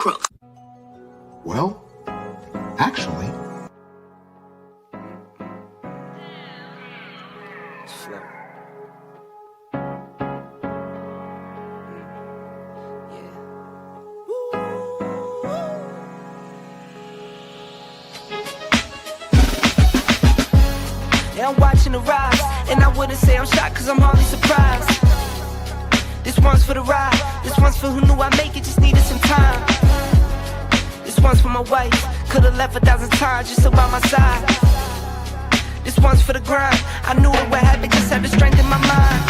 crook. Well, actually. Yeah, I'm watching the rise, and I wouldn't say I'm shocked, cause I'm hardly surprised. This one's for the ride, this one's for who knew I'd make it, just needed some time. This one's for my wife, could've left 1,000 times just to by my side. This one's for the grind, I knew it would happen, just had the strength in my mind.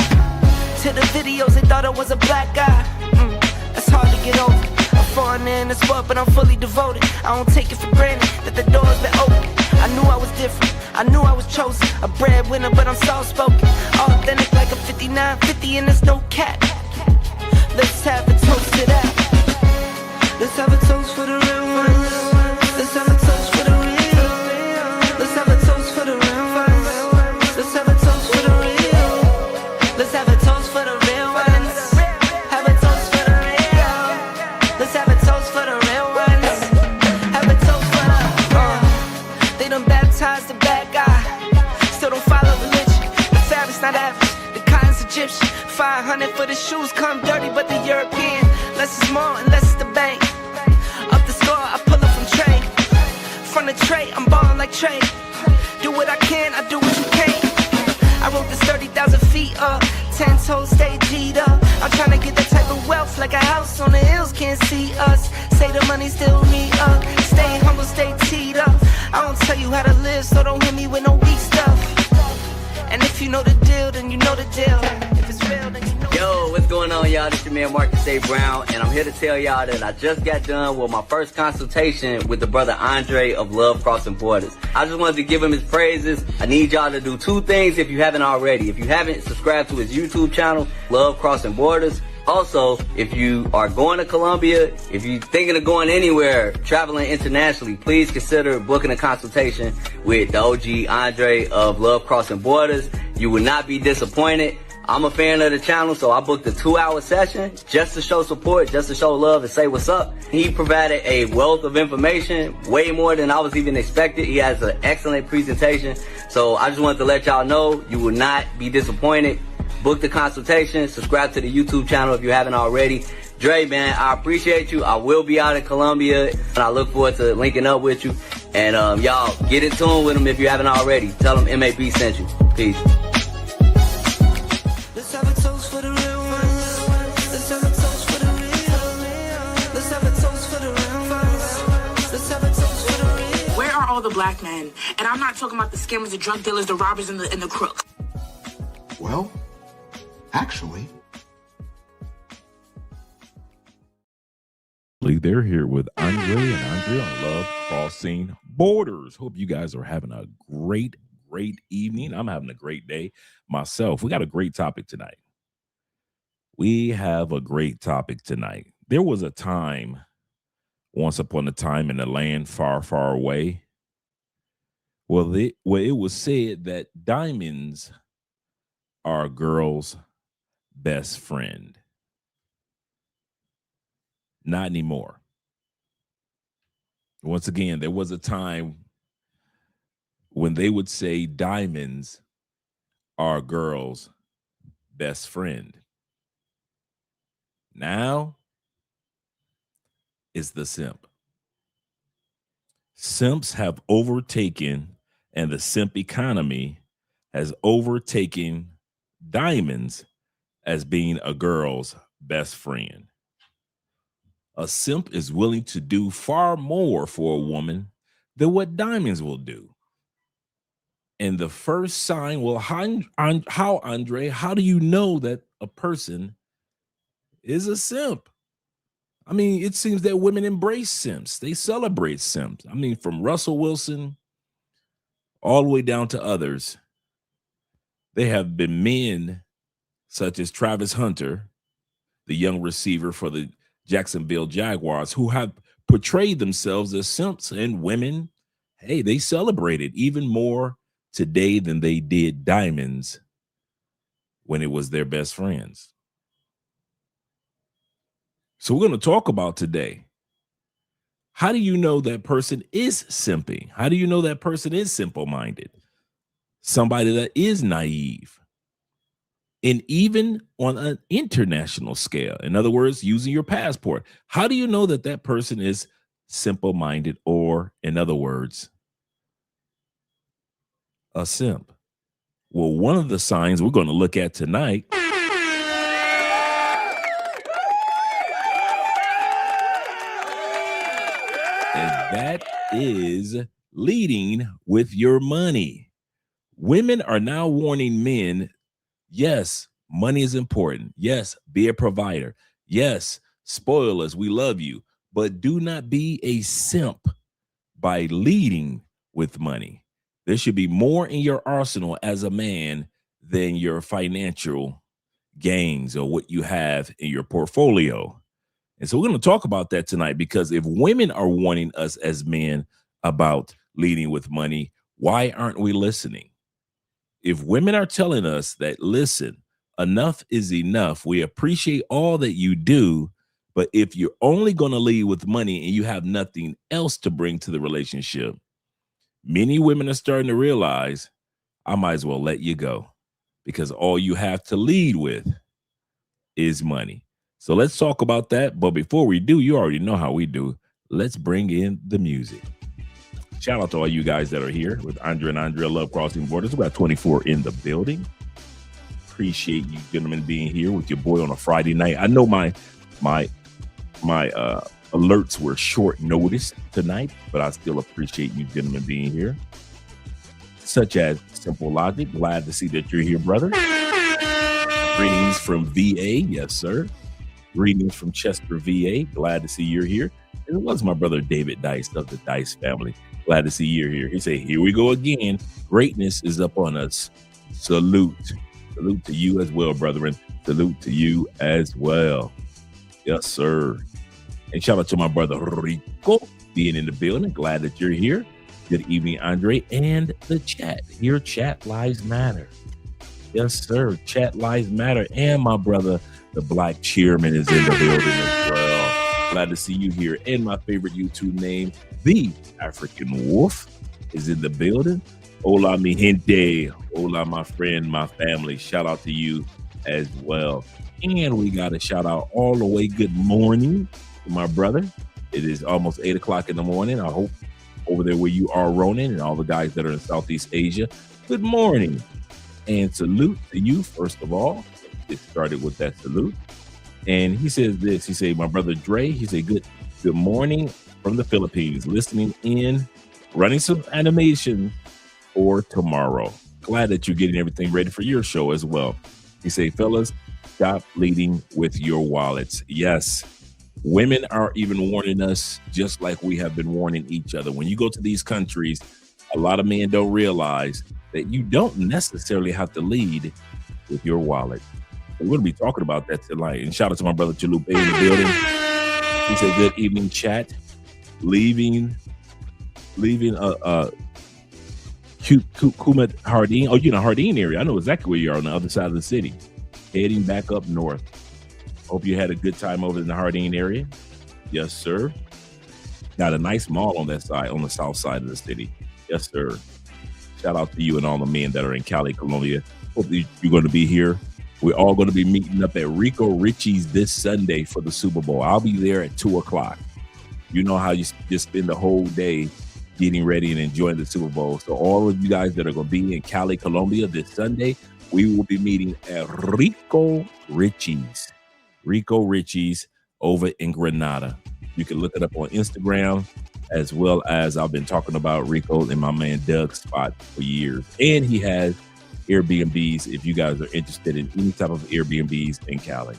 To the videos, they thought I was a black guy. That's hard to get over. I'm foreigner in the sport, but I'm fully devoted. I don't take it for granted that the door's been open. I knew I was different, I knew I was chosen. A breadwinner, but I'm soft-spoken. Authentic like a 5950 and there's no cap. Let's have a toast to that. Let's have a toast for the real ones. Let's have a toast for the real. Let's have a toast for the real ones. Let's have a toast for the real. Let's have a toast for the real ones. Have a toast for the real. Let's have a toast for the real ones. Have a toast for the they done baptized the bad guy. Still don't follow religion. The fabric's not average. The cotton's Egyptian. 500 for the shoes come dirty, but the European. Less is more and less is the bank. Up the score, I pull up from Trey. From the tray, I'm ballin' like Trey. Do what I can, I do what you can't. I wrote this 30,000 feet up. 10 toes stay G'd up. I'm tryna get that type of wealth like a house on the hills can't see us. Say the money still me up. Stay humble, stay teed up. I don't tell you how to live, so don't hit me with no weak stuff. And if you know the deal, then you know the deal. If it's real, then you know. Yo, what's going on, y'all? This your man Marcus A. Brown, and I'm here to tell y'all that I just got done with my first consultation with the brother Andre of Love Crossing Borders. I just wanted to give him his praises. I need y'all to do two things if you haven't already. If you haven't subscribed to his YouTube channel, Love Crossing Borders. Also, if you are going to Colombia, if you're thinking of going anywhere, traveling internationally, please consider booking a consultation with the OG Andre of Love Crossing Borders. You will not be disappointed. I'm a fan of the channel, so I booked a 2-hour session just to show support, just to show love and say what's up. He provided a wealth of information, way more than I was even expected. He has an excellent presentation. So I just wanted to let y'all know you will not be disappointed. Book the consultation, subscribe to the YouTube channel if you haven't already. Dre, man, I appreciate you. I will be out in Colombia, and I look forward to linking up with you. And y'all, get in tune with him if you haven't already. Tell him MAB sent you. Peace. Let's have a toast for the real ones. Let's have a toast for the real. Let's have a toast for the real ones. Let's have a toast for the real. Where are all the black men? And I'm not talking about the scammers, the drug dealers, the robbers, and the crooks. Well, actually. They're here with Andre and Andre on Love Crossing Borders. Hope you guys are having a great evening. I'm having a great day myself. We got a great topic tonight. There was a time, once upon a time, in a land far, far away, where it was said that diamonds are a girl's best friend. Not anymore. Once again, there was a time when they would say diamonds are a girl's best friend. Now it's the simp. Simps have overtaken, and the simp economy has overtaken diamonds as being a girl's best friend. A simp is willing to do far more for a woman than what diamonds will do. And the first sign, well, how, Andre, how do you know that a person is a simp? I mean, it seems that women embrace simps. They celebrate simps. I mean, from Russell Wilson all the way down to others. There have been men such as Travis Hunter, the young receiver for the Jacksonville Jaguars, who have portrayed themselves as simps, and women, hey, they celebrate it even more today than they did diamonds when it was their best friends. So we're going to talk about today How do you know that person is simping? How do you know that person is simple-minded? Somebody that is naive. And even on an international scale, in other words, using your passport, how do you know that that person is simple-minded, or in other words, a simp? Well, one of the signs we're going to look at tonight and that is leading with your money. Women are now warning men, yes, money is important. Yes, be a provider. Yes, spoil us. We love you. But do not be a simp by leading with money. There should be more in your arsenal as a man than your financial gains or what you have in your portfolio. And so we're going to talk about that tonight, because if women are warning us as men about leading with money, why aren't we listening? If women are telling us that, listen, enough is enough, we appreciate all that you do, but if you're only going to lead with money and you have nothing else to bring to the relationship, many women are starting to realize, I might as well let you go, because all you have to lead with is money. So let's talk about that. But before we do, you already know how we do. Let's bring in the music. Shout out to all you guys that are here with Andre and Andrea Love Crossing Borders. We got 24 in the building. Appreciate you gentlemen being here with your boy on a Friday night. I know my alerts were short notice tonight, but I still appreciate you gentlemen being here. Such as Simple Logic, glad to see that you're here, brother. Greetings from VA, yes sir. Greetings from Chester, VA, glad to see you're here. And it was my brother David Dice of the Dice family. Glad to see you're here. He said, here we go again. Greatness is up on us. Salute. Salute to you as well, brethren. Salute to you as well. Yes, sir. And shout out to my brother Rico being in the building. Glad that you're here. Good evening, Andre, and the chat. Here, Chat Lives Matter. Yes, sir. Chat Lives Matter. And my brother, the Black Chairman, is in the building as well. Glad to see you here. And my favorite YouTube name, The African Wolf, is in the building. Hola, mi gente. Hola, my friend, my family. Shout out to you as well. And we got a shout out all the way. Good morning to my brother. It is almost 8 o'clock in the morning. I hope over there where you are, Ronan, and all the guys that are in Southeast Asia, good morning. And salute to you, first of all. Let's get started with that salute. And he says this, he said, my brother Dre, he said, good morning from the Philippines, listening in, running some animation for tomorrow. Glad that you're getting everything ready for your show as well. He said, fellas, stop leading with your wallets. Yes, women are even warning us, just like we have been warning each other. When you go to these countries, a lot of men don't realize that you don't necessarily have to lead with your wallet. We're going to be talking about that tonight. And shout out to my brother Chalupe in the building. He said, good evening, chat. Leaving Kumat Hardin. Oh, you know, Hardin area. I know exactly where you are, on the other side of the city. Heading back up north. Hope you had a good time over in the Hardin area. Yes, sir. Got a nice mall on that side, on the south side of the city. Yes, sir. Shout out to you and all the men that are in Cali, Colombia. Hope you're going to be here. We're all going to be meeting up at Rico Richie's this Sunday for the Super Bowl. I'll be there at 2 o'clock. You know how you just spend the whole day getting ready and enjoying the Super Bowl. So all of you guys that are going to be in Cali, Colombia this Sunday, we will be meeting at Rico Richie's. Rico Richie's over in Granada. You can look it up on Instagram, as well as I've been talking about Rico and my man Doug's spot for years. And he has Airbnbs if you guys are interested in any type of Airbnbs in Cali.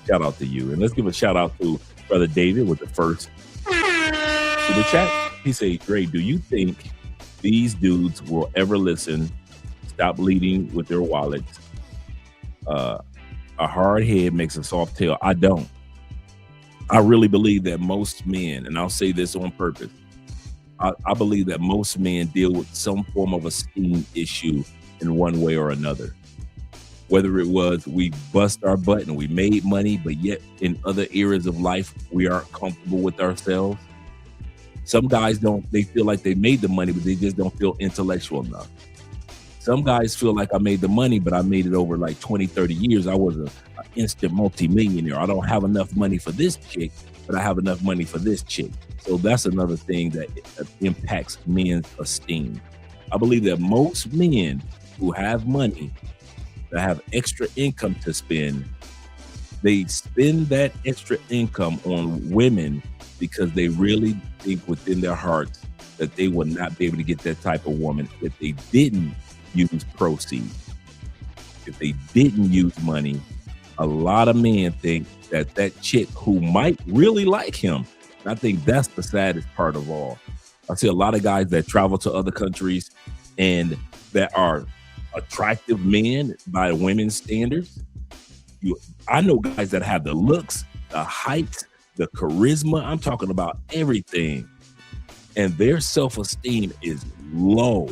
Shout out to you. And let's give a shout out to Brother David with the first to the chat. He said, Dre, do you think these dudes will ever listen? Stop leading with their wallets. A hard head makes a soft tail. I don't. I really believe that most men, and I'll say this on purpose, I believe that most men deal with some form of esteem issue in one way or another. Whether it was we bust our butt and we made money, but yet in other areas of life, we aren't comfortable with ourselves. Some guys don't, they feel like they made the money, but they just don't feel intellectual enough. Some guys feel like I made the money, but I made it over like 20, 30 years. I was an instant multimillionaire. I don't have enough money for this chick, but I have enough money for this chick. So that's another thing that impacts men's esteem. I believe that most men who have money, that have extra income to spend, they spend that extra income on women because they really think within their hearts that they will not be able to get that type of woman if they didn't use proceeds. If they didn't use money, a lot of men think that that chick who might really like him, and I think that's the saddest part of all. I see a lot of guys that travel to other countries and that are attractive men by women's standards. I know guys that have the looks, the height, the charisma. I'm talking about everything. And their self-esteem is low.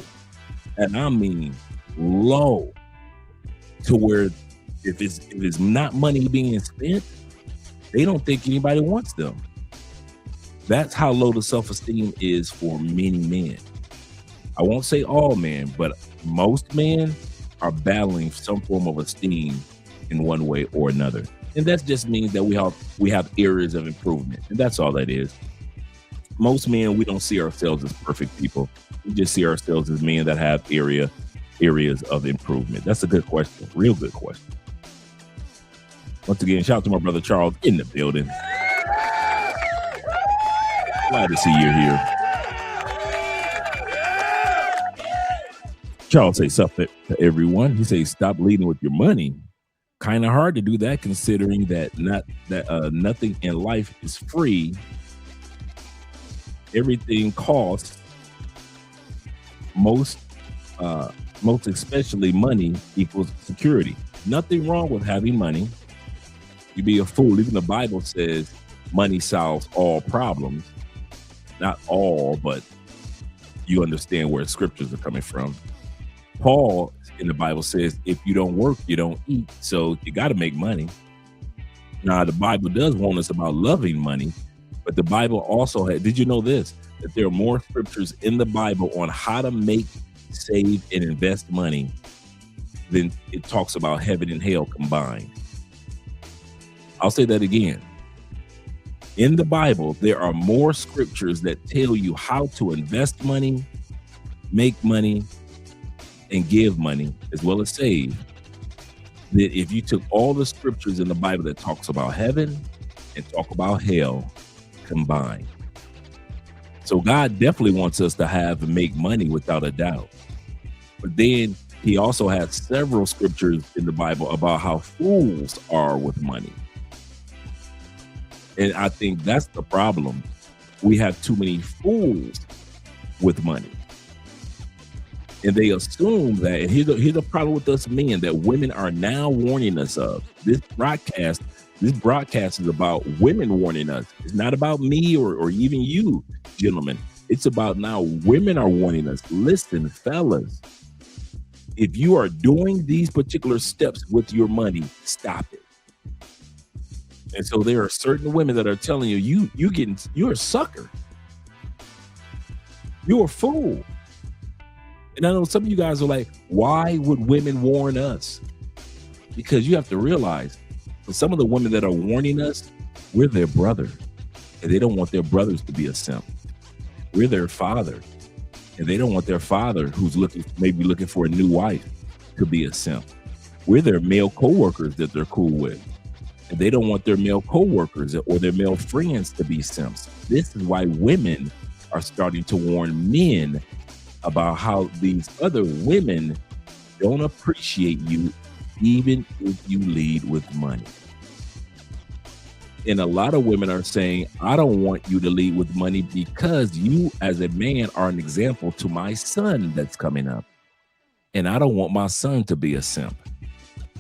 And I mean low, to where if it's not money being spent, they don't think anybody wants them. That's how low the self-esteem is for many men. I won't say all men, but most men are battling some form of esteem in one way or another. And that just means that we have areas of improvement. And that's all that is. Most men, we don't see ourselves as perfect people. We just see ourselves as men that have areas of improvement. That's a good question. Real good question. Once again, shout out to my brother Charles in the building. Glad to see you here. Charles says something to everyone. He says, stop leading with your money. Kind of hard to do that, considering that nothing in life is free. Everything costs. Most especially money equals security. Nothing wrong with having money. You'd be a fool. Even the Bible says money solves all problems. Not all, but you understand where scriptures are coming from. Paul in the Bible says, if you don't work, you don't eat. So you got to make money. Now, the Bible does warn us about loving money, but the Bible also had, did you know this? That there are more scriptures in the Bible on how to make, save, and invest money than it talks about heaven and hell combined. I'll say that again. In the Bible, there are more scriptures that tell you how to invest money, make money, and give money, as well as save, that if you took all the scriptures in the Bible that talks about heaven and talk about hell combined. So God definitely wants us to have and make money without a doubt. But then he also has several scriptures in the Bible about how fools are with money. And I think that's the problem. We have too many fools with money. And they assume that, and here's the problem with us men that women are now warning us of. This broadcast is about women warning us. It's not about me or even you, gentlemen. It's about now women are warning us. Listen, fellas, if you are doing these particular steps with your money, stop it. And so there are certain women that are telling you, you're a sucker. You're a fool. And I know some of you guys are like, why would women warn us? Because you have to realize, for some of the women that are warning us, we're their brother. And they don't want their brothers to be a simp. We're their father. And they don't want their father, who's maybe looking for a new wife, to be a simp. We're their male co-workers that they're cool with. And they don't want their male co-workers or their male friends to be simps. This is why women are starting to warn men about how these other women don't appreciate you even if you lead with money. And a lot of women are saying, I don't want you to lead with money because you as a man are an example to my son that's coming up. And I don't want my son to be a simp.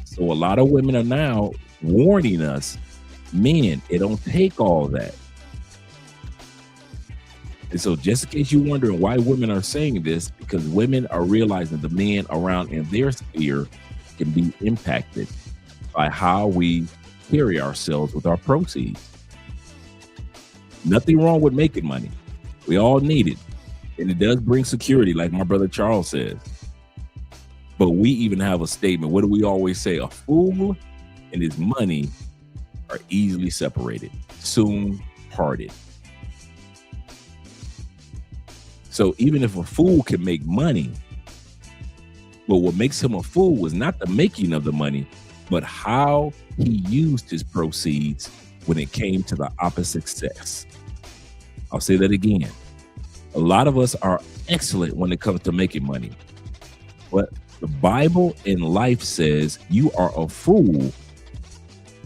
So a lot of women are now warning us, men, it don't take all that. And so just in case you're wondering why women are saying this, because women are realizing the men around in their sphere can be impacted by how we carry ourselves with our proceeds. Nothing wrong with making money. We all need it. And it does bring security, like my brother Charles says. But we even have a statement. What do we always say? A fool and his money are easily separated, soon parted. So even if a fool can make money, but what makes him a fool was not the making of the money, but how he used his proceeds when it came to the opposite sex. I'll say that again. A lot of us are excellent when it comes to making money, but the Bible and life says you are a fool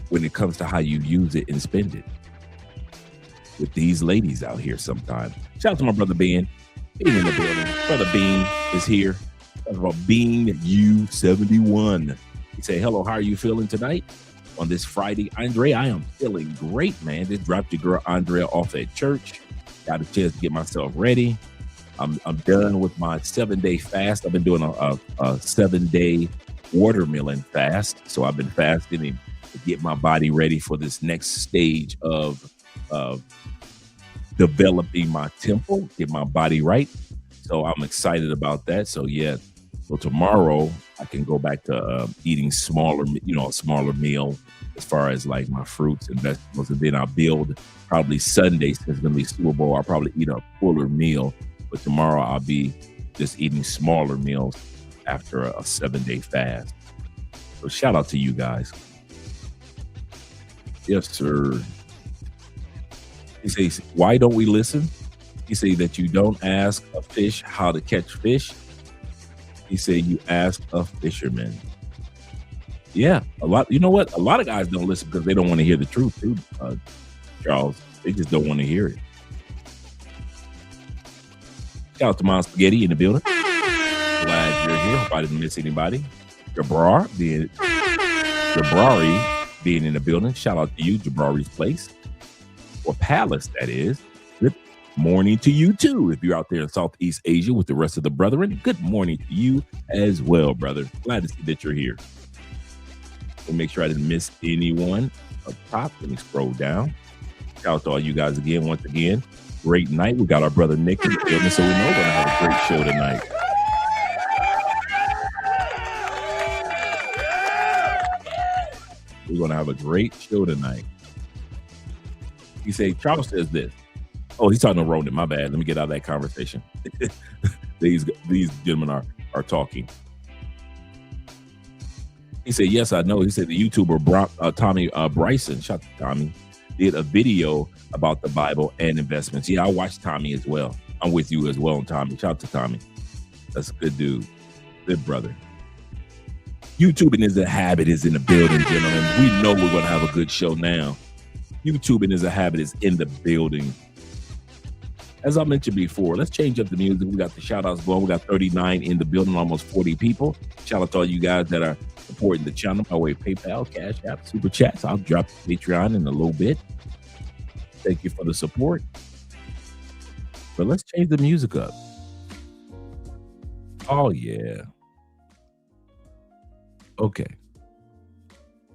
when it comes to how you use it and spend it. With these ladies out here sometimes. Shout out to my brother Ben. Being in the building. Brother Bean is here. Talking about Bean U71. He say, hello, how are you feeling tonight? On this Friday, Andre, I am feeling great, man. Just dropped your girl Andrea off at church. Got a chance to get myself ready. I'm done with my 7-day fast. I've been doing a 7-day watermelon fast. So I've been fasting to get my body ready for this next stage of developing my temple, get my body right. So I'm excited about that. So yeah, so tomorrow I can go back to eating smaller, a smaller meal as far as like my fruits and vegetables. And then I'll build probably Sunday, since it's going to be Super Bowl, I'll probably eat a fuller meal. But tomorrow I'll be just eating smaller meals after a 7-day fast. So shout out to you guys. Yes, sir. He says, why don't we listen? He say that you don't ask a fish how to catch fish. He said you ask a fisherman. Yeah, a lot. You know what? A lot of guys don't listen because they don't want to hear the truth too, Charles. They just don't want to hear it. Shout out to Mom Spaghetti in the building. Glad you're here. Hope I didn't miss anybody. Jabrari being in the building. Shout out to you, Jabrari's Place. Or Palace, that is. Good morning to you too. If you're out there in Southeast Asia with the rest of the brethren, good morning to you as well, brother. Glad to see that you're here. And make sure I didn't miss anyone up top. Let me scroll down. Shout out to all you guys again. Once again, great night. We got our brother Nick in the building, so we know we're going to have a great show tonight. We're going to have a great show tonight. He say, Charles says this. Oh, he's talking to Ronan. My bad. Let me get out of that conversation. These gentlemen are talking. He said, yes, I know. He said the YouTuber Tommy Bryson, shout out to Tommy, did a video about the Bible and investments. Yeah, I watched Tommy as well. I'm with you as well, Tommy. Shout out to Tommy. That's a good dude. Good brother. YouTubing is a habit is in the building, gentlemen. We know we're going to have a good show now. YouTubing is a habit is in the building. As I mentioned before, let's change up the music. We got the shout outs going. We got 39 in the building, almost 40 people. Shout out to all you guys that are supporting the channel by way of PayPal, Cash App, Super Chats. I'll drop the Patreon in a little bit. Thank you for the support. But let's change the music up. Oh, yeah. Okay.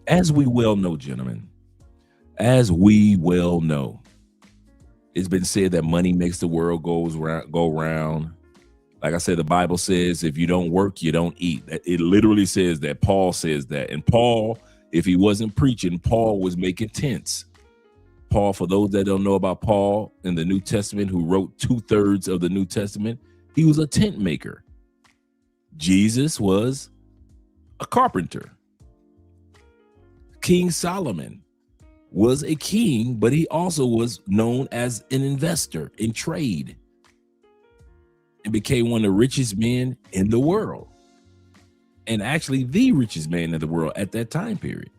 As we well know, gentlemen, as we well know, it's been said that money makes the world go round. Like I said, the Bible says, if you don't work, you don't eat. It literally says that. Paul says that. And Paul, if he wasn't preaching, Paul was making tents. Paul, for those that don't know about Paul in the New Testament, who wrote 2/3 of the New Testament, he was a tent maker. Jesus was a carpenter. King Solomon was a king, but he also was known as an investor in trade and became one of the richest men in the world, and actually the richest man in the world at that time period.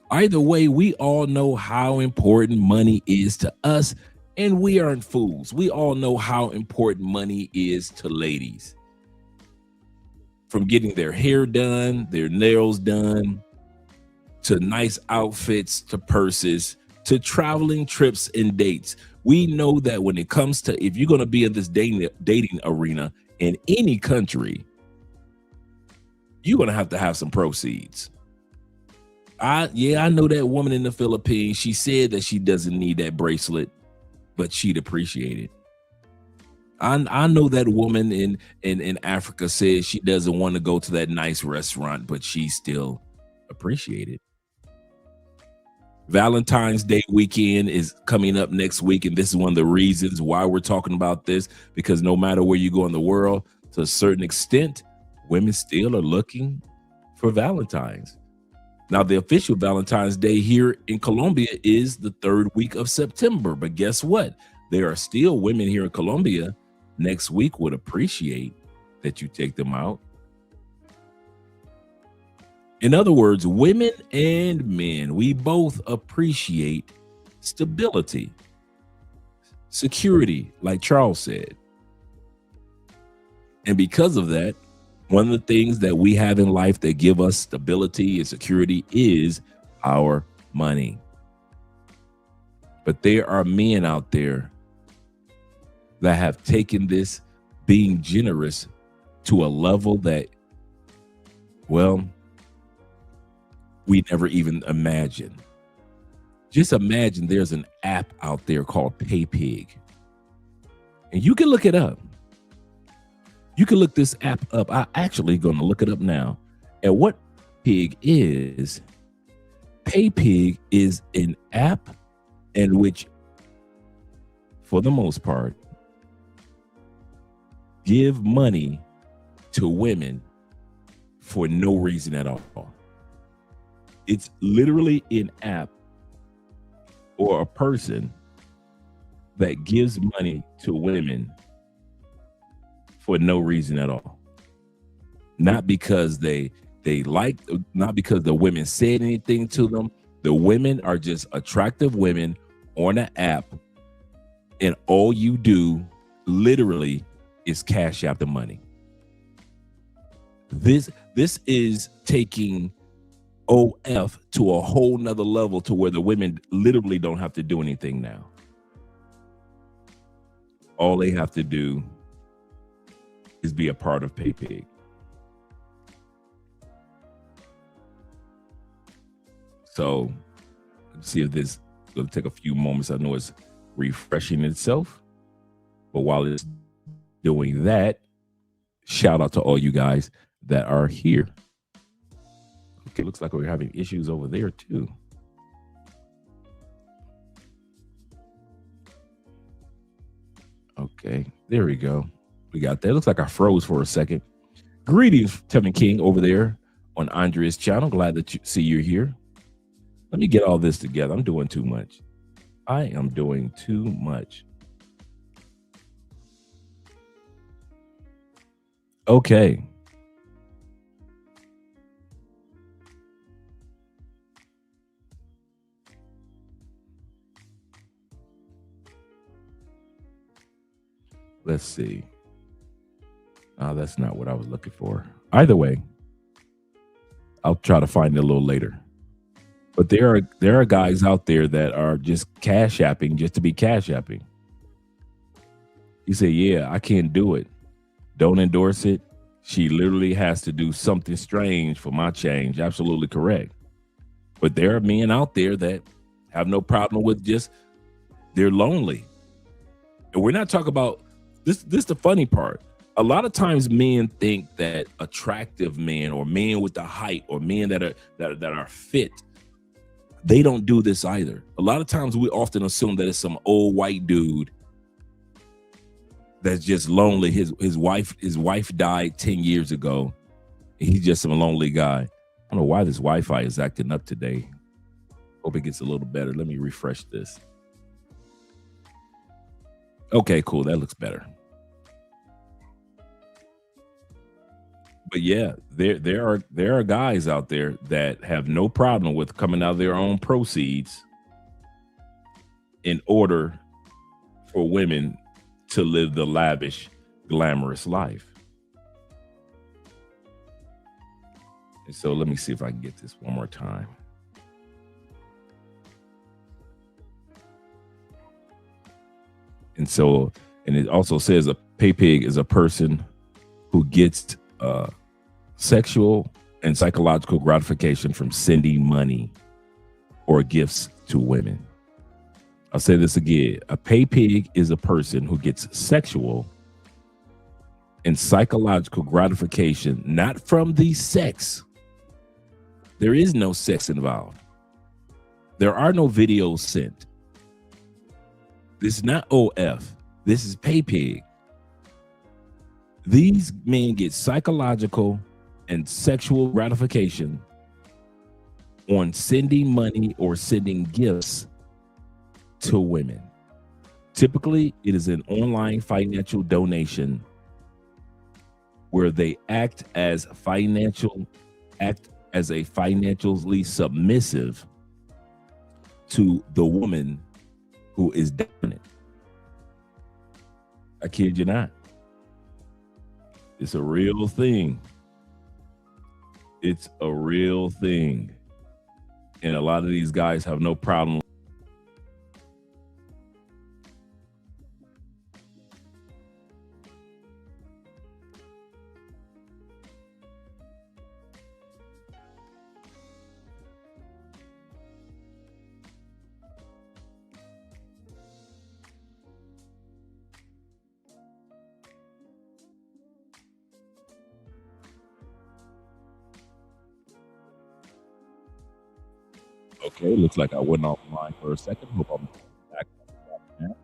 Either way, we all know how important money is to us, and we aren't fools. We all know how important money is to ladies. From getting their hair done, their nails done, to nice outfits, to purses, to traveling trips and dates. We know that when it comes to, if you're going to be in this dating arena in any country, you're going to have some proceeds. I know that woman in the Philippines. She said that she doesn't need that bracelet. but she'd appreciate it. I know that woman in Africa says she doesn't want to go to that nice restaurant, but she still appreciate it. Valentine's Day weekend is coming up next week, and this is one of the reasons why we're talking about this, because no matter where you go in the world, to a certain extent, women still are looking for Valentine's. Now, the official Valentine's Day here in Colombia is the 3rd week of September, but guess what? There are still women here in Colombia next week would appreciate that you take them out. In other words, women and men, we both appreciate stability, security, like Charles said. And because of that, one of the things that we have in life that give us stability and security is our money. But there are men out there that have taken this being generous to a level that, well, we never even imagined. Just imagine there's an app out there called PayPig. And you can look it up. You can look this app up. I'm actually going to look it up now. And what Pig is, PayPig is an app in which, for the most part, give money to women for no reason at all. It's literally an app or a person that gives money to women for no reason at all. Not because they like, not because the women said anything to them. The women are just attractive women on an app, and all you do literally is cash out the money. This is taking OF to a whole nother level, to where the women literally don't have to do anything now. All they have to do is be a part of PayPig. So let's see if this will take a few moments. I know it's refreshing itself, but while it's doing that, shout out to all you guys that are here. Okay, looks like we're having issues over there too. Okay, there we go. We got that. Looks like I froze for a second. Greetings, Tevin King over there on Andrea's channel. Glad that you see you're here. Let me get all this together. I'm doing too much. I am doing too much. Okay. Let's see. That's not what I was looking for. Either way, I'll try to find it a little later. But there are guys out there that are just cash apping just to be cash apping. You say, yeah, I can't do it. Don't endorse it. She literally has to do something strange for my change. Absolutely correct. But there are men out there that have no problem with just, they're lonely. And we're not talking about this. This is the funny part. A lot of times men think that attractive men or men with the height or men that are fit, they don't do this either. A lot of times we often assume that it's some old white dude that's just lonely. His wife died 10 years ago. And he's just some lonely guy. I don't know why this Wi-Fi is acting up today. Hope it gets a little better. Let me refresh this. Okay, cool. That looks better. But yeah, there are guys out there that have no problem with coming out of their own proceeds in order for women to live the lavish, glamorous life. And so let me see if I can get this one more time. And so, and it also says a PayPig is a person who gets sexual and psychological gratification from sending money or gifts to women. I'll say this again. A pay pig is a person who gets sexual and psychological gratification, not from the sex. There is no sex involved. There are no videos sent. This is not OF. This is pay pig. These men get psychological and sexual gratification on sending money or sending gifts to women. Typically, it is an online financial donation where they act as a financially submissive to the woman who is dominant. I kid you not. It's a real thing. It's a real thing. And a lot of these guys have no problem. Okay, looks like I went offline for a second. Hope I'm back now.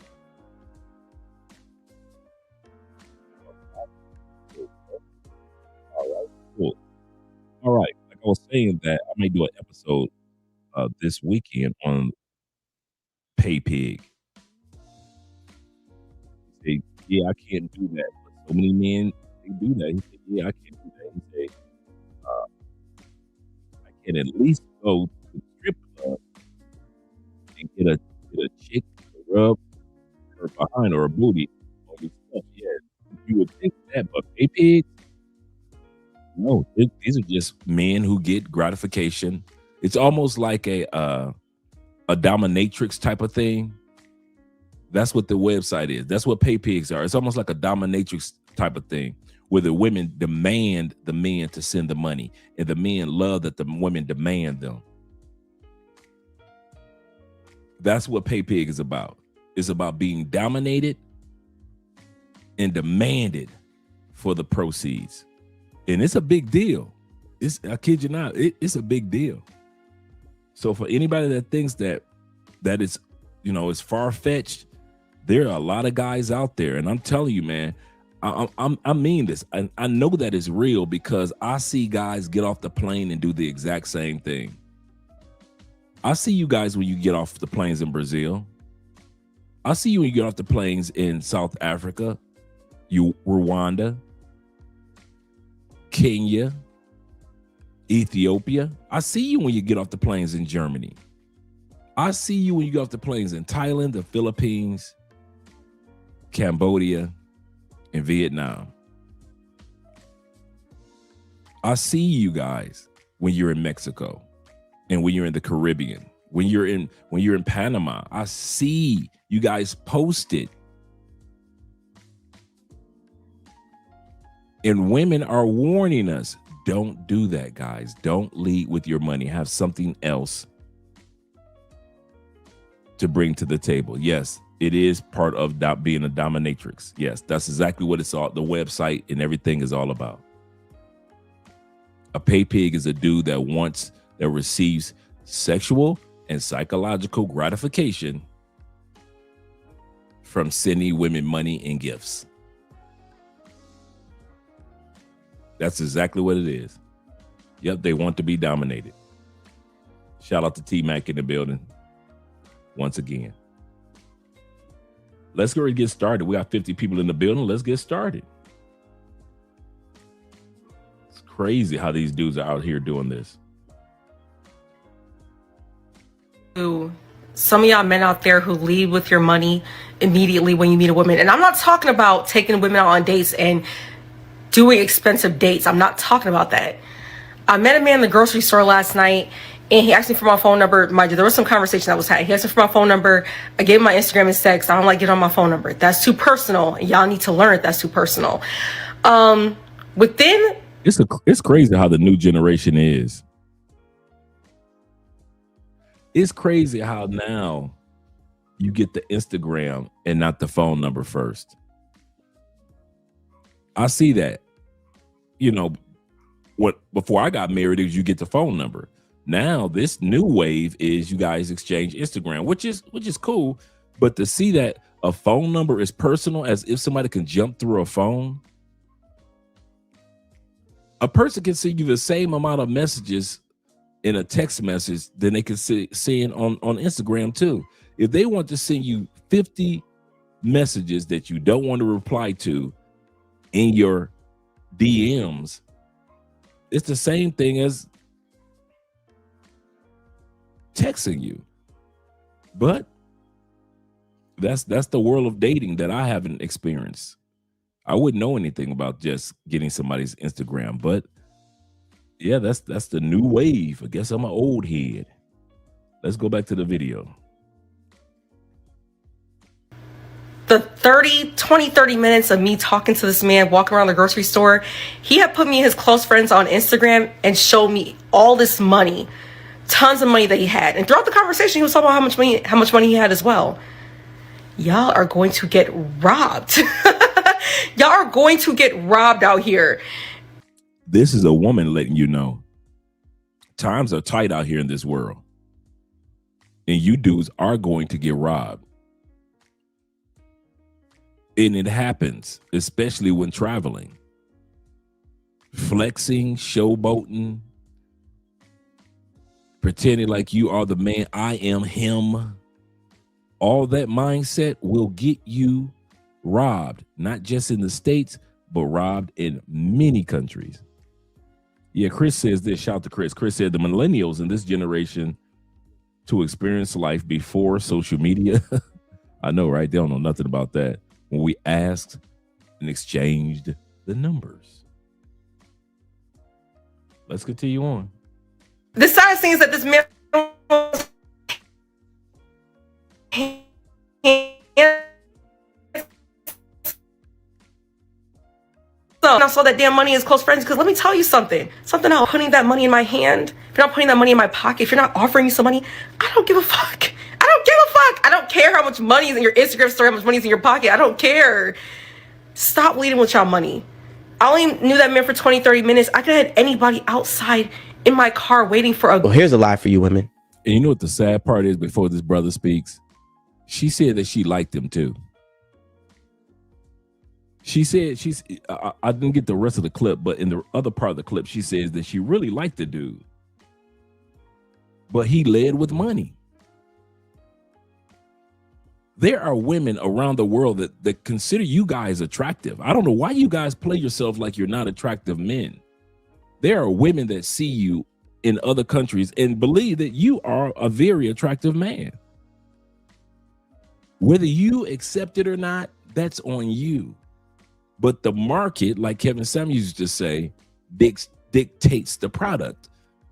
All right, cool. All right, like I was saying that I may do an episode this weekend on pay pig. He say, yeah, I can't do that. But so many men, they do that. He said, yeah, I can't do that. He said, I can at least go to the strip club and get a chick to rub her behind or a booty. All this stuff. Yeah, you would think that, but pay pigs, no, these are just men who get gratification. It's almost like a dominatrix type of thing. That's what the website is. That's what pay pigs are. It's almost like a dominatrix type of thing where the women demand the men to send the money and the men love that the women demand them. That's what pay pig is about. It's about being dominated and demanded for the proceeds. And it's a big deal. I kid you not, it's a big deal. So for anybody that thinks that is, is far-fetched, there are a lot of guys out there. And I'm telling you, man, I mean this. I know that is real because I see guys get off the plane and do the exact same thing. I see you guys when you get off the planes in Brazil. I see you when you get off the planes in South Africa, Rwanda, Kenya, Ethiopia. I see you when you get off the planes in Germany. I see you when you get off the planes in Thailand, the Philippines, Cambodia, and Vietnam. I see you guys when you're in Mexico and when you're in the Caribbean, when you're in Panama. I see you guys posted. And women are warning us, don't do that, guys. Don't lead with your money. Have something else to bring to the table. Yes, it is part of being a dominatrix. Yes, that's exactly what it's all. The website and everything is all about. A pay pig is a dude that receives sexual and psychological gratification from sending women money and gifts. That's exactly what it is. Yep, they want to be dominated. Shout out to T-Mac in the building once again. Let's go and get started. We got 50 people in the building. Let's get started. It's crazy how these dudes are out here doing this. Some of y'all men out there who lead with your money immediately when you meet a woman. And I'm not talking about taking women out on dates and doing expensive dates. I'm not talking about that. I met a man in the grocery store last night and he asked me for my phone number. Mind you, there was some conversation that was had. He asked me for my phone number. I gave him my Instagram and text. I don't like getting on my phone number. That's too personal. Y'all need to learn it. That's too personal. It's crazy how the new generation is. It's crazy how now you get the Instagram and not the phone number first. I see that. You know, what before I got married is you get the phone number. Now this new wave is you guys exchange Instagram, which is cool. But to see that a phone number is personal, as if somebody can jump through a phone. A person can send you the same amount of messages in a text message than they can send on Instagram too. If they want to send you 50 messages that you don't want to reply to in your DMs, it's the same thing as texting you. But that's the world of dating that I haven't experienced. I wouldn't know anything about just getting somebody's Instagram, but yeah, that's the new wave. I guess I'm an old head. Let's go back to the video. The 30 minutes of me talking to this man, walking around the grocery store, he had put me and his close friends on Instagram and showed me all this money, tons of money that he had. And throughout the conversation, he was talking about how much money he had as well. Y'all are going to get robbed. Y'all are going to get robbed out here. This is a woman letting you know times are tight out here in this world. And you dudes are going to get robbed. And it happens, especially when traveling. Flexing, showboating, pretending like you are the man, I am him. All that mindset will get you robbed, not just in the States, but robbed in many countries. Yeah, Chris says this. Shout out to Chris. Chris said the millennials in this generation to experience life before social media. I know, right? They don't know nothing about that. When we asked and exchanged the numbers. Let's continue on. The saddest thing is that this man I saw that damn money in his close friends, because let me tell you something else. Putting that money in my hand, if you're not putting that money in my pocket, if you're not offering me some money, I don't give a fuck. I don't care how much money is in your Instagram story, how much money is in your pocket. I don't care. Stop leading with y'all money. I only knew that man for 20-30 minutes. I could have had anybody outside in my car waiting for a... Well, here's a lie for you women. And you know what the sad part is before this brother speaks? She said that she liked him too. She said I didn't get the rest of the clip, but in the other part of the clip, she says that she really liked the dude. But he led with money. There are women around the world that consider you guys attractive. I don't know why you guys play yourself like you're not attractive men. There are women that see you in other countries and believe that you are a very attractive man. Whether you accept it or not, that's on you. But the market, like Kevin Samuels used to say, dictates the product.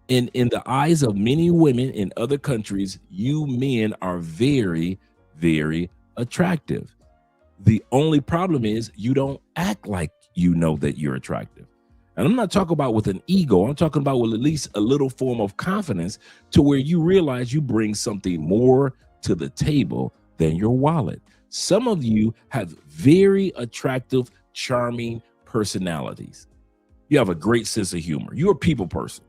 And in the eyes of many women in other countries, you men are very, very attractive. The only problem is you don't act like you know that you're attractive. And I'm not talking about with an ego. I'm talking about with at least a little form of confidence to where you realize you bring something more to the table than your wallet. Some of you have very attractive, charming personalities. You have a great sense of humor. You're a people person.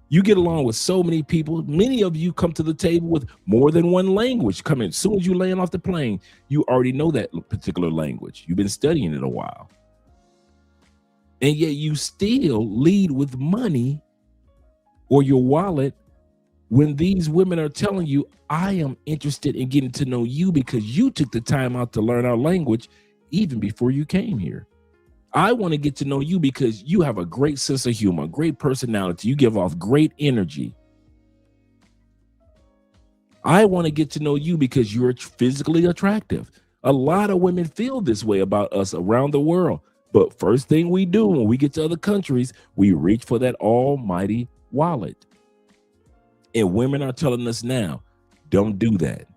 You get along with so many people. Many of you come to the table with more than one language. Come in, as soon as you land off the plane, you already know that particular language. You've been studying it a while. And yet you still lead with money or your wallet when these women are telling you, I am interested in getting to know you because you took the time out to learn our language even before you came here. I want to get to know you because you have a great sense of humor, great personality. You give off great energy. I want to get to know you because you're physically attractive. A lot of women feel this way about us around the world. But first thing we do when we get to other countries, we reach for that almighty wallet. And women are telling us now, don't do that.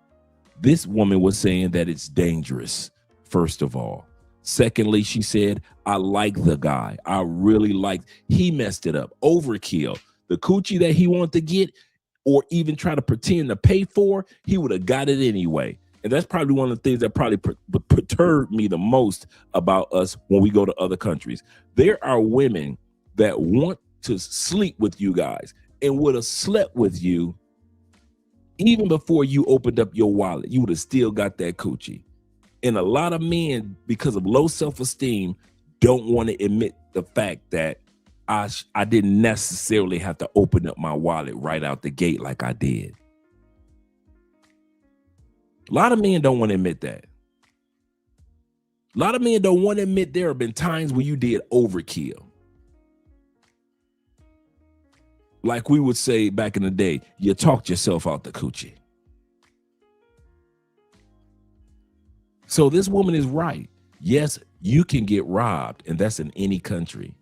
This woman was saying that it's dangerous, first of all. Secondly, she said, I like the guy. I really like, he messed it up. Overkill. The coochie that he wanted to get or even try to pretend to pay for, he would have got it anyway. And that's probably one of the things that probably perturbed me the most about us when we go to other countries. There are women that want to sleep with you guys and would have slept with you even before you opened up your wallet. You would have still got that coochie. And a lot of men, because of low self-esteem, don't want to admit the fact that I didn't necessarily have to open up my wallet right out the gate like I did. A lot of men don't want to admit that. A lot of men don't want to admit there have been times when you did overkill. Like we would say back in the day, you talked yourself out the coochie. So this woman is right. Yes, you can get robbed, and that's in any country.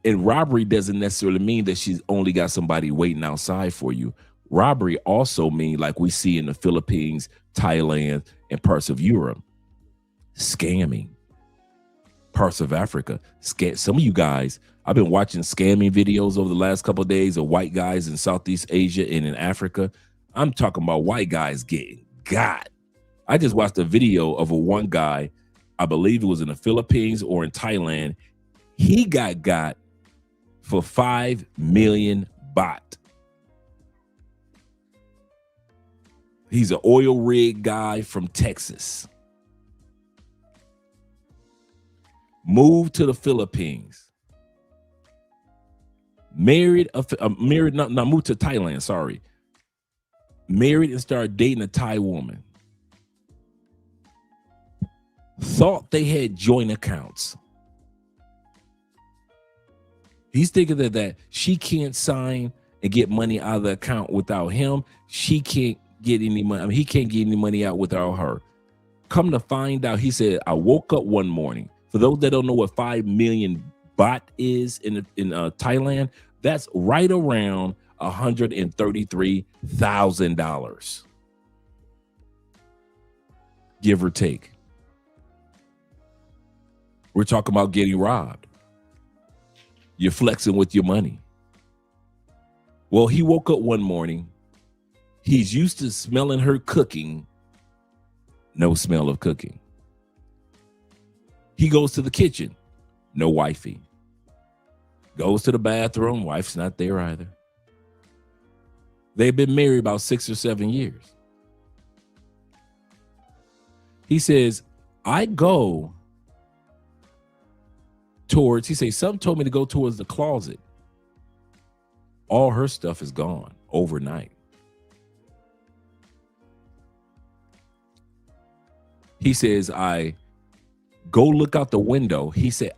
And robbery doesn't necessarily mean that she's only got somebody waiting outside for you. Robbery also means, like we see in the Philippines, Thailand, and parts of Europe, scamming. Parts of Africa. Some of you guys, I've been watching scamming videos over the last couple of days of white guys in Southeast Asia and in Africa. I'm talking about white guys getting got. I just watched a video of one guy, I believe it was in the Philippines or in Thailand. He got for 5 million baht. He's an oil rig guy from Texas. Moved to the Philippines. Moved to Thailand, sorry. Married and started dating a Thai woman. Thought they had joint accounts. He's thinking that she can't sign and get money out of the account without him. She can't get any money. I mean, he can't get any money out without her. Come to find out, he said, I woke up one morning. For those that don't know what 5 million baht is in Thailand, that's right around $133,000, give or take. We're talking about getting robbed. You're flexing with your money. Well, he woke up one morning. He's used to smelling her cooking. No smell of cooking. He goes to the kitchen. No wifey. Goes to the bathroom. Wife's not there either. They've been married about 6 or 7 years. He says, I go towards, he says, something told me to go towards the closet. All her stuff is gone overnight. He says, I go look out the window. He said,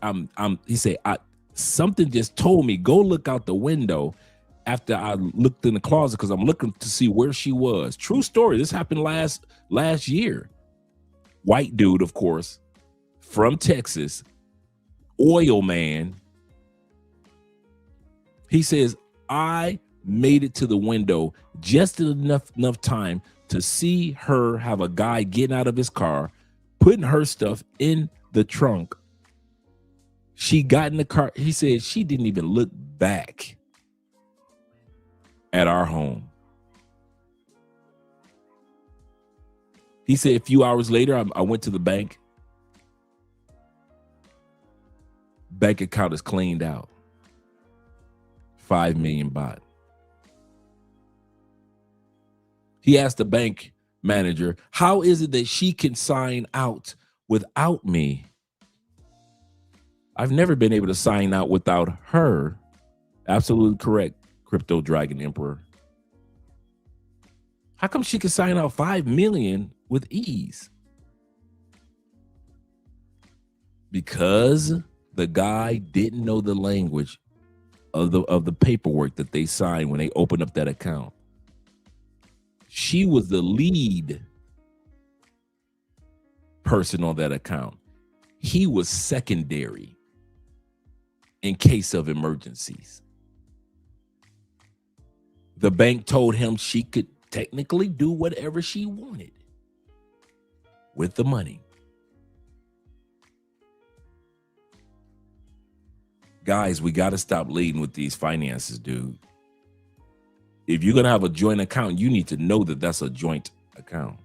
something just told me, go look out the window after I looked in the closet because I'm looking to see where she was. True story. This happened last year. White dude, of course, from Texas, oil man. He says, I made it to the window just enough time to see her have a guy getting out of his car, putting her stuff in the trunk. She got in the car. He said she didn't even look back at our home. He said a few hours later, I went to the bank. Bank account is cleaned out. 5 million baht. He asked the bank manager, how is it that she can sign out without me? I've never been able to sign out without her. Absolutely correct, Crypto Dragon Emperor. How come she can sign out 5 million with ease? Because the guy didn't know the language of the paperwork that they signed when they opened up that account. She was the lead person on that account. He was secondary in case of emergencies. The bank told him she could technically do whatever she wanted with the money. Guys, we got to stop leading with these finances, dude. If you're going to have a joint account, you need to know that that's a joint account.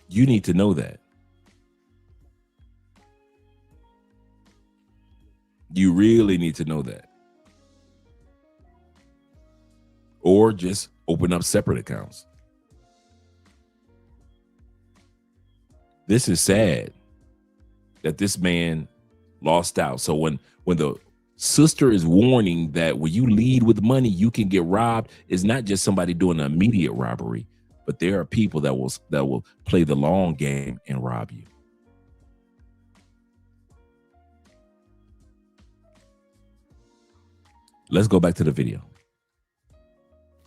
You need to know that. You really need to know that. Or just open up separate accounts. This is sad that this man lost out. So when the sister is warning that when you lead with money, you can get robbed, it's not just somebody doing an immediate robbery, but there are people that will play the long game and rob you. Let's go back to the video.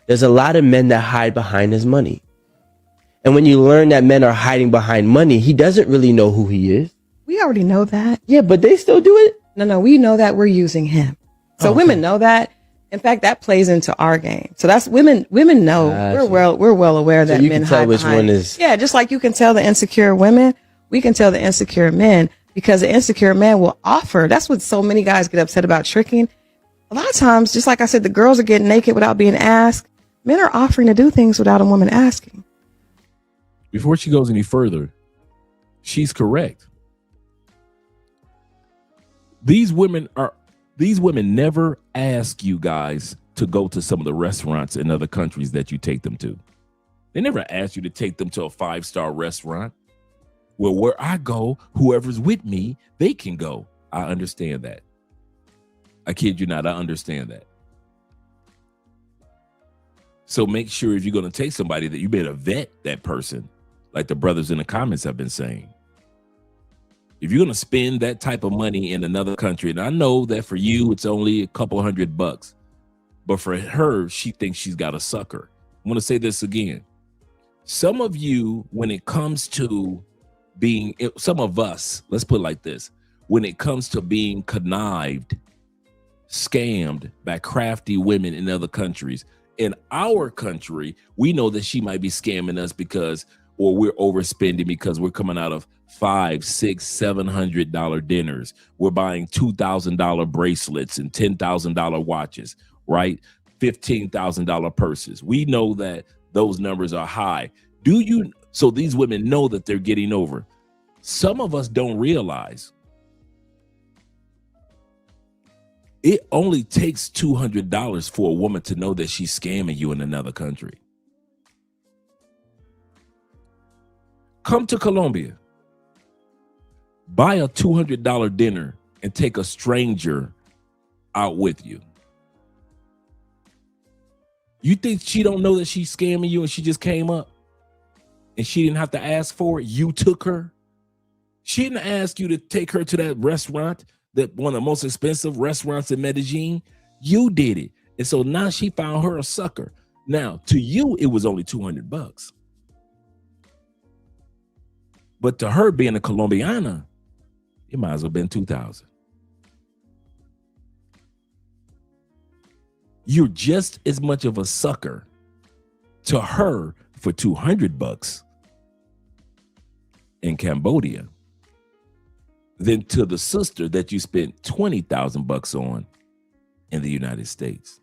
There's a lot of men that hide behind his money. And when you learn that men are hiding behind money, he doesn't really know who he is. We already know that. Yeah, but they still do it. No, we know that we're using him. So women know that. In fact, that plays into our game. So that's women know. We're well aware that you men can tell hide which behind. one is. Yeah, just like you can tell the insecure women, we can tell the insecure men, because the insecure man will offer. That's what so many guys get upset about, tricking. A lot of times, just like I said, the girls are getting naked without being asked. Men are offering to do things without a woman asking. Before she goes any further, she's correct. These women never ask you guys to go to some of the restaurants in other countries that you take them to. They never ask you to take them to a 5-star restaurant. Well, where I go, whoever's with me, they can go. I understand that. I kid you not, I understand that. So make sure if you're going to take somebody that you better vet that person, like the brothers in the comments have been saying. If you're going to spend that type of money in another country, and I know that for you, it's only a couple $100, but for her, she thinks she's got a sucker. I want to say this again. Some of you, when it comes to being, some of us, let's put it like this, when it comes to being connived, scammed by crafty women in other countries, in our country, we know that she might be scamming us because, or we're overspending because we're coming out of $500, $600, $700 dinners. We're buying $2,000 bracelets and $10,000 watches, right? $15,000 purses. We know that those numbers are high. So these women know that they're getting over. Some of us don't realize it only takes $200 for a woman to know that she's scamming you in another country. Come to Colombia, buy a $200 dinner and take a stranger out with you. You think she don't know that she's scamming you and she just came up and she didn't have to ask for it? You took her. She didn't ask you to take her to that restaurant, that one of the most expensive restaurants in Medellin. You did it. And so now she found her a sucker. Now, to you, it was only $200. But to her, being a Colombiana, it might as well have been $2,000. You're just as much of a sucker to her for $200 in Cambodia than to the sister that you spent $20,000 on in the United States.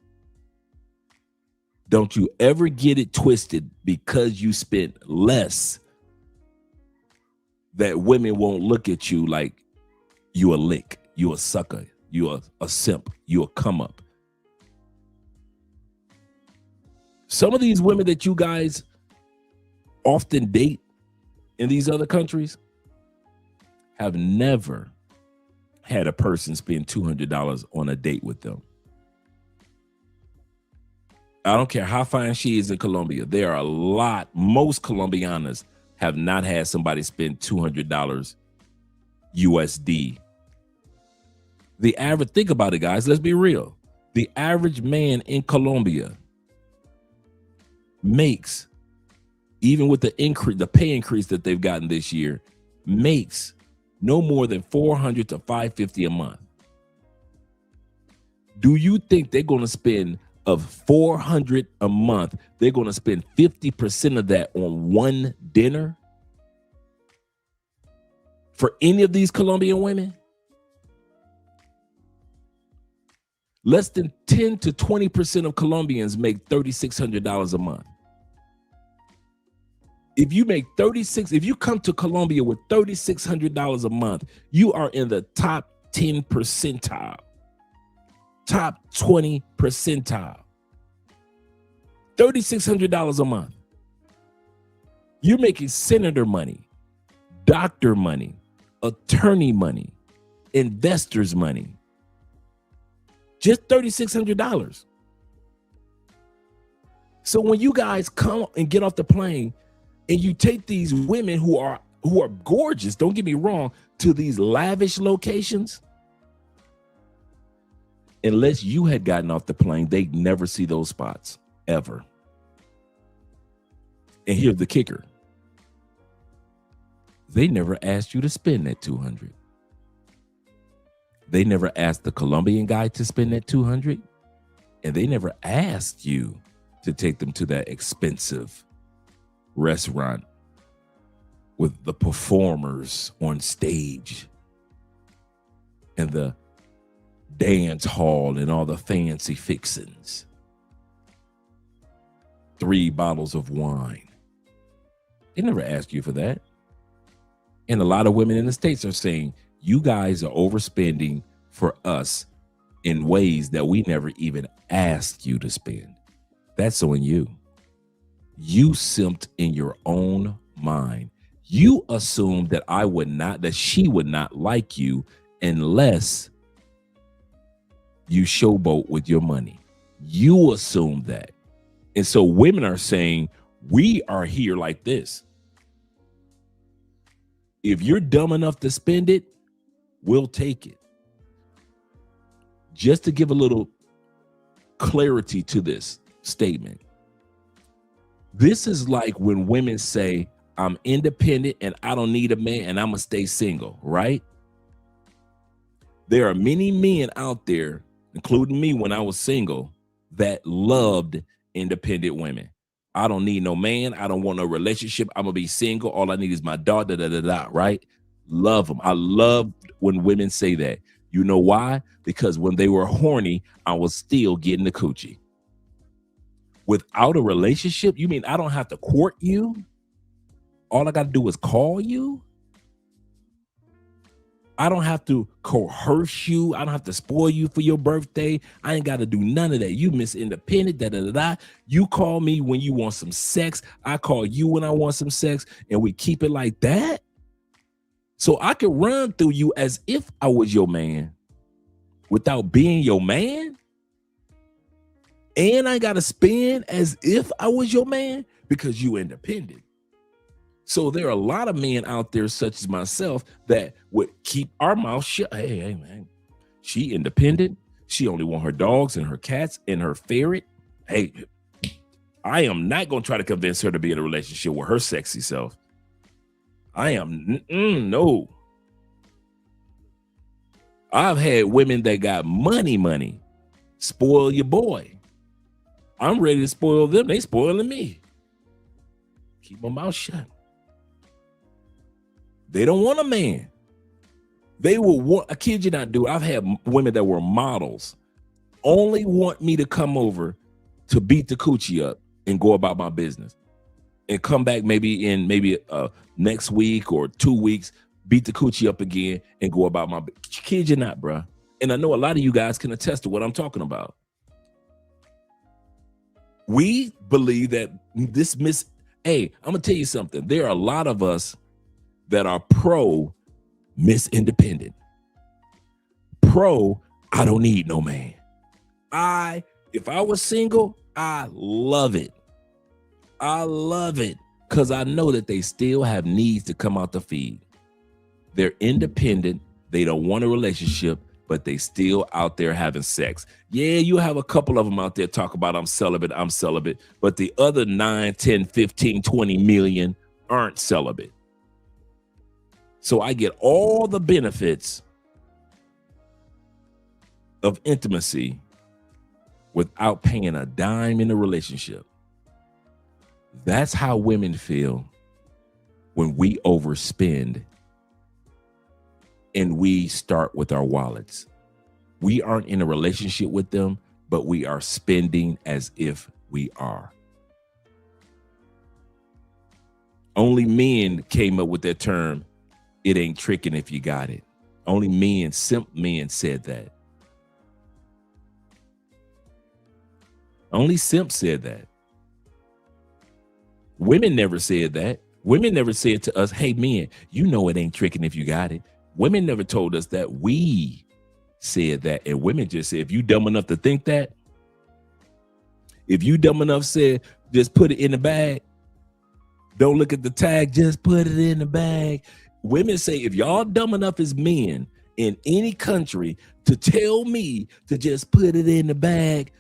Don't you ever get it twisted because you spent less that women won't look at you like you a lick, you a sucker, you a simp, you a come up. Some of these women that you guys often date in these other countries have never had a person spend $200 on a date with them. I don't care how fine she is in Colombia. There are most Colombianas have not had somebody spend $200 USD. The average, think about it, guys, let's be real. The average man in Colombia makes, even with the increase, the pay increase that they've gotten this year, makes no more than $400 to $550 a month. Do you think they're going to spend of $400 a month, they're going to spend 50% of that on one dinner for any of these Colombian women? Less than 10 to 20% of Colombians make $3,600 a month. If you make if you come to Colombia with $3,600 a month, you are in the top 10 percentile, top 20 percentile. $3,600 a month. You're making senator money, doctor money, attorney money, investors money. Just $3,600. So when you guys come and get off the plane and you take these women who are gorgeous, don't get me wrong, to these lavish locations, unless you had gotten off the plane, they'd never see those spots ever. And here's the kicker. They never asked you to spend that $200. They never asked the Colombian guy to spend that $200. And they never asked you to take them to that expensive restaurant with the performers on stage and the dance hall and all the fancy fixings. 3 bottles of wine. They never asked you for that. And a lot of women in the States are saying, you guys are overspending for us in ways that we never even asked you to spend. That's on you. You simped in your own mind. You assumed that she would not like you unless you showboat with your money. You assumed that. And so women are saying, we are here like this. If you're dumb enough to spend it, we'll take it. Just to give a little clarity to this statement. This is like when women say, I'm independent and I don't need a man and I'm gonna stay single, right? There are many men out there, including me when I was single, that loved independent women. I don't need no man. I don't want no relationship. I'm gonna be single. All I need is my daughter, right? Love them. I love when women say that. You know why? Because when they were horny, I was still getting the coochie. Without a relationship, you mean I don't have to court you? All I got to do is call you? I don't have to coerce you. I don't have to spoil you for your birthday. I ain't got to do none of that. You Miss Independent, You call me when you want some sex. I call you when I want some sex, and we keep it like that. So I could run through you as if I was your man without being your man. And I got to spend as if I was your man because you independent. So there are a lot of men out there, such as myself, that would keep our mouth shut. Hey, man, she independent. She only want her dogs and her cats and her ferret. Hey, I am not going to try to convince her to be in a relationship with her sexy self. I am, no. I've had women that got money, spoil your boy. I'm ready to spoil them. They spoiling me. Keep my mouth shut. They don't want a man. They will want, I kid you not, dude. I've had women that were models only want me to come over to beat the coochie up and go about my business and come back maybe next week or 2 weeks, beat the coochie up again and go about my business. Kid you not, bro. And I know a lot of you guys can attest to what I'm talking about. We believe that hey, I'm going to tell you something. There are a lot of us that are pro Miss Independent. Pro, I don't need no man. If I was single, I love it. I love it because I know that they still have needs to come out the feed. They're independent. They don't want a relationship, but they still out there having sex. Yeah, you have a couple of them out there talk about I'm celibate, but the other 9, 10, 15, 20 million aren't celibate. So I get all the benefits of intimacy without paying a dime in a relationship. That's how women feel when we overspend and we start with our wallets. We aren't in a relationship with them, but we are spending as if we are. Only men came up with that term, it ain't tricking if you got it. Only men, simp men said that. Only simp said that. Women never said that. Women never said to us, hey, men, you know it ain't tricking if you got it. Women never told us that. We said that. And women just said, if you dumb enough to think that, if you dumb enough said, just put it in the bag, don't look at the tag, just put it in the bag. Women say, if y'all dumb enough as men in any country to tell me to just put it in the bag,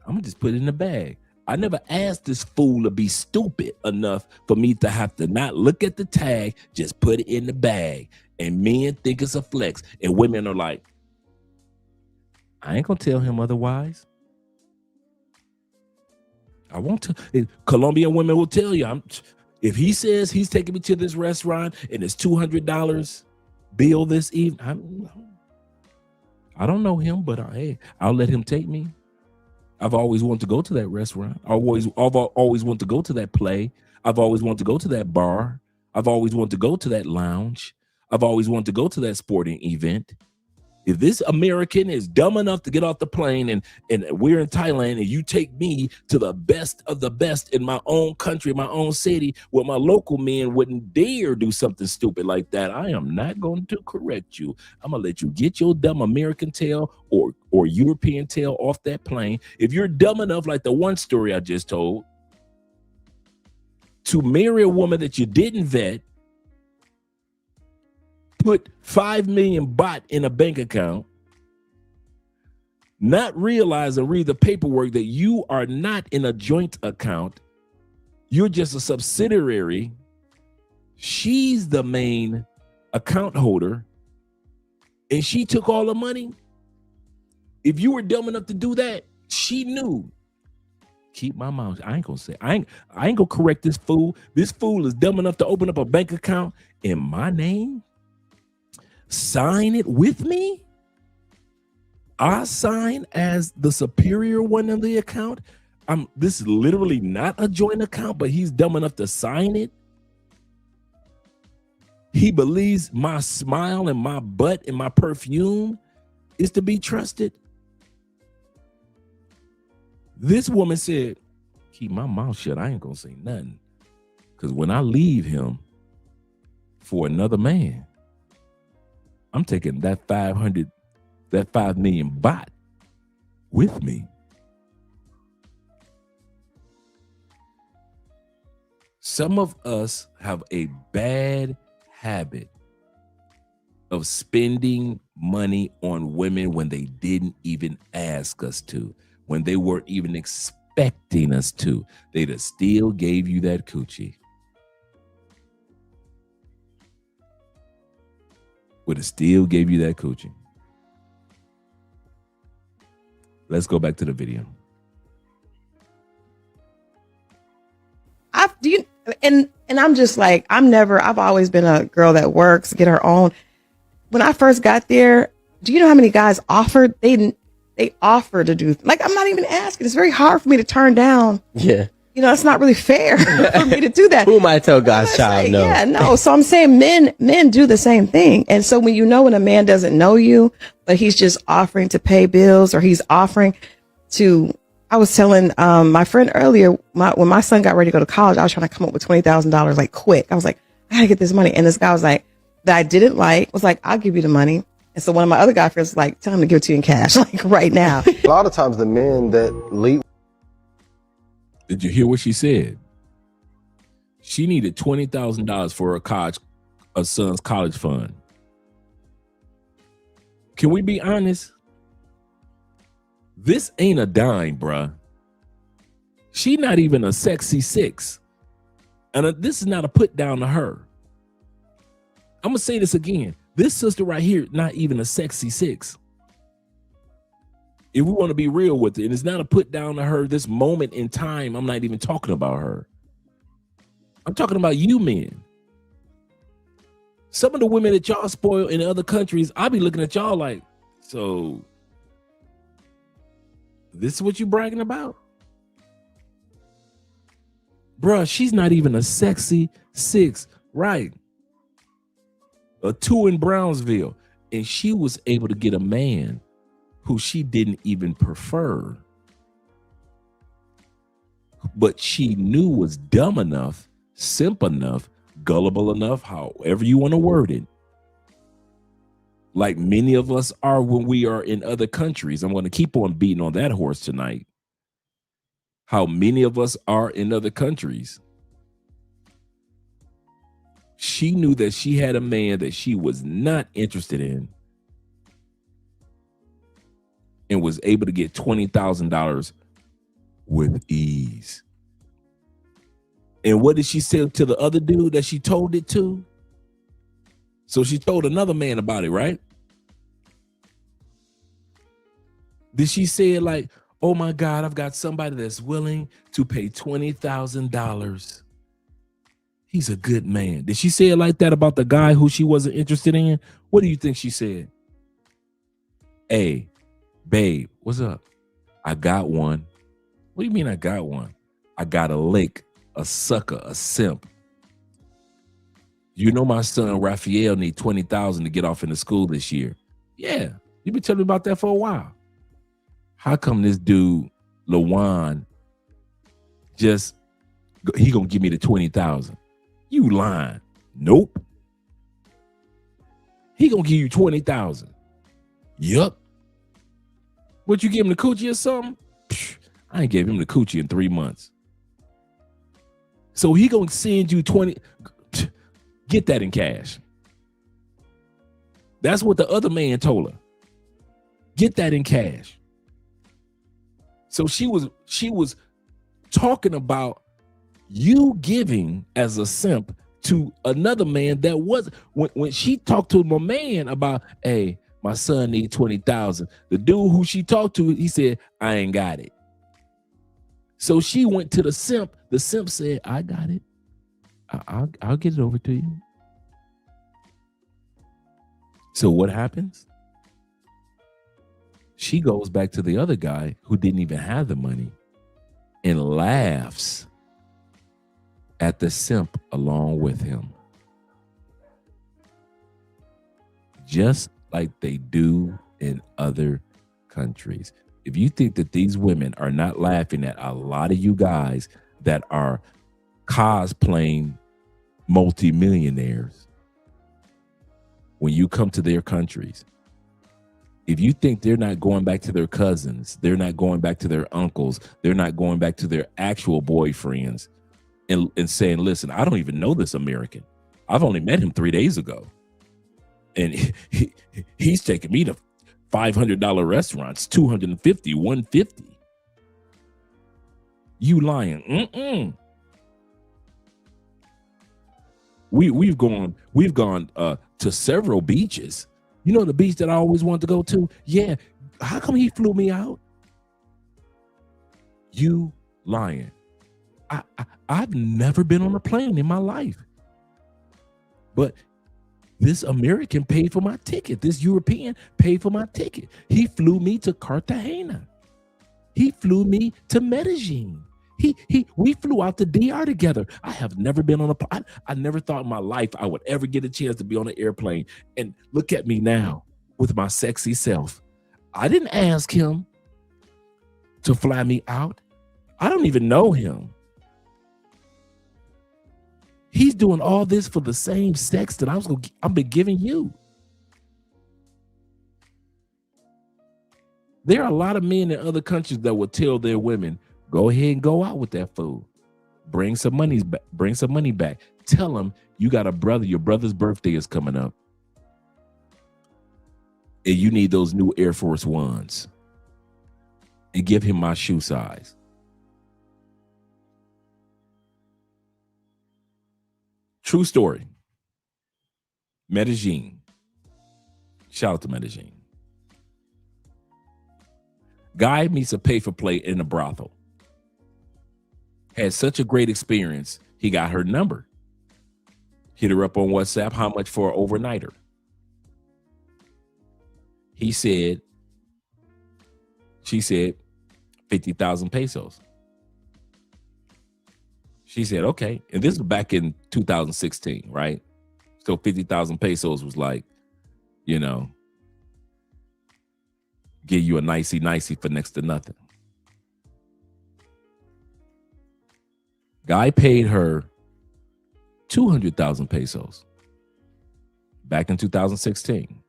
I'm gonna just put it in the bag. I never asked this fool to be stupid enough for me to have to not look at the tag, just put it in the bag. And men think it's a flex. And women are like, I ain't gonna tell him otherwise. I won't tell. Colombian women will tell you, if he says he's taking me to this restaurant and it's $200 bill this evening, I don't know him, but I'll let him take me. I've always wanted to go to that restaurant. I've always wanted to go to that play. I've always wanted to go to that bar. I've always wanted to go to that lounge. I've always wanted to go to that sporting event. If this American is dumb enough to get off the plane and we're in Thailand and you take me to the best of the best in my own country, my own city, where my local men wouldn't dare do something stupid like that, I am not going to correct you. I'm going to let you get your dumb American tail or European tail off that plane. If you're dumb enough, like the one story I just told, to marry a woman that you didn't vet, put 5 million baht in a bank account, not realize and read the paperwork that you are not in a joint account, you're just a subsidiary, she's the main account holder, and she took all the money. If you were dumb enough to do that, she knew. Keep my mouth. I ain't gonna say, I ain't gonna correct this fool. This fool is dumb enough to open up a bank account in my name. Sign it with me. I sign as the superior one in the account. This is literally not a joint account, but he's dumb enough to sign it. He believes my smile and my butt and my perfume is to be trusted. This woman said, keep my mouth shut. I ain't gonna say nothing. Because when I leave him for another man, I'm taking that 5 million baht with me. Some of us have a bad habit of spending money on women when they didn't even ask us to, when they weren't even expecting us to. They'd have still gave you that coochie. Would have still gave you that coochie. Let's go back to the video. And I'm just like, I've always been a girl that works, get her own. When I first got there, do you know how many guys offered? They offer to do, like, I'm not even asking. It's very hard for me to turn down. Yeah. You know, it's not really fair for me to do that. Who might tell God's child no? Yeah, no. So I'm saying men do the same thing. And so when a man doesn't know you, but he's just offering to pay bills, or he's offering to, I was telling my friend earlier, when my son got ready to go to college, I was trying to come up with $20,000 like quick. I was like, I gotta get this money. And this guy was like, that I didn't like, was like, I'll give you the money. And so one of my other guy friends was like, tell him to give it to you in cash, like right now. A lot of times the men that lead. Did you hear what she said? She needed $20,000 for a son's college fund. Can we be honest? This ain't a dime, bruh. She not even a sexy six. And this is not a put down to her. I'm going to say this again. This sister right here, not even a sexy six. If we want to be real with it, and it's not a put down to her, this moment in time, I'm not even talking about her. I'm talking about you men. Some of the women that y'all spoil in other countries, I be looking at y'all like, So this is what you bragging about? Bruh, she's not even a sexy 6, right? A 2 in Brownsville. And she was able to get a man who she didn't even prefer, but she knew was dumb enough, simp enough, gullible enough, however you want to word it, like many of us are when we are in other countries. I'm going to keep on beating on that horse tonight. How many of us are in other countries. She knew that she had a man that she was not interested in and was able to get $20,000 with ease. And what did she say to the other dude that she told it to? So she told another man about it, right? Did she say it like, oh my God, I've got somebody that's willing to pay $20,000. He's a good man. Did she say it like that about the guy who she wasn't interested in? What do you think she said? Hey, babe, what's up? I got one. What do you mean I got one? I got a lick, a sucker, a simp. You know my son Raphael need $20,000 to get off into school this year. Yeah, you've been telling me about that for a while. How come this dude, Lawan, he gonna give me the $20,000? You lying. Nope. He gonna give you $20,000. Yup. What, you give him the coochie or something? Psh, I ain't gave him the coochie in 3 months. So he gonna send you 20. Get that in cash. That's what the other man told her. Get that in cash. So she was talking about you giving as a simp to another man that was when she talked to my man about, hey, my son needs 20,000. The dude who she talked to, he said, I ain't got it. So she went to the simp. The simp said, I got it. I'll get it over to you. So what happens? She goes back to the other guy who didn't even have the money and laughs at the simp along with him. Just like they do in other countries. If you think that these women are not laughing at a lot of you guys that are cosplaying multimillionaires when you come to their countries, if you think they're not going back to their cousins, they're not going back to their uncles, they're not going back to their actual boyfriends and saying, listen, I don't even know this American. I've only met him 3 days ago. And he's taking me to $500 restaurants, $250, $150. You lying. We've gone to several beaches. You know the beach that I always wanted to go to? Yeah. How come he flew me out? You lying. I've never been on a plane in my life. But this American paid for my ticket. This European paid for my ticket. He flew me to Cartagena. He flew me to Medellin. We flew out to DR together. I have never been on I never thought in my life I would ever get a chance to be on an airplane. And look at me now with my sexy self. I didn't ask him to fly me out. I don't even know him. He's doing all this for the same sex that I've been giving you. There are a lot of men in other countries that will tell their women, go ahead and go out with that fool. Bring some money back. Tell them you got a brother. Your brother's birthday is coming up. And you need those new Air Force Ones. And give him my shoe size. True story. Medellin. Shout out to Medellin. Guy meets a pay for play in a brothel. Had such a great experience, he got her number. Hit her up on WhatsApp. How much for an overnighter? she said 50,000 pesos. She said, okay. And this was back in 2016, right? So 50,000 pesos was like, you know, give you a nicey for next to nothing. Guy paid her 200,000 pesos back in 2016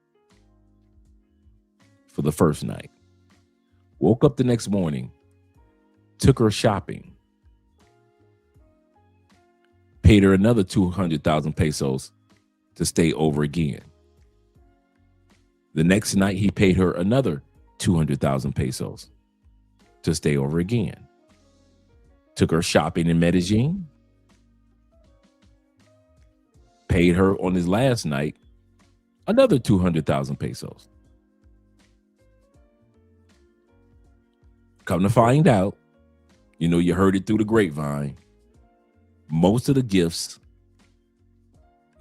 for the first night. Woke up the next morning, took her shopping, paid her another 200,000 pesos to stay over again. The next night, he paid her another 200,000 pesos to stay over again. Took her shopping in Medellin, paid her on his last night another 200,000 pesos. Come to find out, you know, you heard it through the grapevine, most of the gifts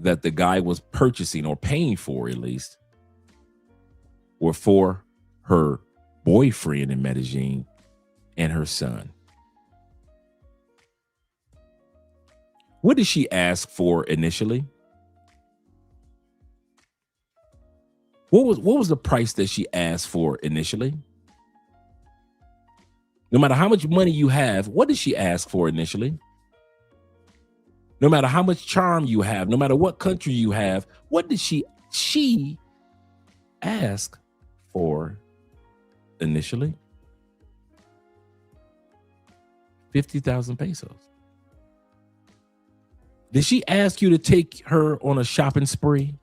that the guy was purchasing or paying for, at least, were for her boyfriend in Medellin and her son. What did she ask for initially? What was the price that she asked for initially? No matter how much money you have, what did she ask for initially? No matter how much charm you have, no matter what country you have, what did she ask for initially? 50,000 pesos. Did she ask you to take her on a shopping spree?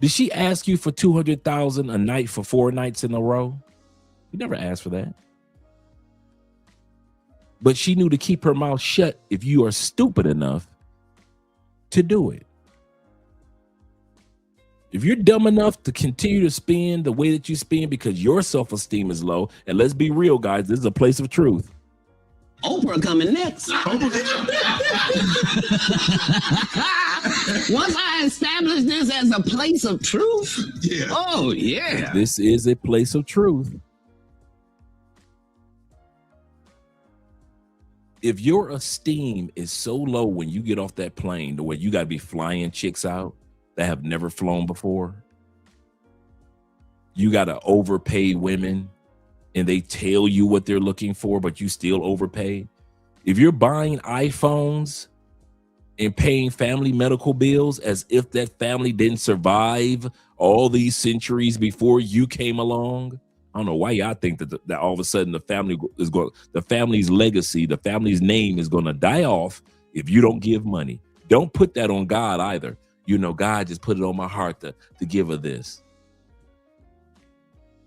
Did she ask you for 200,000 a night for 4 nights in a row? You never asked for that. But she knew to keep her mouth shut if you are stupid enough to do it. If you're dumb enough to continue to spend the way that you spend because your self-esteem is low, and let's be real, guys, this is a place of truth. Oprah coming next. Once I establish this as a place of truth, oh yeah. This is a place of truth. If your esteem is so low when you get off that plane, the way you got to be flying chicks out that have never flown before, you got to overpay women and they tell you what they're looking for, but you still overpay. If you're buying iPhones and paying family medical bills as if that family didn't survive all these centuries before you came along, I don't know why y'all think that all of a sudden the family's legacy, the family's name is going to die off if you don't give money. Don't put that on God either. You know, God just put it on my heart to give her this.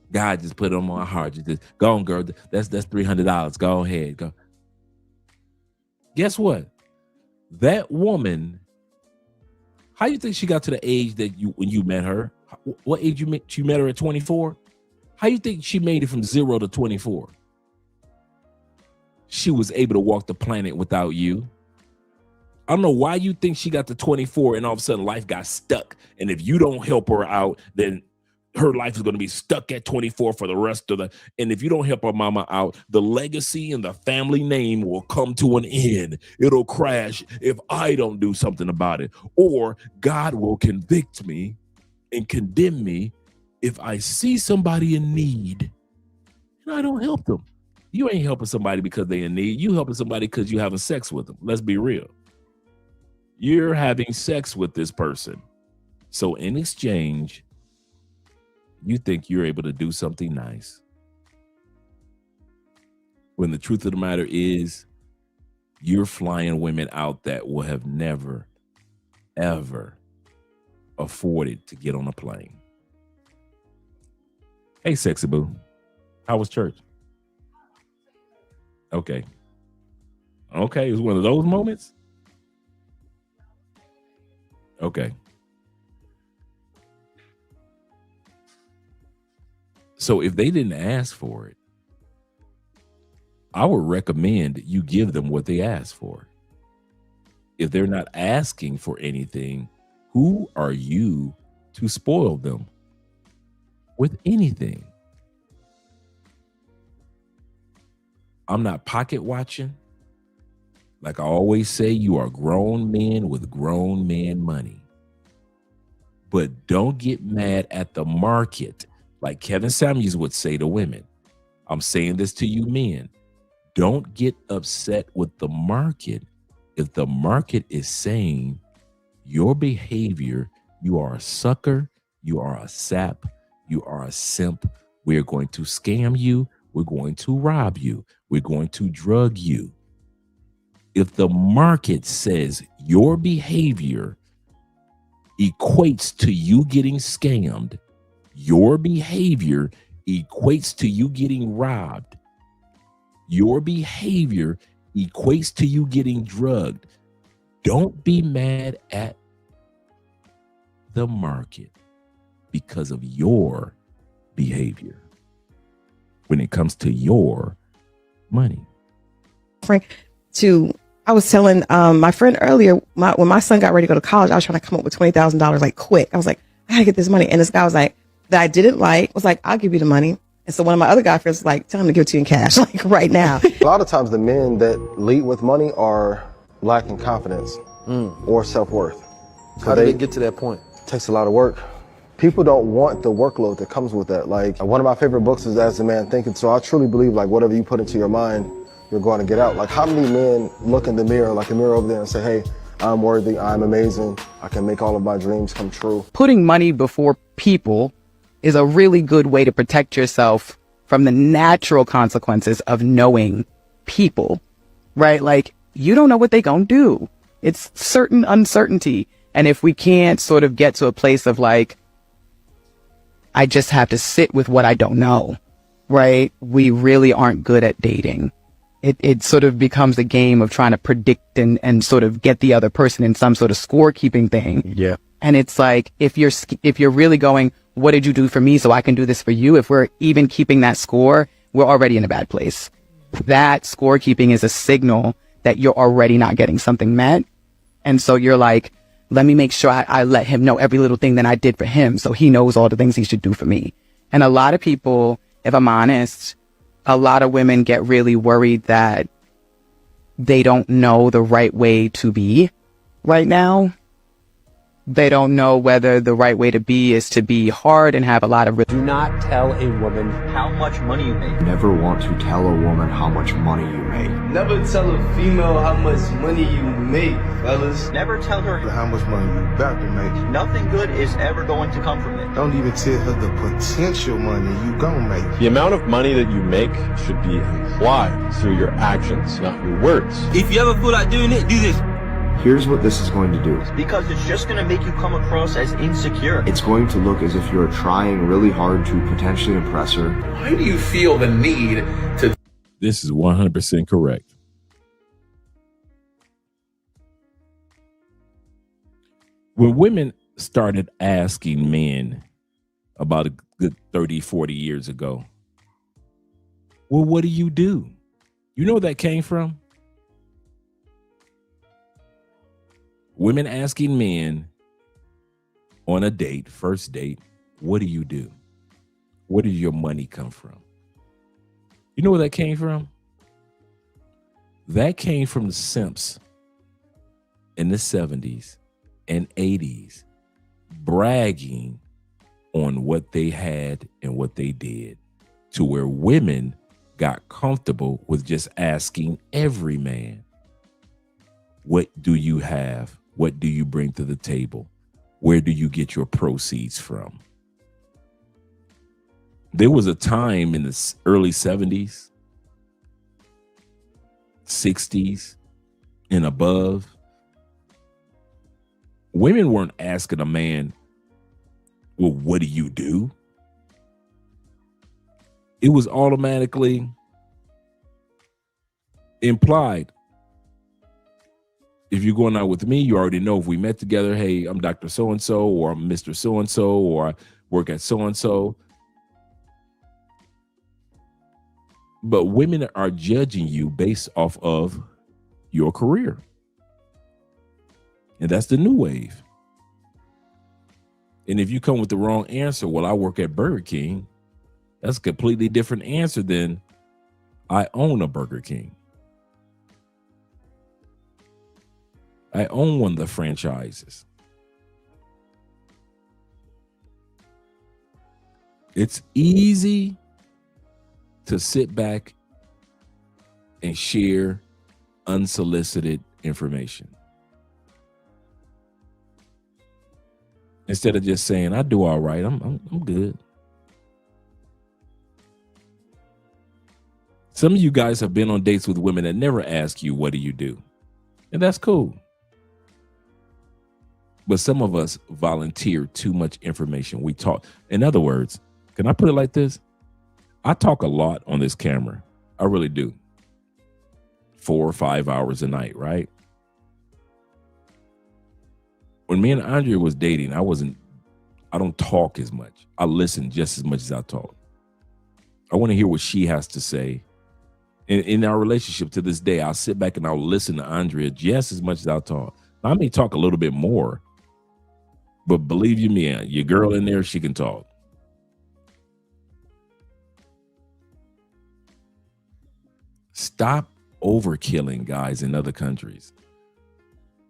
God just put it on my heart. Just go on, girl. That's $300. Go ahead. Go. Guess what? That woman, how you think she got to the age that when you met her? What age you met her at 24? How you think she made it from 0 to 24? She was able to walk the planet without you. I don't know why you think she got to 24 and all of a sudden life got stuck. And if you don't help her out, then her life is going to be stuck at 24 for the rest of and if you don't help her mama out, the legacy and the family name will come to an end. It'll crash if I don't do something about it. Or God will convict me and condemn me if I see somebody in need and I don't help them. You ain't helping somebody because they in need. You helping somebody because you having sex with them. Let's be real. You're having sex with this person. So in exchange, you think you're able to do something nice. When the truth of the matter is, you're flying women out that will have never, ever afforded to get on a plane. Hey, sexy boo. How was church? Okay. Okay, it was one of those moments? Okay. So if they didn't ask for it, I would recommend you give them what they asked for. If they're not asking for anything, who are you to spoil them? with anything. I'm not pocket watching. Like I always say, you are grown men with grown man money. But don't get mad at the market. Like Kevin Samuels would say to women. I'm saying this to you men. Don't get upset with the market if the market is saying your behavior, you are a sucker, you are a sap, you are a simp. We're going to scam you. We're going to rob you. We're going to drug you. If the market says your behavior equates to you getting scammed, your behavior equates to you getting robbed, your behavior equates to you getting drugged, don't be mad at the market because of your behavior when it comes to your money. Frank, I was telling my friend earlier, when my son got ready to go to college, I was trying to come up with $20,000 like quick. I was like, I gotta get this money. And this guy was like, that I didn't like, was like, I'll give you the money. And so one of my other guy friends was like, tell him to give it to you in cash, like right now. A lot of times the men that lead with money are lacking confidence or self-worth. How did they get to that point? It takes a lot of work. People don't want the workload that comes with that. Like one of my favorite books is As a Man Thinketh. So I truly believe like whatever you put into your mind, you're going to get out. Like how many men look in the mirror, like a mirror over there and say, hey, I'm worthy, I'm amazing, I can make all of my dreams come true. Putting money before people is a really good way to protect yourself from the natural consequences of knowing people, right? Like you don't know what they gonna do. It's certain uncertainty. And if we can't sort of get to a place of like, I just have to sit with what I don't know, right? We really aren't good at dating. It sort of becomes a game of trying to predict and sort of get the other person in some sort of scorekeeping thing. Yeah. And it's like, if you're really going, what did you do for me so I can do this for you? If we're even keeping that score, we're already in a bad place. That scorekeeping is a signal that you're already not getting something met. And so you're like, let me make sure I let him know every little thing that I did for him so he knows all the things he should do for me. And a lot of people, if I'm honest, a lot of women get really worried that they don't know the right way to be right now. They don't know whether the right way to be is to be hard and have a lot of... Do not tell a woman how much money you make. Never want to tell a woman how much money you make. Never tell a female how much money you make, fellas. Never tell her how much money you about to make. Nothing good is ever going to come from it. Don't even tell her the potential money you gonna make. The amount of money that you make should be implied through your actions, not your words. If you ever feel like doing it, do this. Here's what this is going to do. Because it's just going to make you come across as insecure. It's going to look as if you're trying really hard to potentially impress her. Why do you feel the need to... This is 100% correct. When women started asking men about a good 30, 40 years ago, well, what do? You know where that came from? Women asking men on a date, first date, what do you do? Where did your money come from? You know where that came from? That came from the simps in the 70s and 80s, bragging on what they had and what they did, to where women got comfortable with just asking every man, what do you have? What do you bring to the table? Where do you get your proceeds from? There was a time in the early 70s, 60s, and above, women weren't asking a man, well, what do you do? It was automatically implied. If you're going out with me, you already know if we met together, hey, I'm Dr. So-and-so, or I'm Mr. So-and-so, or I work at so-and-so. But women are judging you based off of your career. And that's the new wave. And if you come with the wrong answer, well, I work at Burger King, that's a completely different answer than I own a Burger King. I own one of the franchises. It's easy to sit back and share unsolicited information instead of just saying, I do all right, I'm good. Some of you guys have been on dates with women that never ask you, what do you do? And that's cool. But some of us volunteer too much information. We talk. In other words, can I put it like this? I talk a lot on this camera. I really do. 4 or 5 hours a night, right? When me and Andrea was dating, I don't talk as much. I listen just as much as I talk. I want to hear what she has to say. In our relationship to this day, I'll sit back and I'll listen to Andrea just as much as I'll talk. I may talk a little bit more, but believe you me, your girl in there, she can talk. Stop overkilling, guys, in other countries.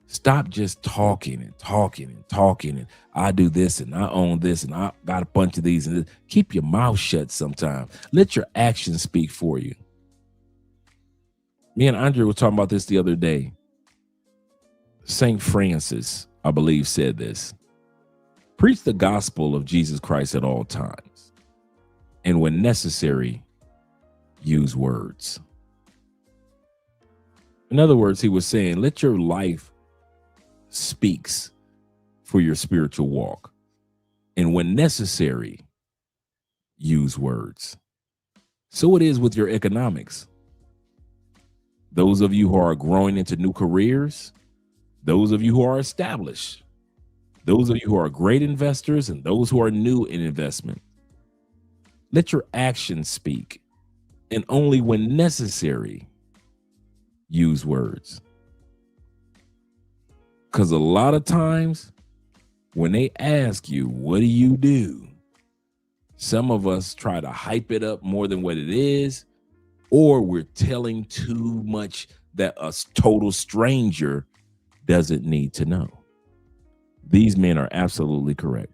Stop just talking and talking and talking. And I do this and I own this and I got a bunch of these. And this. Keep your mouth shut sometime. Let your actions speak for you. Me and Andrea were talking about this the other day. St. Francis, I believe, said this. Preach the gospel of Jesus Christ at all times. And when necessary, use words. In other words, he was saying, let your life speaks for your spiritual walk. And when necessary, use words. So it is with your economics. Those of you who are growing into new careers, those of you who are established, those of you who are great investors and those who are new in investment, let your actions speak. And only when necessary, use words. Because a lot of times when they ask you, what do you do? Some of us try to hype it up more than what it is, or we're telling too much that a total stranger doesn't need to know. These men are absolutely correct.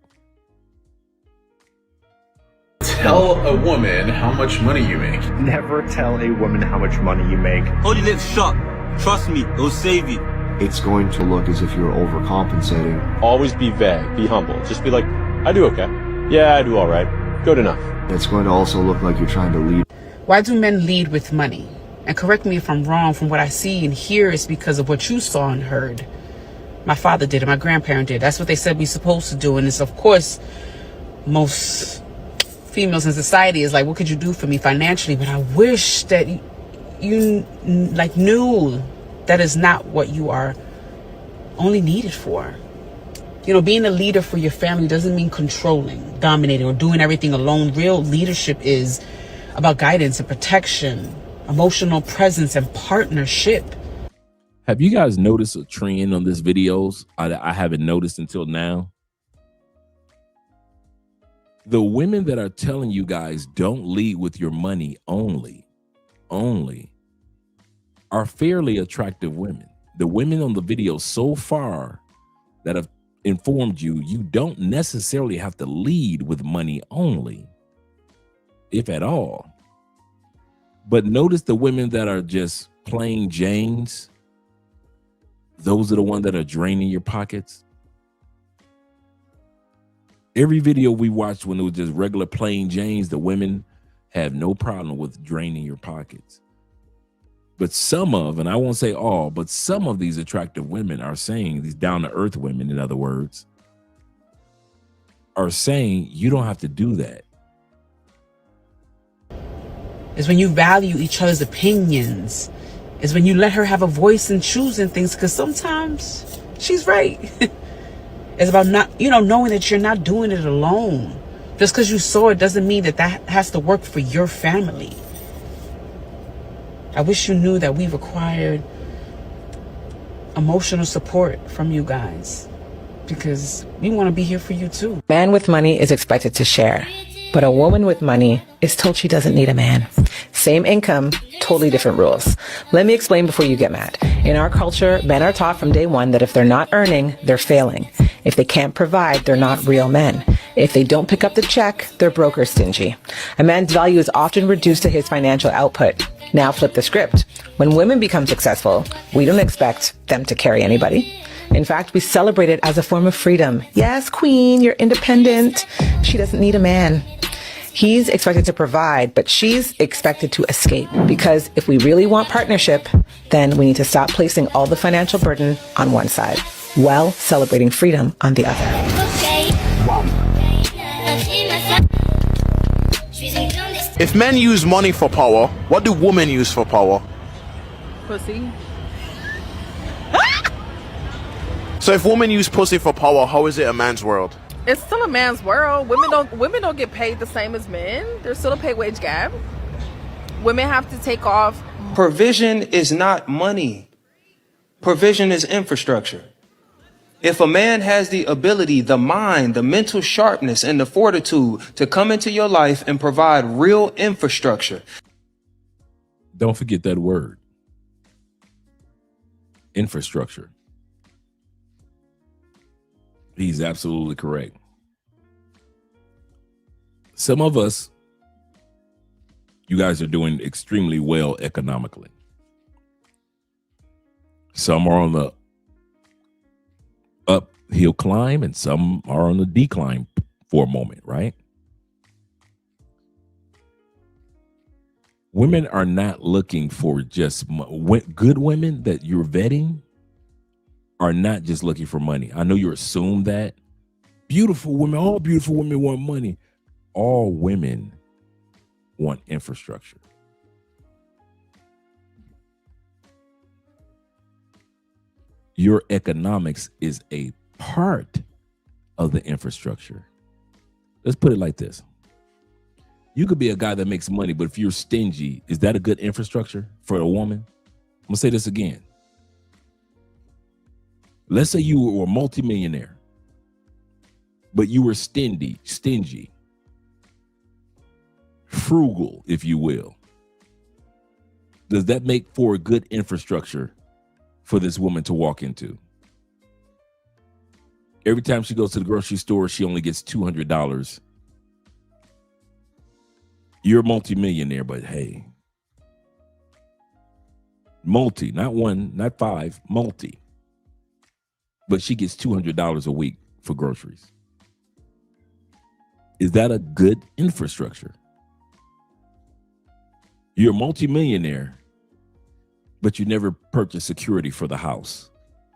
Tell a woman how much money you make. Never tell a woman how much money you make. Hold your lips shut. Trust me, it'll save you. It's going to look as if you're overcompensating. Always be vague, be humble. Just be like, I do okay. Yeah, I do all right. Good enough. It's going to also look like you're trying to lead. Why do men lead with money? And correct me if I'm wrong, from what I see and hear, it's because of what you saw and heard. My father did it, my grandparent did. That's what they said we're supposed to do. And it's, of course, most females in society is like, what could you do for me financially? But I wish that you like knew that is not what you are only needed for. You know, being a leader for your family doesn't mean controlling, dominating, or doing everything alone. Real leadership is about guidance and protection, emotional presence, and partnership. Have you guys noticed a trend on these videos I haven't noticed until now? The women that are telling you guys don't lead with your money only are fairly attractive women. The women on the video so far that have informed you, you don't necessarily have to lead with money only, if at all. But notice the women that are just plain Janes. Those are the ones that are draining your pockets. Every video we watched when it was just regular plain Janes, the women have no problem with draining your pockets. But some of, and I won't say all, but some of these attractive women are saying, these down-to-earth women, in other words, are saying you don't have to do that. Is when you value each other's opinions. Is when you let her have a voice in choosing things, because sometimes she's right. It's about not, knowing that you're not doing it alone. Just because you saw it doesn't mean that that has to work for your family. I wish you knew that we required emotional support from you guys. because we want to be here for you too. Man with money is expected to share, but a woman with money is told she doesn't need a man. Same income, totally different rules. Let me explain before you get mad. In our culture, men are taught from day one that if they're not earning, they're failing. If they can't provide, they're not real men. If they don't pick up the check, they're broke or stingy. A man's value is often reduced to his financial output. Now flip the script. When women become successful, we don't expect them to carry anybody. In fact, we celebrate it as a form of freedom. Yes, queen, you're independent. She doesn't need a man. He's expected to provide, but she's expected to escape. Because if we really want partnership, then we need to stop placing all the financial burden on one side, while celebrating freedom on the other. If men use money for power, what do women use for power? Pussy. So if women use pussy for power, how is it a man's world? It's still a man's world. Women don't get paid the same as men. There's still a pay wage gap. Women have to take off. Provision is not money. Provision is infrastructure. If a man has the ability, the mind, the mental sharpness, and the fortitude to come into your life and provide real infrastructure. Don't forget that word. Infrastructure. He's absolutely correct. Some of us, you guys are doing extremely well economically. Some are on the uphill climb and some are on the decline for a moment, right? Women are not looking for just good women that you're vetting are not just looking for money. I know you assume that. Beautiful women, all beautiful women want money. All women want infrastructure. Your economics is a part of the infrastructure. Let's put it like this. You could be a guy that makes money, but if you're stingy, is that a good infrastructure for a woman? I'm gonna say this again. Let's say you were a multimillionaire, but you were stingy, frugal, if you will. Does that make for a good infrastructure for this woman to walk into? Every time she goes to the grocery store, she only gets $200. You're a multimillionaire, but hey, multi, not one, not five, multi. But she gets $200 a week for groceries. Is that a good infrastructure? You're a multimillionaire, but you never purchase security for the house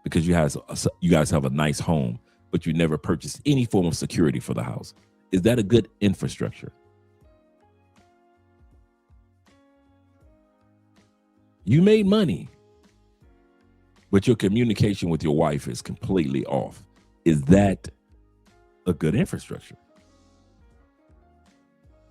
because you guys have a nice home, but you never purchase any form of security for the house. Is that a good infrastructure? You made money, but your communication with your wife is completely off. Is that a good infrastructure?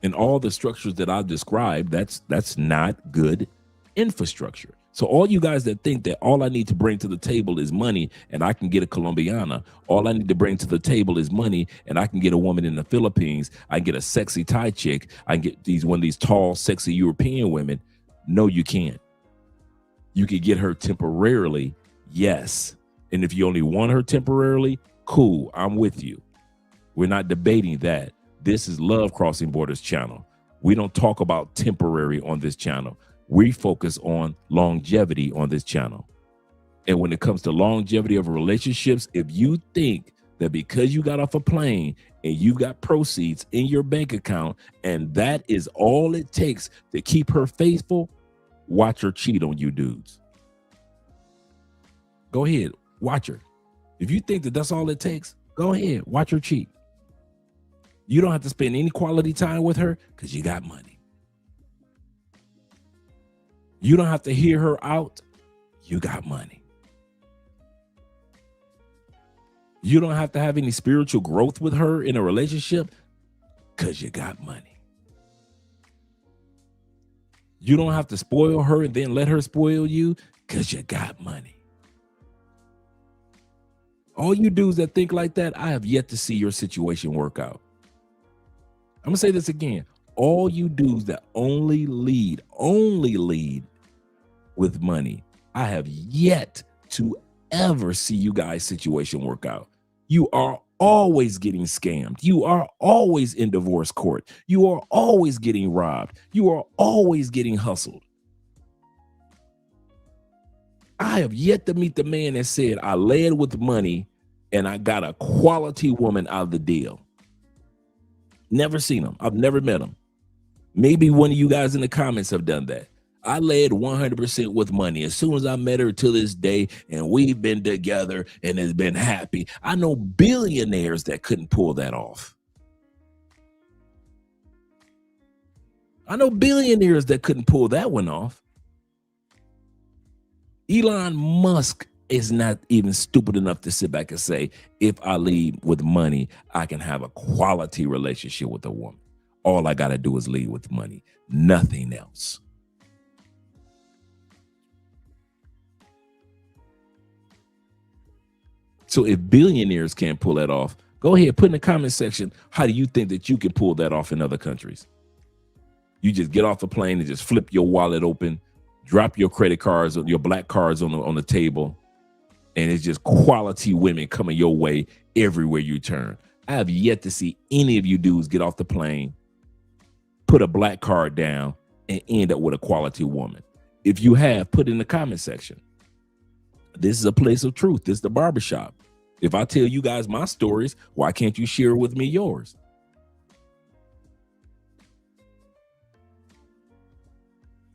And all the structures that I've described, that's not good infrastructure. So all you guys that think that all I need to bring to the table is money and I can get a Colombiana, all I need to bring to the table is money and I can get a woman in the Philippines, I can get a sexy Thai chick, I can get one of these tall, sexy European women. No, you can't. You can get her temporarily, yes. And if you only want her temporarily, cool, I'm with you. We're not debating that. This is Love Crossing Borders channel. We don't talk about temporary on this channel. We focus on longevity on this channel. And when it comes to longevity of relationships, if you think that because you got off a plane and you got proceeds in your bank account and that is all it takes to keep her faithful, watch her cheat on you dudes. Go ahead, watch her. If you think that that's all it takes, go ahead, watch her cheat. You don't have to spend any quality time with her because you got money. You don't have to hear her out. You got money. You don't have to have any spiritual growth with her in a relationship because you got money. You don't have to spoil her and then let her spoil you because you got money. All you dudes that think like that, I have yet to see your situation work out. I'm gonna say this again. All you dudes that only lead with money, I have yet to ever see you guys' situation work out. You are always getting scammed. You are always in divorce court. You are always getting robbed. You are always getting hustled. I have yet to meet the man that said, I led with money and I got a quality woman out of the deal. Never seen him. I've never met him. Maybe one of you guys in the comments have done that. I led 100% with money. As soon as I met her to this day, and we've been together and has been happy. I know billionaires that couldn't pull that off. I know billionaires that couldn't pull that one off. Elon Musk is not even stupid enough to sit back and say, if I lead with money, I can have a quality relationship with a woman. All I got to do is lead with money, nothing else. So if billionaires can't pull that off, go ahead, put in the comment section, how do you think that you can pull that off in other countries? You just get off the plane and just flip your wallet open, drop your credit cards, your black cards on the table, and it's just quality women coming your way everywhere you turn. I have yet to see any of you dudes get off the plane, put a black card down, and end up with a quality woman. If you have, put it in the comment section. This is a place of truth. This is the barbershop. If I tell you guys my stories, why can't you share with me yours?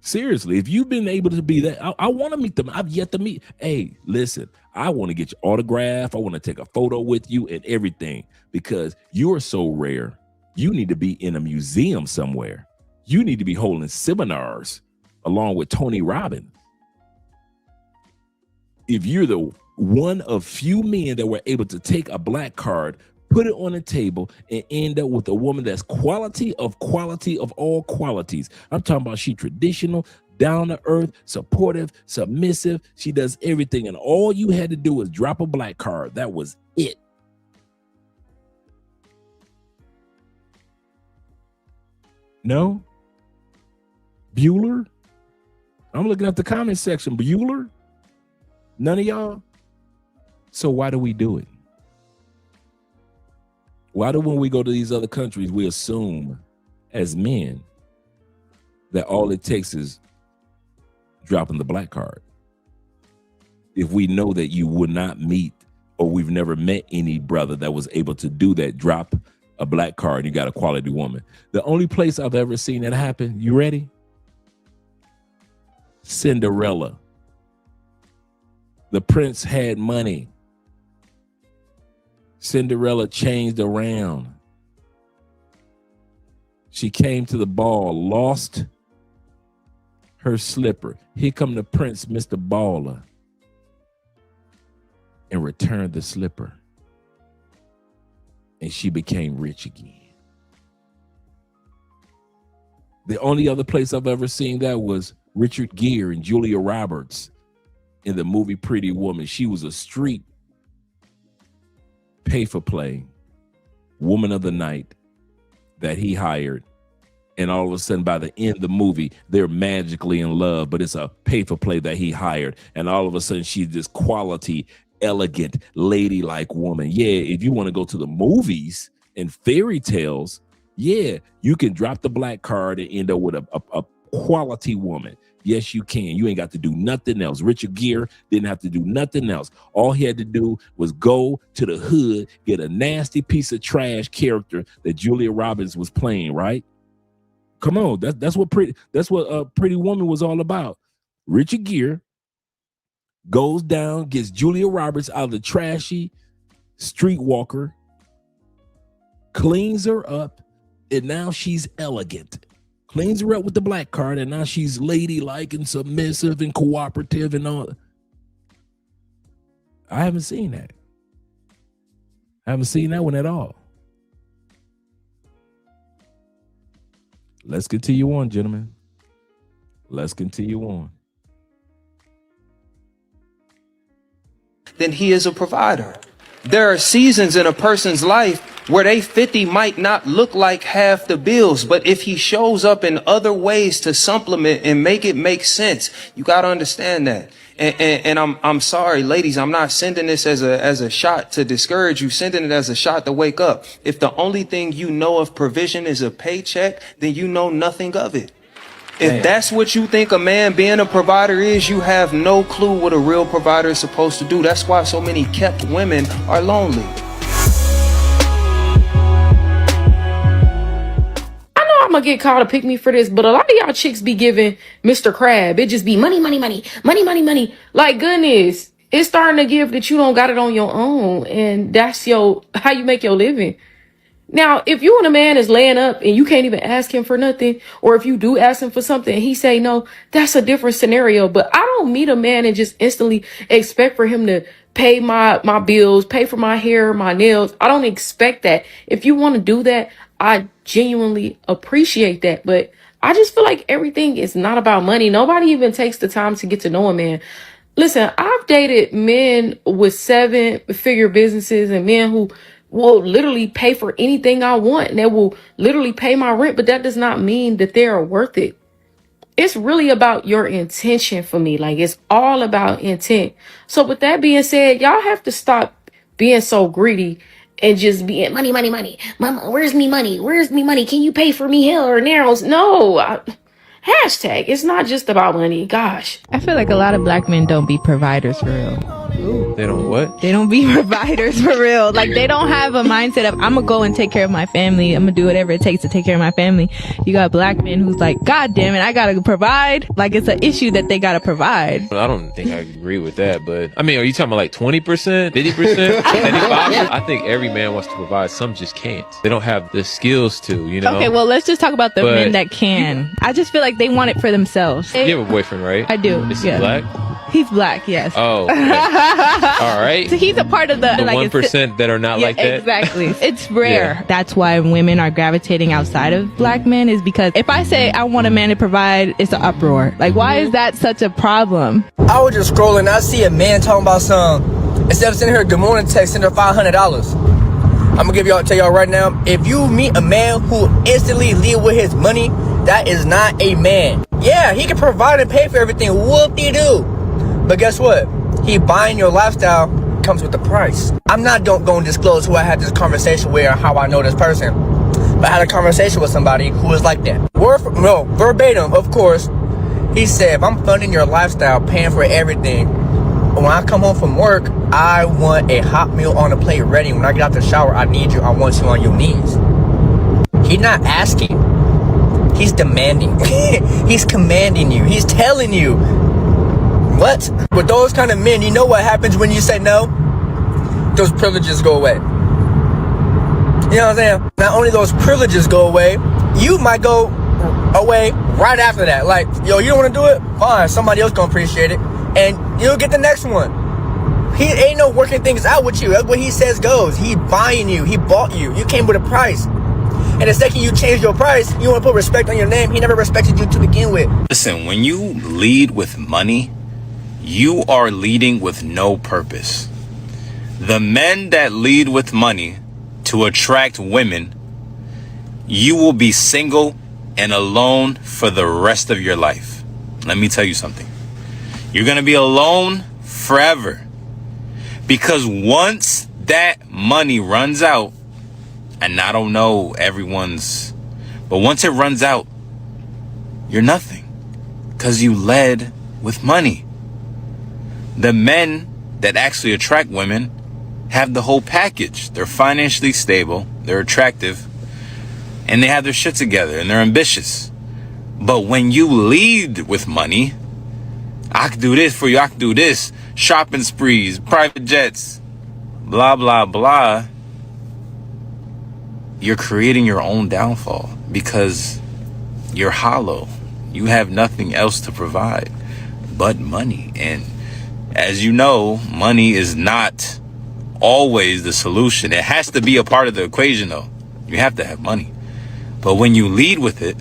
Seriously, if you've been able to be that, I want to meet them. I've yet to meet. Hey, listen, I want to get your autograph. I want to take a photo with you and everything, because you are so rare. You need to be in a museum somewhere. You need to be holding seminars along with Tony Robbins. If you're the one of few men that were able to take a black card, put it on the table, and end up with a woman that's quality of all qualities. I'm talking about she traditional, down to earth, supportive, submissive. She does everything. And all you had to do was drop a black card. That was it. No? Bueller? I'm looking at the comment section. Bueller? None of y'all? So why do we do it? Why do when we go to these other countries, we assume as men that all it takes is dropping the black card? If we know that you would not meet, or we've never met any brother that was able to do that, drop a black card, you got a quality woman. The only place I've ever seen that happen, you ready? Cinderella. The prince had money. Cinderella changed around. She came to the ball, lost her slipper. Here come the prince, Mr. Baller, and returned the slipper. And she became rich again. The only other place I've ever seen that was Richard Gere and Julia Roberts in the movie Pretty Woman. She was a street pay-for-play woman of the night that he hired, and all of a sudden by the end of the movie they're magically in love, but it's a pay-for-play that he hired, and all of a sudden she's this quality, elegant, ladylike woman. Yeah, if you want to go to the movies and fairy tales, yeah, you can drop the black card and end up with a quality woman. Yes, you can. You ain't got to do nothing else. Richard Gere didn't have to do nothing else. All he had to do was go to the hood, get a nasty piece of trash character that Julia Roberts was playing, right? Come on, that's what Pretty Woman was all about. Richard Gere goes down, gets Julia Roberts out of the trashy streetwalker, cleans her up, and now she's elegant. Cleans her up with the black card, and now she's ladylike and submissive and cooperative and all. I haven't seen that. I haven't seen that one at all. Let's continue on, gentlemen. Let's continue on. Then he is a provider. There are seasons in a person's life where they 50 might not look like half the bills, but if he shows up in other ways to supplement and make it make sense, you got to understand that. And I'm sorry, ladies, I'm not sending this as a shot to discourage you, sending it as a shot to wake up. If the only thing you know of provision is a paycheck, then you know nothing of it. If that's what you think a man being a provider is, you have no clue what a real provider is supposed to do. That's why so many kept women are lonely. I'm gonna get called to pick me for this, but a lot of y'all chicks be giving Mr. Crab. It just be money, money, money, money, money, money. Like, goodness, it's starting to give that you don't got it on your own, and that's how you make your living. Now, if you and a man is laying up and you can't even ask him for nothing, or if you do ask him for something and he say no, that's a different scenario. But I don't meet a man and just instantly expect for him to pay my bills, pay for my hair, my nails. I don't expect that. If you want to do that, I genuinely appreciate that. But I just feel like everything is not about money. Nobody even takes the time to get to know a man. Listen, I've dated men with 7-figure businesses and men who will literally pay for anything I want, and they will literally pay my rent, but that does not mean that they are worth it. It's really about your intention for me. Like, it's all about intent. So with that being said, y'all have to stop being so greedy and just being money, money, money. Mama, where's me money? Where's me money? Can you pay for me hair or nails? No. Hashtag, it's not just about money. Gosh. I feel like a lot of black men don't be providers for real. They don't what? They don't be providers for real. Like, they don't have a mindset of, I'm gonna go and take care of my family. I'm gonna do whatever it takes to take care of my family. You got black men who's like, God damn it, I gotta provide. Like, it's an issue that they gotta provide. I don't think I agree with that, but I mean, are you talking about like 20%, 50%, 75%? I think every man wants to provide. Some just can't. They don't have the skills to, you know? Okay, well, let's just talk about the But- men that can. I just feel like they want it for themselves. You have a boyfriend, right? I do. Is he yeah. black? He's black, yes. Oh, okay. All right. So he's a part of the The like, 1% that are not yeah, like that? Exactly. It's rare. Yeah. That's why women are gravitating outside of black men, is because if I say I want a man to provide, it's an uproar. Like, why is that such a problem? I was just scrolling, I see a man talking about some, instead of sending her good morning text, send her $500. I'm gonna tell y'all right now, if you meet a man who instantly leave with his money, that is not a man. Yeah, he can provide and pay for everything, whoop-de-doo. But guess what? He buying your lifestyle comes with a price. I'm not going to disclose who I had this conversation with or how I know this person. But I had a conversation with somebody who was like that. Verbatim, of course. He said, if I'm funding your lifestyle, paying for everything, when I come home from work, I want a hot meal on the plate ready. When I get out the shower, I need you. I want you on your knees. He's not asking. He's demanding. He's commanding you. He's telling you. What? With those kind of men, you know what happens when you say no? Those privileges go away. You know what I'm saying? Not only those privileges go away, you might go away right after that. Like, yo, you don't want to do it? Fine, somebody else gonna appreciate it. And you'll get the next one. He ain't no working things out with you. That's what he says goes. He buying you. He bought you. You came with a price. And the second you change your price, you want to put respect on your name. He never respected you to begin with. Listen, when you lead with money, you are leading with no purpose. The men that lead with money to attract women, you will be single and alone for the rest of your life. Let me tell you something. You're going to be alone forever. Because once that money runs out, and I don't know everyone's, but once it runs out, you're nothing. Because you led with money. The men that actually attract women have the whole package. They're financially stable, they're attractive, and they have their shit together, and they're ambitious. But when you lead with money, I can do this for you, I can do this, shopping sprees, private jets, blah, blah, blah, you're creating your own downfall because you're hollow. You have nothing else to provide but money. And as you know, money is not always the solution. It has to be a part of the equation, though. You have to have money. But when you lead with it,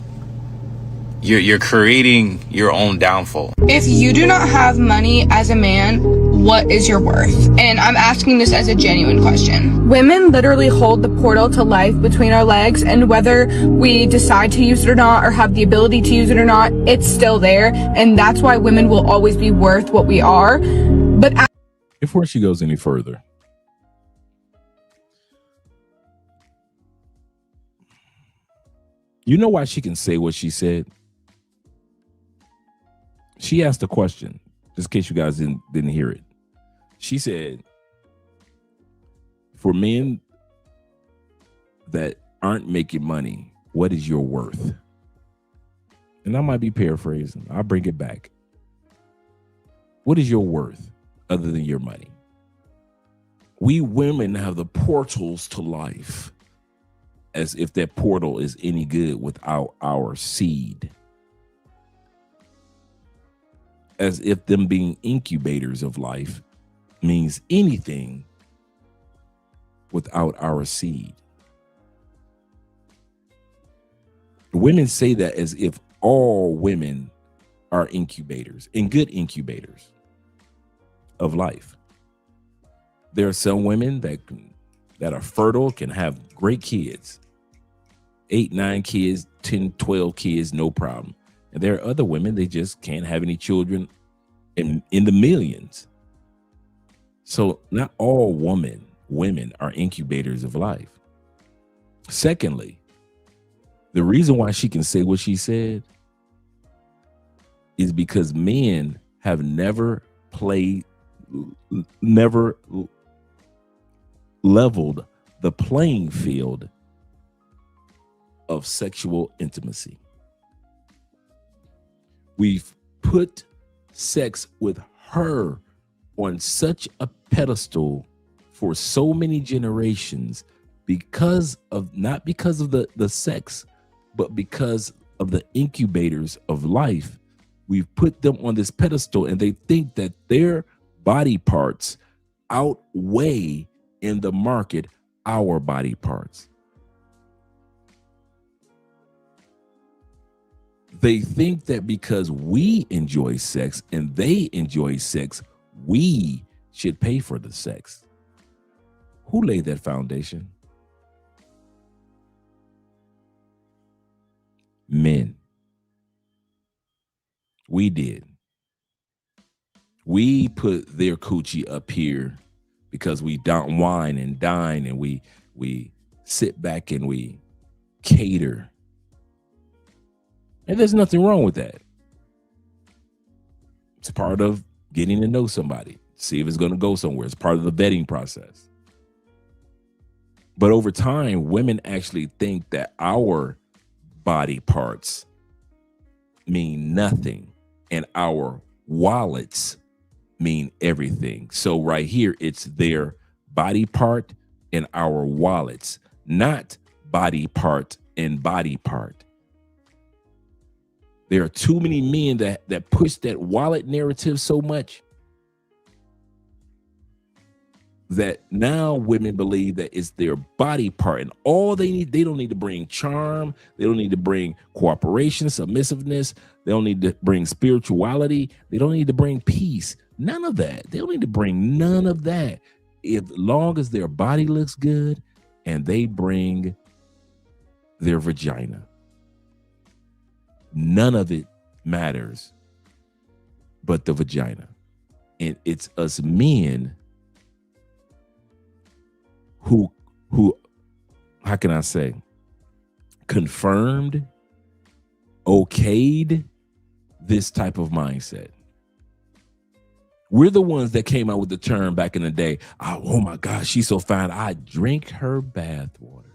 you're creating your own downfall. If you do not have money as a man, what is your worth? And I'm asking this as a genuine question. Women literally hold the portal to life between our legs, and whether we decide to use it or not, or have the ability to use it or not, it's still there. And that's why women will always be worth what we are. But before she goes any further, you know why she can say what she said? She asked a question, just in case you guys didn't hear it. She said, for men that aren't making money, what is your worth? And I might be paraphrasing. I'll bring it back. What is your worth other than your money? We women have the portals to life, as if that portal is any good without our seed. As if them being incubators of life means anything without our seed. Women say that as if all women are incubators, and good incubators of life. There are some women that are fertile, can have great kids, 8, 9 kids, 10, 12 kids, no problem. And there are other women, they just can't have any children in the millions. So not all women are incubators of life. Secondly, the reason why she can say what she said is because men have never leveled the playing field of sexual intimacy. We've put sex with her on such a pedestal for so many generations not because of the sex, but because of the incubators of life. We've put them on this pedestal, and they think that their body parts outweigh in the market our body parts. They think that because we enjoy sex and they enjoy sex, we should pay for the sex. Who laid that foundation? Men. We did. We put their coochie up here because we don't wine and dine, and we sit back and we cater. And there's nothing wrong with that. It's part of getting to know somebody, see if it's going to go somewhere. It's part of the vetting process. But over time, women actually think that our body parts mean nothing and our wallets mean everything. So right here, it's their body part and our wallets, not body part and body part. There are too many men that push that wallet narrative so much that now women believe that it's their body part, and all they don't need to bring charm. They don't need to bring cooperation, submissiveness. They don't need to bring spirituality. They don't need to bring peace. None of that. They don't need to bring none of that. As long as their body looks good and they bring their vagina. None of it matters but the vagina. And it's us men who how can I say, confirmed, okayed this type of mindset. We're the ones that came out with the term back in the day. Oh my gosh, she's so fine. I drink her bath water.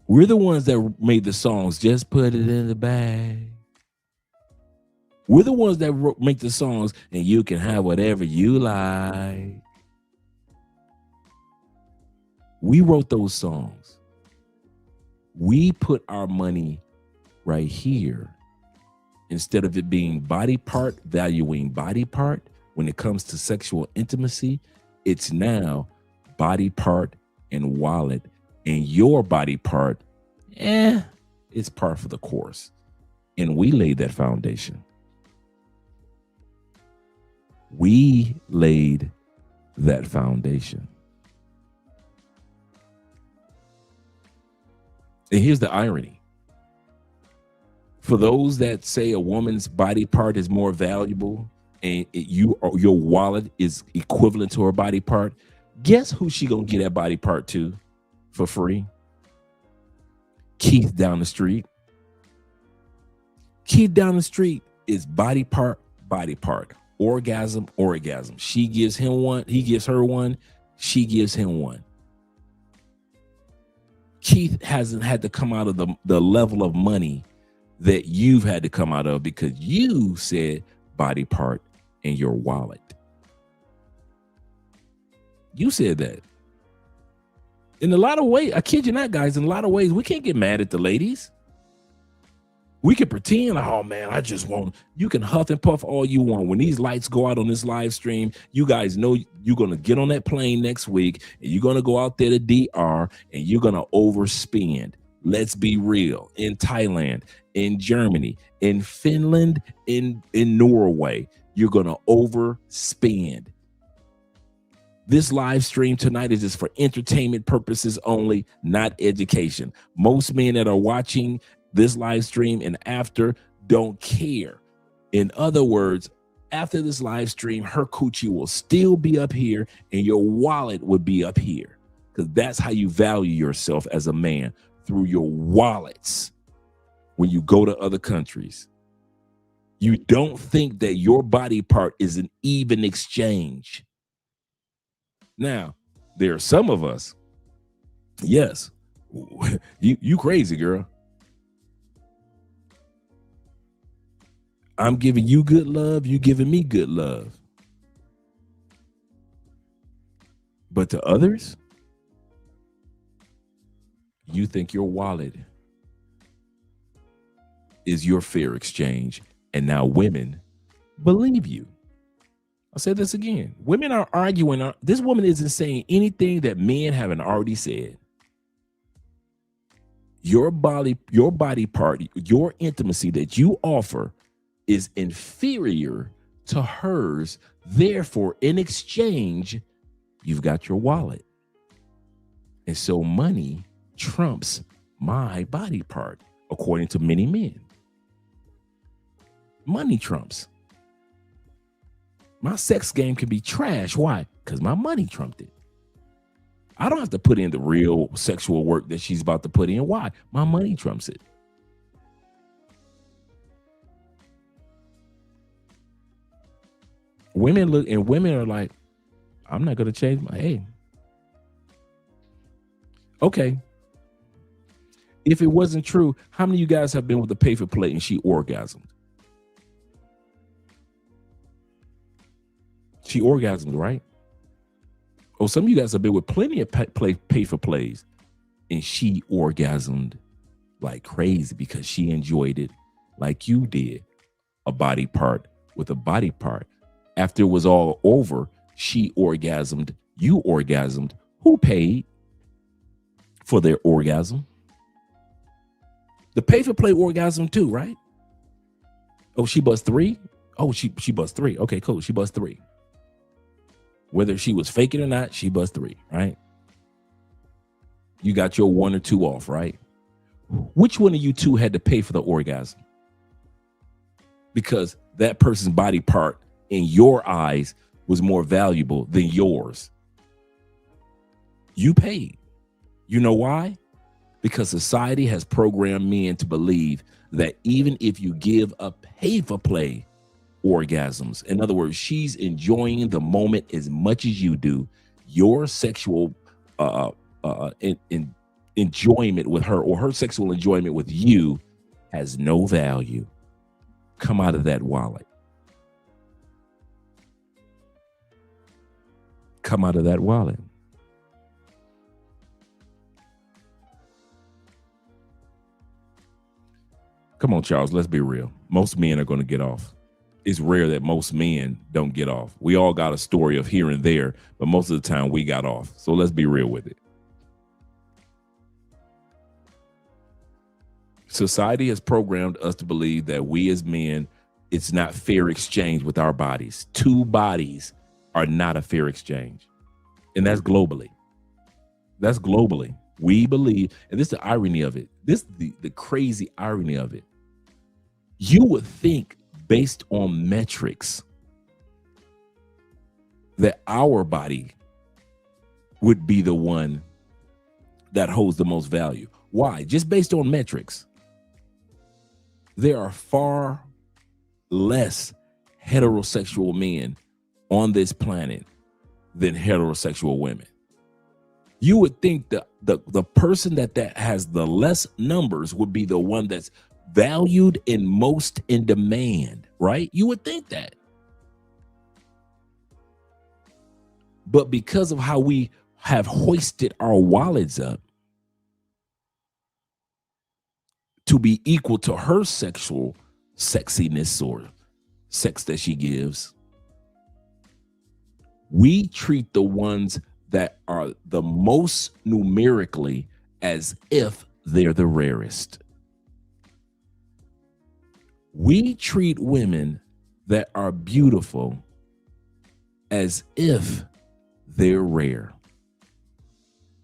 We're the ones that made the songs, just put it in the bag. We're the ones that make the songs, and you can have whatever you like. We wrote those songs. We put our money right here. Instead of it being body part, valuing body part, when it comes to sexual intimacy, it's now body part and wallet. And your body part, it's par for the course. And we laid that foundation. We laid that foundation. And here's the irony. For those that say a woman's body part is more valuable and your wallet is equivalent to her body part, guess who she gonna get that body part to for free? Keith down the street. Keith down the street is body part, orgasm. She gives him one, he gives her one, she gives him one. Keith hasn't had to come out of the level of money that you've had to come out of because you said body part in your wallet. You said that. In a lot of ways, I kid you not, guys, in a lot of ways, we can't get mad at the ladies. We can pretend, oh man, I just want, you can huff and puff all you want. When these lights go out on this live stream, you guys know you're going to get on that plane next week and you're going to go out there to DR and you're going to overspend. Let's be real. In Thailand, in Germany, in Finland, in Norway, you're going to overspend. This live stream tonight is just for entertainment purposes only, not education. Most men that are watching this live stream and after don't care. In other words, after this live stream, her coochie will still be up here and your wallet would be up here, because that's how you value yourself as a man, through your wallets. When you go to other countries, you don't think that your body part is an even exchange. Now, there are some of us, yes, you crazy, girl. I'm giving you good love, you giving me good love. But to others, you think your wallet is your fair exchange, and now women believe you. I'll say this again. Women are arguing. This woman isn't saying anything that men haven't already said. Your body part, your intimacy that you offer is inferior to hers. Therefore, in exchange, you've got your wallet. And so money trumps my body part, according to many men. Money trumps. My sex game can be trash. Why? Because my money trumped it. I don't have to put in the real sexual work that she's about to put in. Why? My money trumps it. Women look, and women are like, I'm not going to change my aim. Okay. If it wasn't true, how many of you guys have been with a pay for play and she orgasmed? She orgasmed, right? Oh, some of you guys have been with plenty of pay for plays and she orgasmed like crazy because she enjoyed it like you did. A body part with a body part. After it was all over, she orgasmed, you orgasmed. Who paid for their orgasm? The pay for play orgasm too, right? Oh, she bust 3? Oh, she bust 3. Okay, cool. She bust 3. Whether she was faking or not, she bust 3, right? You got your 1 or 2 off, right? Which one of you two had to pay for the orgasm? Because that person's body part in your eyes was more valuable than yours. You paid. You know why? Because society has programmed men to believe that even if you give a pay for play orgasms, in other words, she's enjoying the moment as much as you do, your sexual enjoyment with her, or her sexual enjoyment with you, has no value. Come out of that wallet. Come out of that wallet. Come on, Charles, let's be real. Most men are going to get off. It's rare that most men don't get off. We all got a story of here and there, but most of the time we got off. So let's be real with it. Society has programmed us to believe that we as men it's not fair exchange with our bodies. Two bodies are not a fair exchange. And that's globally. That's globally. We believe, and this is the irony of it. This is the crazy irony of it. You would think, based on metrics, that our body would be the one that holds the most value. Why? Just based on metrics. There are far less heterosexual men on this planet than heterosexual women. You would think that the person that has the less numbers would be the one that's valued and most in demand, right? You would think that. But because of how we have hoisted our wallets up to be equal to her sexual sexiness or sex that she gives, we treat the ones that are the most numerically as if they're the rarest. We treat women that are beautiful as if they're rare,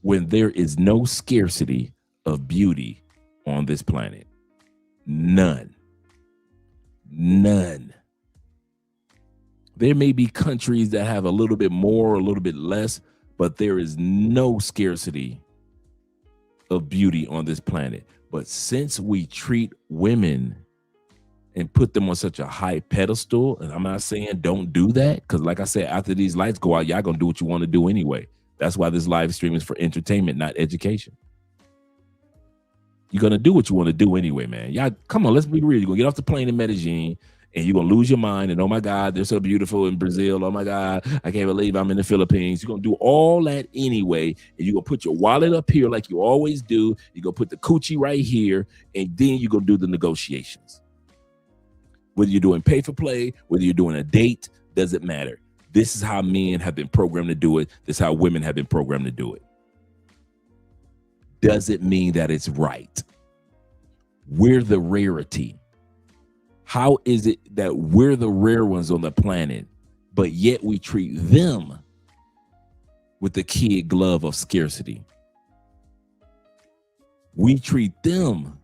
when there is no scarcity of beauty on this planet. None. None. There may be countries that have a little bit more, a little bit less, but there is no scarcity of beauty on this planet. But since we treat women and put them on such a high pedestal, and I'm not saying don't do that, because like I said, after these lights go out, y'all gonna do what you want to do anyway. That's why this live stream is for entertainment, not education. You're gonna do what you want to do anyway, man. Y'all, come on, let's be real. You're gonna get off the plane in Medellin, and you're gonna lose your mind, and oh my God, they're so beautiful in Brazil. Oh my God, I can't believe I'm in the Philippines. You're gonna do all that anyway, and you're gonna put your wallet up here like you always do. You're gonna put the coochie right here, and then you're gonna do the negotiations. Whether you're doing pay for play, whether you're doing a date, doesn't matter. This is how men have been programmed to do it. This is how women have been programmed to do it. Doesn't mean that it's right. We're the rarity. How is it that we're the rare ones on the planet, but yet we treat them with the kid glove of scarcity? We treat them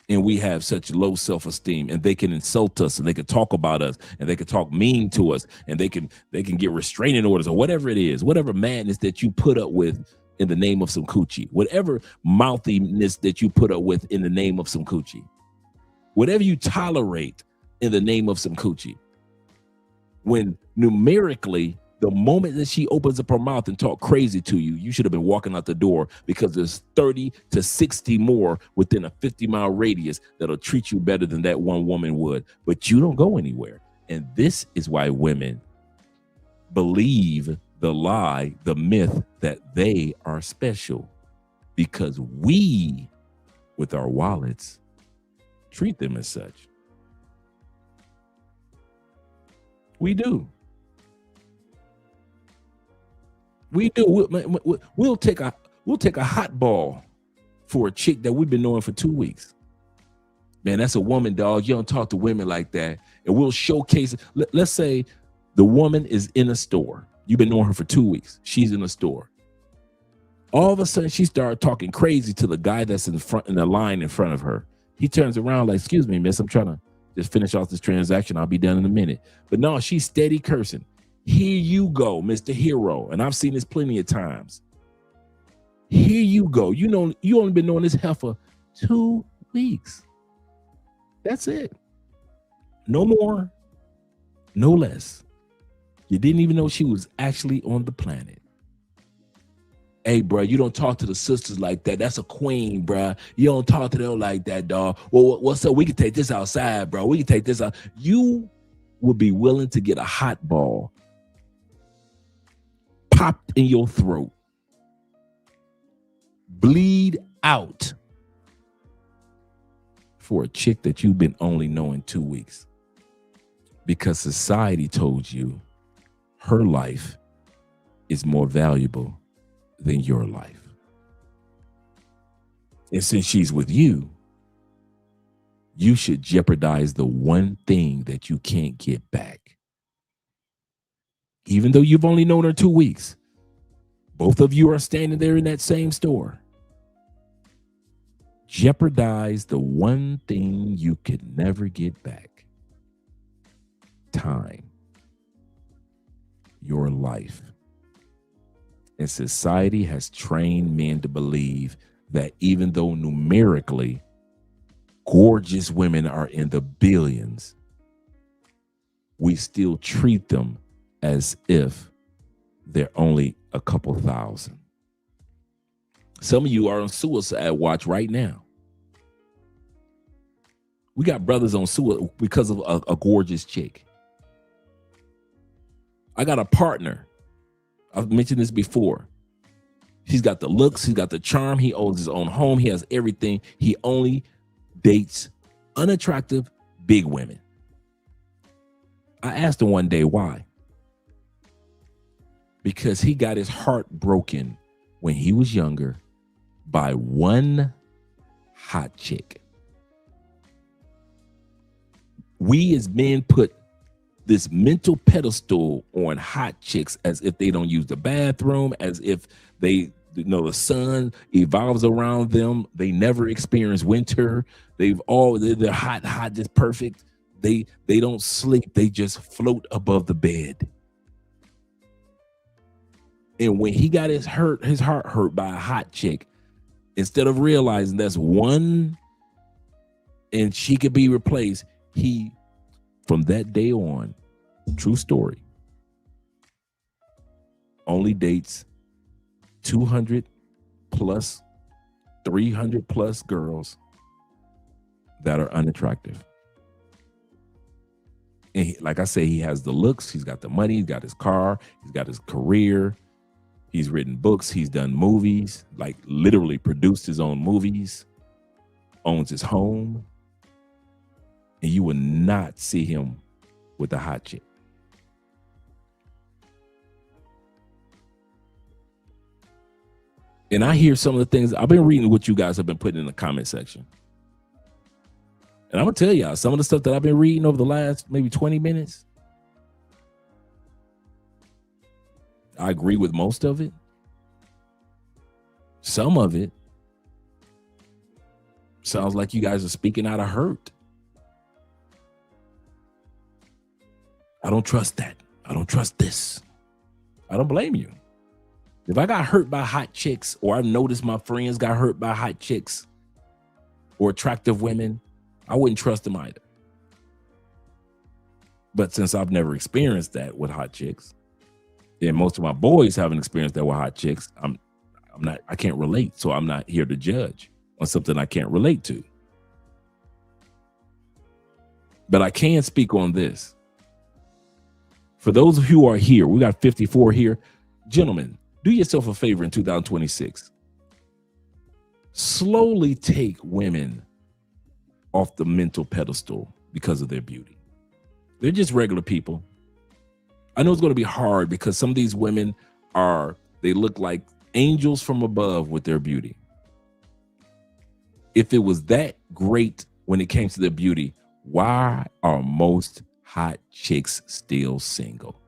and we have such low self-esteem, and they can insult us, and they can talk about us, and they can talk mean to us, and they can get restraining orders or whatever it is, whatever madness that you put up with in the name of some coochie, whatever mouthiness that you put up with in the name of some coochie, whatever you tolerate in the name of some coochie. When numerically, the moment that she opens up her mouth and talk crazy to you, you should have been walking out the door, because there's 30 to 60 more within a 50-mile radius that'll treat you better than that one woman would. But you don't go anywhere. And this is why women believe the lie, the myth that they are special, because we, with our wallets, treat them as such. We do. We do. We'll take a hot ball for a chick that we've been knowing for 2 weeks. Man, that's a woman, dog. You don't talk to women like that. And we'll showcase it. Let's say the woman is in a store. You've been knowing her for 2 weeks. She's in a store. All of a sudden, she started talking crazy to the guy that's in the line in front of her. He turns around like, "Excuse me, miss, I'm trying to just finish off this transaction. I'll be done in a minute." But no, she's steady cursing. "Here you go, Mr. Hero." And I've seen this plenty of times. Here you go. You know, you only been knowing this heifer 2 weeks. That's it. No more, no less. You didn't even know she was actually on the planet. "Hey, bro, you don't talk to the sisters like that. That's a queen, bro. You don't talk to them like that, dog. Well, what's up? We can take this outside, bro. We can take this out." You would be willing to get a hot ball popped in your throat, bleed out for a chick that you've been only knowing 2 weeks, because society told you her life is more valuable than your life. And since she's with you, you should jeopardize the one thing that you can't get back. Even though you've only known her 2 weeks, both of you are standing there in that same store. Jeopardize the one thing you could never get back. Time. Your life. And society has trained men to believe that even though numerically gorgeous women are in the billions, we still treat them as if they're only a couple thousand. Some of you are on suicide watch right now. We got brothers on suicide because of a gorgeous chick. I got a partner. I've mentioned this before. He's got the looks, he's got the charm, he owns his own home, he has everything. He only dates unattractive, big women. I asked him one day why. Because he got his heart broken when he was younger by one hot chick. We as men put this mental pedestal on hot chicks as if they don't use the bathroom, as if they, the sun evolves around them. They never experience winter. They're hot, just perfect. They don't sleep. They just float above the bed. And when he got his heart hurt by a hot chick, instead of realizing that's one and she could be replaced, he, from that day on, true story, only dates 200 plus, 300 plus girls that are unattractive. And like I say, he has the looks, he's got the money, he's got his car, he's got his career, he's written books, he's done movies, like literally produced his own movies, owns his home, and you will not see him with a hot chick. And I hear some of the things, I've been reading what you guys have been putting in the comment section. And I'm gonna tell y'all, some of the stuff that I've been reading over the last maybe 20 minutes, I agree with most of it. Some of it sounds like you guys are speaking out of hurt. I don't trust that. I don't trust this. I don't blame you. If I got hurt by hot chicks, or I've noticed my friends got hurt by hot chicks or attractive women, I wouldn't trust them either. But since I've never experienced that with hot chicks, and most of my boys haven't experienced that with hot chicks, I can't relate. So I'm not here to judge on something I can't relate to. But I can speak on this. For those of you who are here, we got 54 here. Gentlemen, do yourself a favor in 2026. Slowly take women off the mental pedestal because of their beauty. They're just regular people. I know it's going to be hard because some of these women they look like angels from above with their beauty. If it was that great when it came to their beauty, why are most hot chicks still single?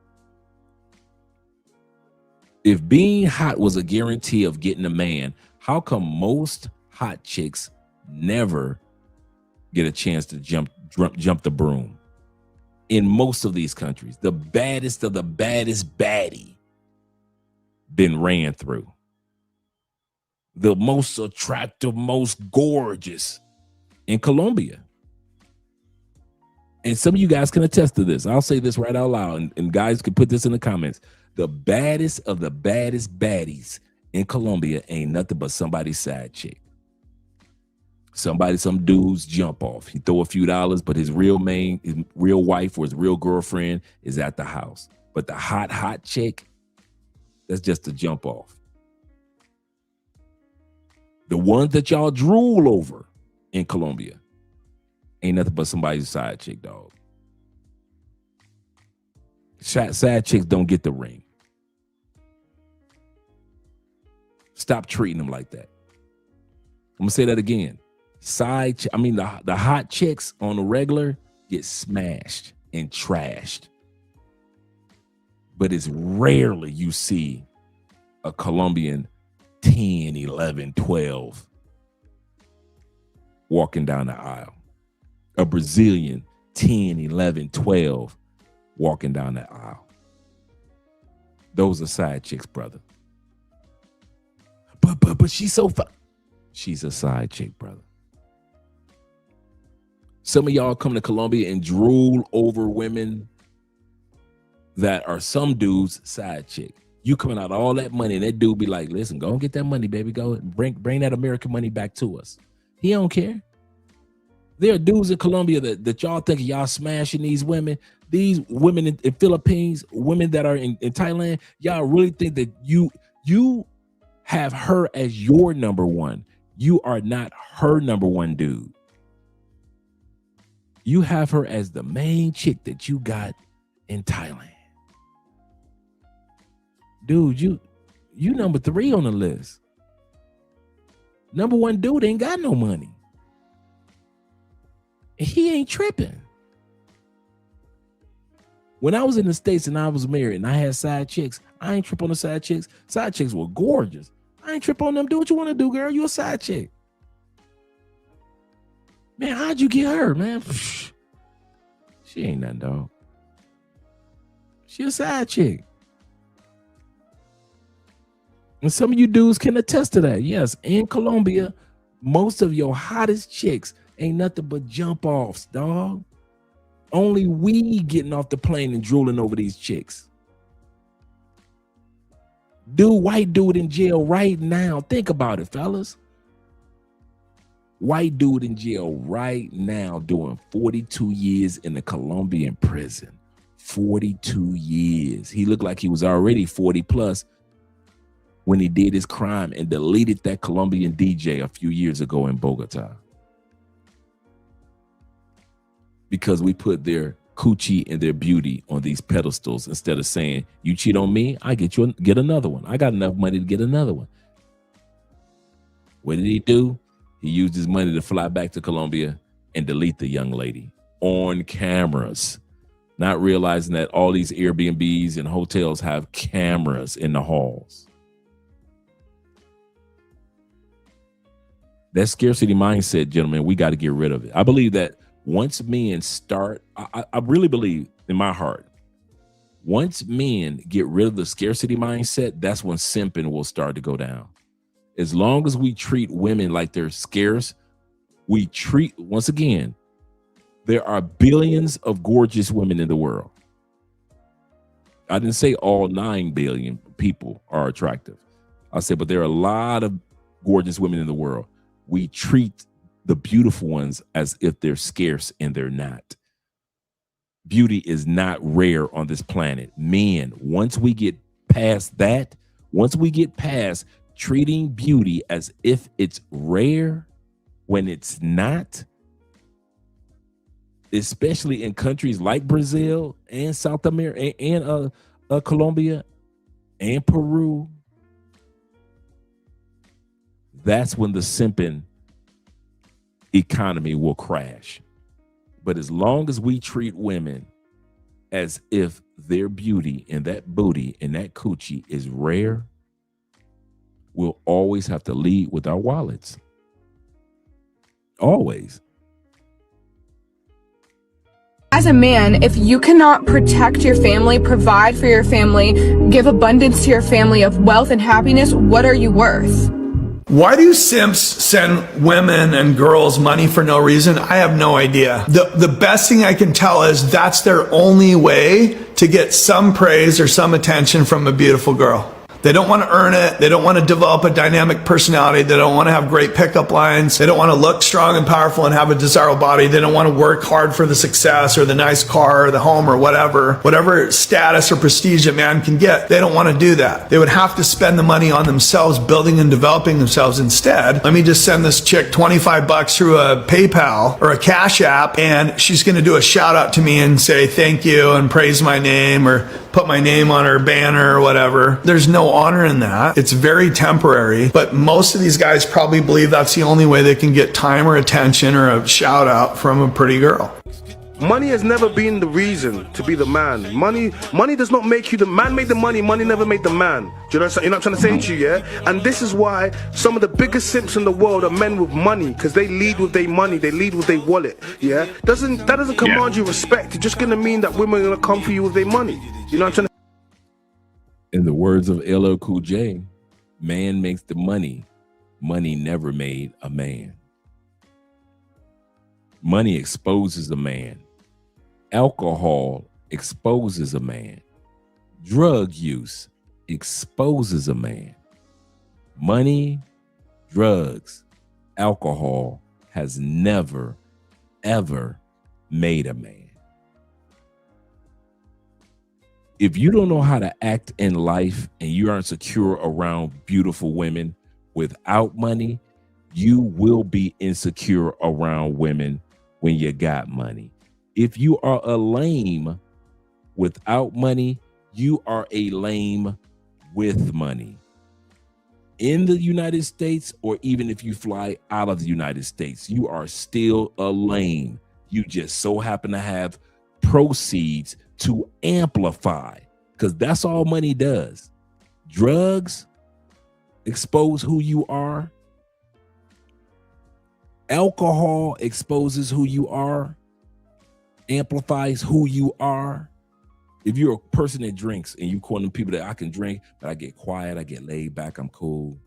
If being hot was a guarantee of getting a man, how come most hot chicks never get a chance to jump the broom? In most of these countries, the baddest of the baddest baddie been ran through. The most attractive, most gorgeous in Colombia. And some of you guys can attest to this. I'll say this right out loud, and guys can put this in the comments. The baddest of the baddest baddies in Colombia ain't nothing but somebody's side chick. Some dude's jump off. He throw a few dollars, but his real wife or his real girlfriend is at the house. But the hot chick, that's just a jump off. The ones that y'all drool over in Colombia ain't nothing but somebody's side chick, dog. Side chicks don't get the ring. Stop treating them like that. I'm gonna say that again. The hot chicks on the regular get smashed and trashed. But it's rarely you see a Colombian 10, 11, 12 walking down the aisle. A Brazilian 10, 11, 12 walking down the aisle. Those are side chicks, brother. But she's so fun. She's a side chick, brother. Some of y'all come to Colombia and drool over women that are some dude's side chick. You coming out all that money, and that dude be like, listen, go and get that money, baby. Go and bring that American money back to us. He don't care. There are dudes in Colombia that y'all think y'all smashing these women. These women in Philippines, women that are in Thailand, y'all really think that you have her as your number one. You are not her number one dude. You have her as the main chick that you got in Thailand. Dude, you number 3 on the list. Number one dude ain't got no money. He ain't tripping. When I was in the States and I was married and I had side chicks, I ain't trip on the side chicks. Side chicks were gorgeous. I ain't trip on them. Do what you want to do, girl. You a side chick. Man, how'd you get her, man? She ain't nothing, dog. She a side chick. And some of you dudes can attest to that. Yes, in Colombia, most of your hottest chicks ain't nothing but jump offs, dog. Only we getting off the plane and drooling over these chicks. White dude in jail right now. Think about it, fellas. White dude in jail right now doing 42 years in a Colombian prison. 42 years. He looked like he was already 40 plus when he did his crime and deleted that Colombian DJ a few years ago in Bogota. Because we put their coochie and their beauty on these pedestals instead of saying, you cheat on me, I get another one. I got enough money to get another one. What did he do? He used his money to fly back to Colombia and delete the young lady on cameras, not realizing that all these Airbnbs and hotels have cameras in the halls. That scarcity mindset, gentlemen, we got to get rid of it. I believe that once men start, I really believe in my heart, once men get rid of the scarcity mindset, that's when simping will start to go down. As long as we treat women like they're scarce, once again, there are billions of gorgeous women in the world. I didn't say all 9 billion people are attractive. I said, but there are a lot of gorgeous women in the world. We treat the beautiful ones as if they're scarce, and they're not. Beauty is not rare on this planet. Men, once we get past that, once we get past treating beauty as if it's rare when it's not, especially in countries like Brazil and South America and Colombia and Peru, that's when the simping economy will crash. But as long as we treat women as if their beauty and that booty and that coochie is rare, we'll always have to lead with our wallets. Always. As a man, if you cannot protect your family, provide for your family, give abundance to your family of wealth and happiness, what are you worth? Why do simps send women and girls money for no reason? I have no idea. The best thing I can tell is that's their only way to get some praise or some attention from a beautiful girl. They don't want to earn it. They don't want to develop a dynamic personality. They don't want to have great pickup lines. They don't want to look strong and powerful and have a desirable body. They don't want to work hard for the success or the nice car or the home or whatever status or prestige a man can get. They don't want to do that. They would have to spend the money on themselves, building and developing themselves instead. Let me just send this chick $25 through a PayPal or a Cash App, and she's going to do a shout out to me and say thank you and praise my name or put my name on her banner or whatever. There's no no honor in that. It's very temporary, but most of these guys probably believe that's the only way they can get time or attention or a shout out from a pretty girl. Money has never been the reason to be the man. Money does not make you the man. Made the money. Money never made the man. Do you know what I'm trying to say to you? Yeah. And this is why some of the biggest simps in the world are men with money, because they lead with their money. They lead with their wallet. Yeah. That doesn't command you respect. It's just gonna mean that women are gonna come for you with their money. You know what I'm trying to. In the words of LL Cool J, man makes the money. Money never made a man. Money exposes a man. Alcohol exposes a man. Drug use exposes a man. Money, drugs, alcohol has never, ever made a man. If you don't know how to act in life and you aren't secure around beautiful women without money, you will be insecure around women when you got money. If you are a lame without money, you are a lame with money. In the United States, or even if you fly out of the United States, you are still a lame. You just so happen to have proceeds to amplify, because that's all money does. Drugs expose who you are. Alcohol exposes who you are, amplifies who you are. If you're a person that drinks and you call them people that I can drink, but I get quiet, I get laid back, I'm cool.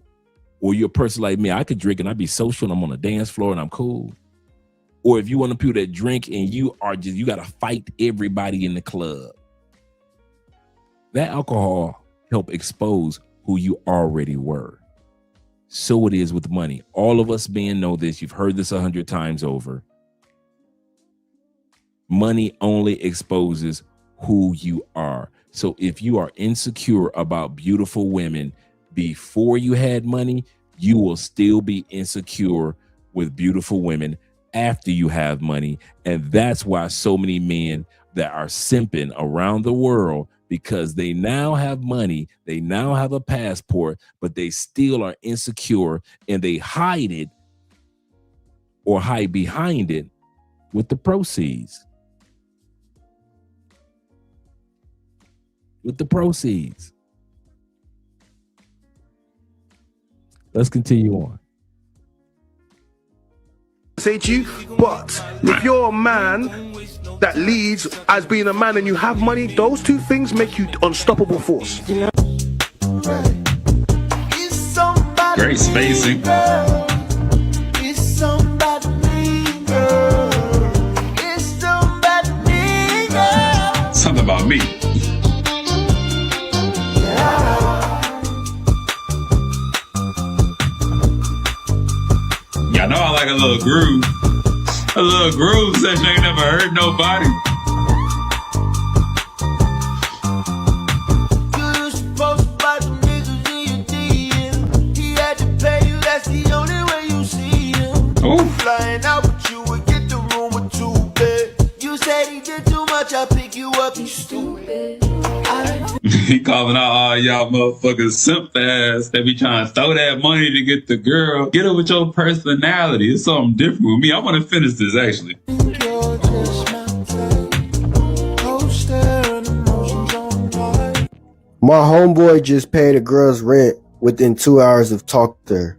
Or you're a person like me, I could drink and I be social and I'm on the dance floor and I'm cool. Or if you want the people that drink and you got to fight everybody in the club. That alcohol help expose who you already were. So it is with money. All of us men know this. You've heard this 100 times over. Money only exposes who you are. So if you are insecure about beautiful women before you had money, you will still be insecure with beautiful women after you have money. And that's why so many men that are simping around the world, because they now have money, they now have a passport, but they still are insecure and they hide it or hide behind it with the proceeds. With the proceeds. Let's continue on. Say to you, but if you're a man that leads as being a man and you have money, those two things make you unstoppable force. Great spacing. Something about me. Y'all know I like a little groove. A little groove session ain't never hurt nobody. Flying out with you and get the room with 2 beds. You said he did too much, I'll pick you up, you stupid. He calling out all y'all motherfuckers simp ass. They be trying to throw that money to get the girl. Get it with your personality. It's something different with me. I want to finish this actually. My homeboy just paid a girl's rent within 2 hours of talking to her.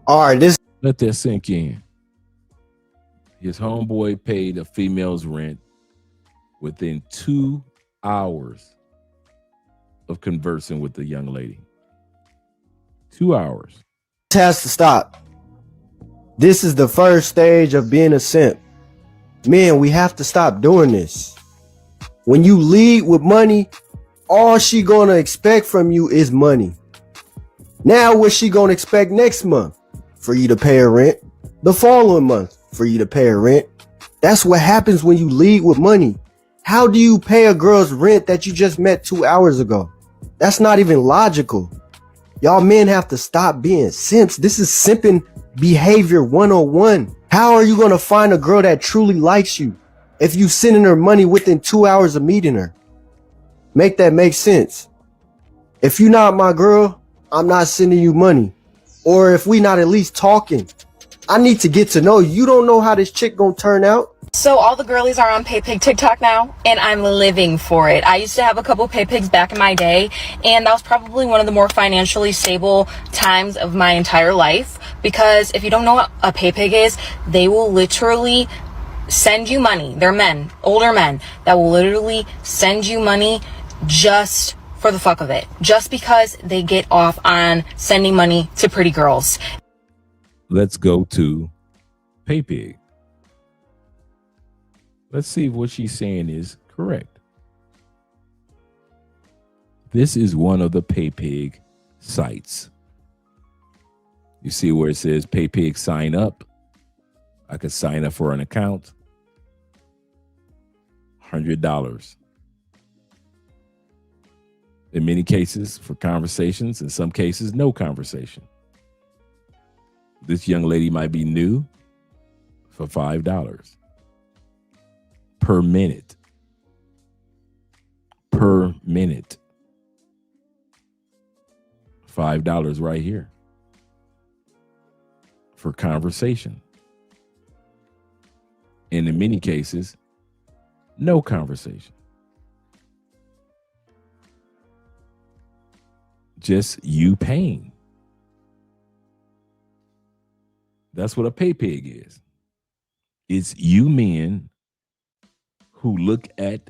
All right, let that sink in. His homeboy paid a female's rent within 2 hours of conversing with the young lady. 2 hours. This has to stop. This is the first stage of being a simp. Men, we have to stop doing this. When you lead with money, all she gonna expect from you is money. Now what's she gonna expect next month? For you to pay her rent. The following month for you to pay her rent. That's what happens when you lead with money. How do you pay a girl's rent that you just met 2 hours ago? That's not even logical. Y'all men have to stop being simps. This is simping behavior 101. How are you going to find a girl that truly likes you if you sending her money within 2 hours of meeting her? Make that make sense. If you not my girl, I'm not sending you money. Or if we not at least talking, I need to get to know you. You don't know how this chick gonna turn out. So all the girlies are on PayPig TikTok now, and I'm living for it. I used to have a couple PayPigs back in my day, and that was probably one of the more financially stable times of my entire life, because if you don't know what a PayPig is, they will literally send you money. They're men, older men, that will literally send you money just for the fuck of it, just because they get off on sending money to pretty girls. Let's go to PayPig. Let's see if what she's saying is correct. This is one of the PayPig sites. You see where it says PayPig sign up? I could sign up for an account. $100. In many cases for conversations, in some cases, no conversation. This young lady might be new for $5 per minute. Per minute. $5 right here for conversation. And in many cases, no conversation. Just you paying. That's what a PayPig is. It's you men who look at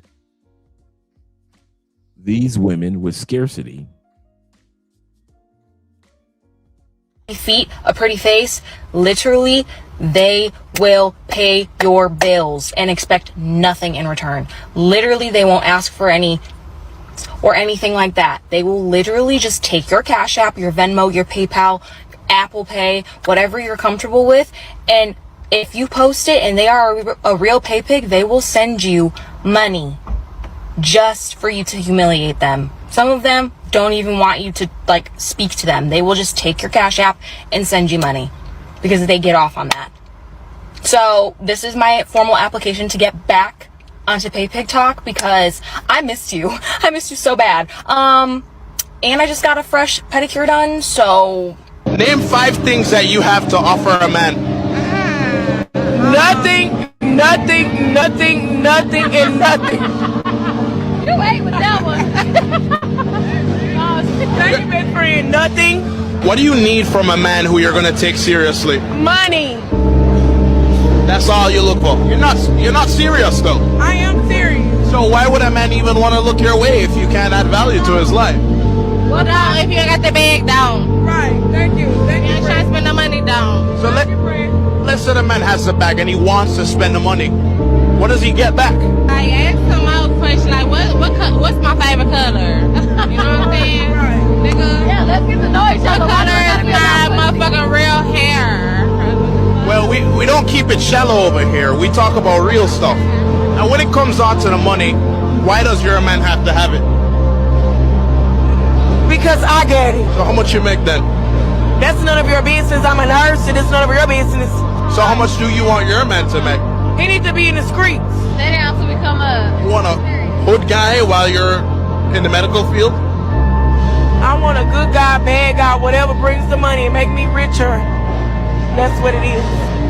these women with scarcity. Feet, a pretty face, literally, they will pay your bills and expect nothing in return. Literally, they won't ask for any or anything like that. They will literally just take your Cash App, your Venmo, your PayPal, Apple Pay, whatever you're comfortable with, and if you post it and they are a real PayPig, they will send you money just for you to humiliate them. Some of them don't even want you to like speak to them. They will just take your Cash App and send you money because they get off on that. So this is my formal application to get back onto PayPig Talk because I missed you. I missed you so bad. And I just got a fresh pedicure done, so... Name 5 things that you have to offer a man. Nothing, and nothing. You ate with that one. Thank you, best friend. Nothing. What do you need from a man who you're gonna take seriously? Money. That's all you look for. You're not serious though. I am serious. So why would a man even want to look your way if you can't add value to his life? Well, dog, if you got the bag down. Right. Thank you. You try to spend the money down. So let's say the man has the bag and he wants to spend the money. What does he get back? I asked him out a question like, what's my favorite color? You know what I'm saying? Right. Nigga. Yeah, let's get to know each other. What color is my motherfucking real hair? Well, we don't keep it shallow over here. We talk about real stuff. Now, when it comes on to the money, why does your man have to have it? Because I get it. So how much you make then? That's none of your business. I'm a nurse, and it's none of your business. So how much do you want your man to make? He needs to be in the streets. Stay down till we come up. You want a hood guy while you're in the medical field? I want a good guy, bad guy, whatever brings the money and make me richer. That's what it is.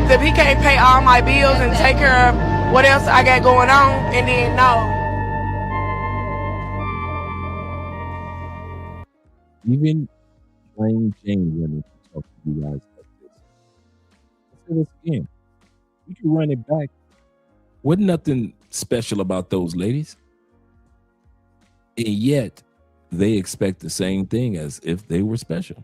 If he can't pay all my bills and take care of what else I got going on, and then no. Even plain Jane women talk to you guys like this. Let's say this again. You can run it back. Wasn't nothing special about those ladies. And yet, they expect the same thing as if they were special.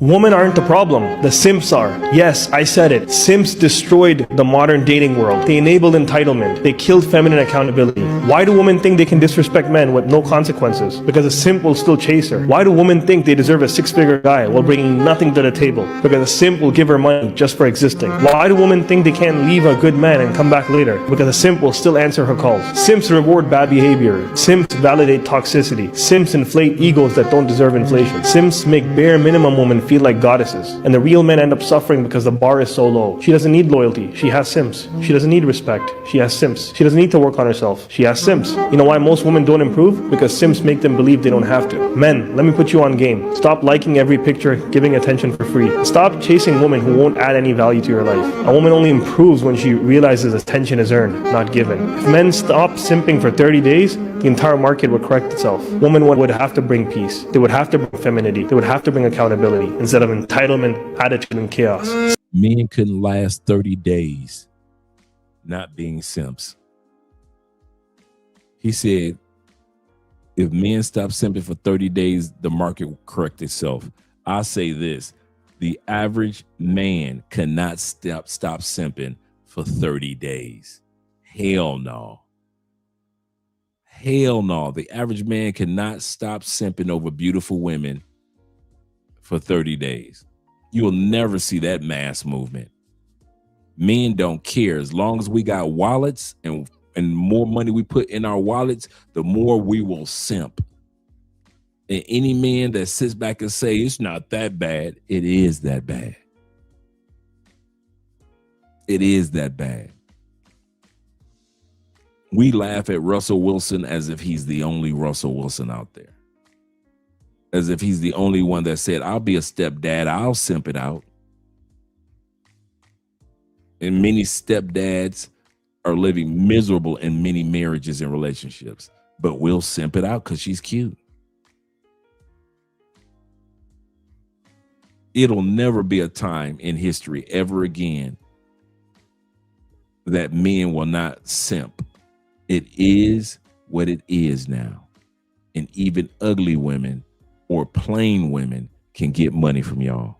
Women aren't the problem, the simps are. Yes, I said it. Simps destroyed the modern dating world. They enabled entitlement. They killed feminine accountability. Why do women think they can disrespect men with no consequences? Because a simp will still chase her. Why do women think they deserve a 6-figure guy while bringing nothing to the table? Because a simp will give her money just for existing. Why do women think they can't leave a good man and come back later? Because a simp will still answer her calls. Simps reward bad behavior. Simps validate toxicity. Simps inflate egos that don't deserve inflation. Simps make bare minimum women feel like goddesses. And the real men end up suffering because the bar is so low. She doesn't need loyalty. She has simps. She doesn't need respect. She has simps. She doesn't need to work on herself. She has simps. You know why most women don't improve? Because simps make them believe they don't have to. Men, let me put you on game. Stop liking every picture, giving attention for free. Stop chasing women who won't add any value to your life. A woman only improves when she realizes attention is earned, not given. If men stop simping for 30 days, the entire market would correct itself. Women would have to bring peace. They would have to bring femininity. They would have to bring accountability instead of entitlement, attitude, and chaos. Men couldn't last 30 days not being simps. He said, if men stop simping for 30 days, the market will correct itself. I say this, the average man cannot stop simping for 30 days. Hell no. Hell no. The average man cannot stop simping over beautiful women for 30 days. You will never see that mass movement. Men don't care. As long as we got wallets and more money we put in our wallets, the more we will simp. And any man that sits back and say it's not that bad, it is that bad. It is that bad. We laugh at Russell Wilson as if he's the only Russell Wilson out there. As if he's the only one that said, I'll be a stepdad, I'll simp it out. And many stepdads are living miserable in many marriages and relationships, but we'll simp it out because she's cute. It'll never be a time in history ever again that men will not simp. It is what it is now. And even ugly women or plain women can get money from y'all.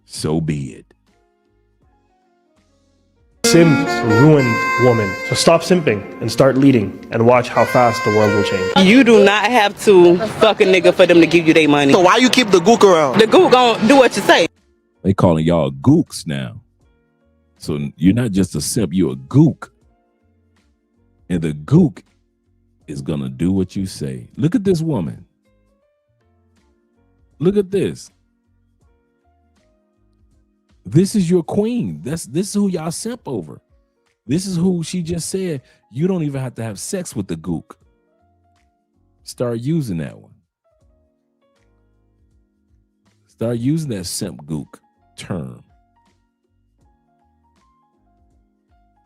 So be it. Simps ruined woman. So stop simping and start leading and watch how fast the world will change. You do not have to fuck a nigga for them to give you their money. So why you keep the gook around? The gook gon' do what you say. They calling y'all gooks now. So you're not just a simp, you're a gook. And the gook is gonna do what you say. Look at this woman. Look at this. This is your queen. This is who y'all simp over. This is who she just said you don't even have to have sex with the gook. Start using that one. Start using that simp gook term.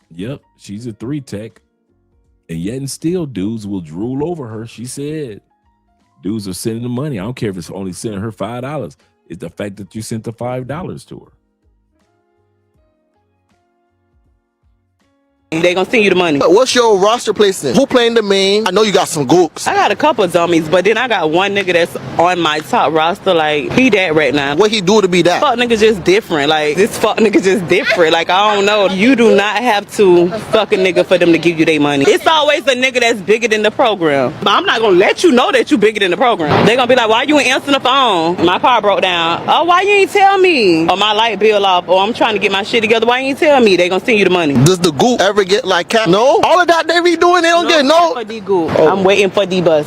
Yep, she's a 3-tech. And yet and still dudes will drool over her. She said dudes are sending the money. I don't care if it's only sending her $5. It's the fact that you sent the $5 to her. They gonna send you the money. What's your roster placement? Who playing the main? I know you got some gooks. I got a couple of dummies, but then I got one nigga that's on my top roster. Like, he that right now. What he do to be that? Fuck nigga just different. Like, this fuck nigga just different. Like, I don't know. You do not have to fuck a nigga for them to give you their money. It's always a nigga that's bigger than the program. But I'm not gonna let you know that you bigger than the program. They gonna be like, why you ain't answering the phone? My car broke down. Oh, why you ain't tell me? Or my light bill off. Or I'm trying to get my shit together. Why you ain't tell me? They gonna send you the money. Does the gook ever get like cap? No? All of that they be doing, they don't get no. For the gook. I'm waiting for the bus.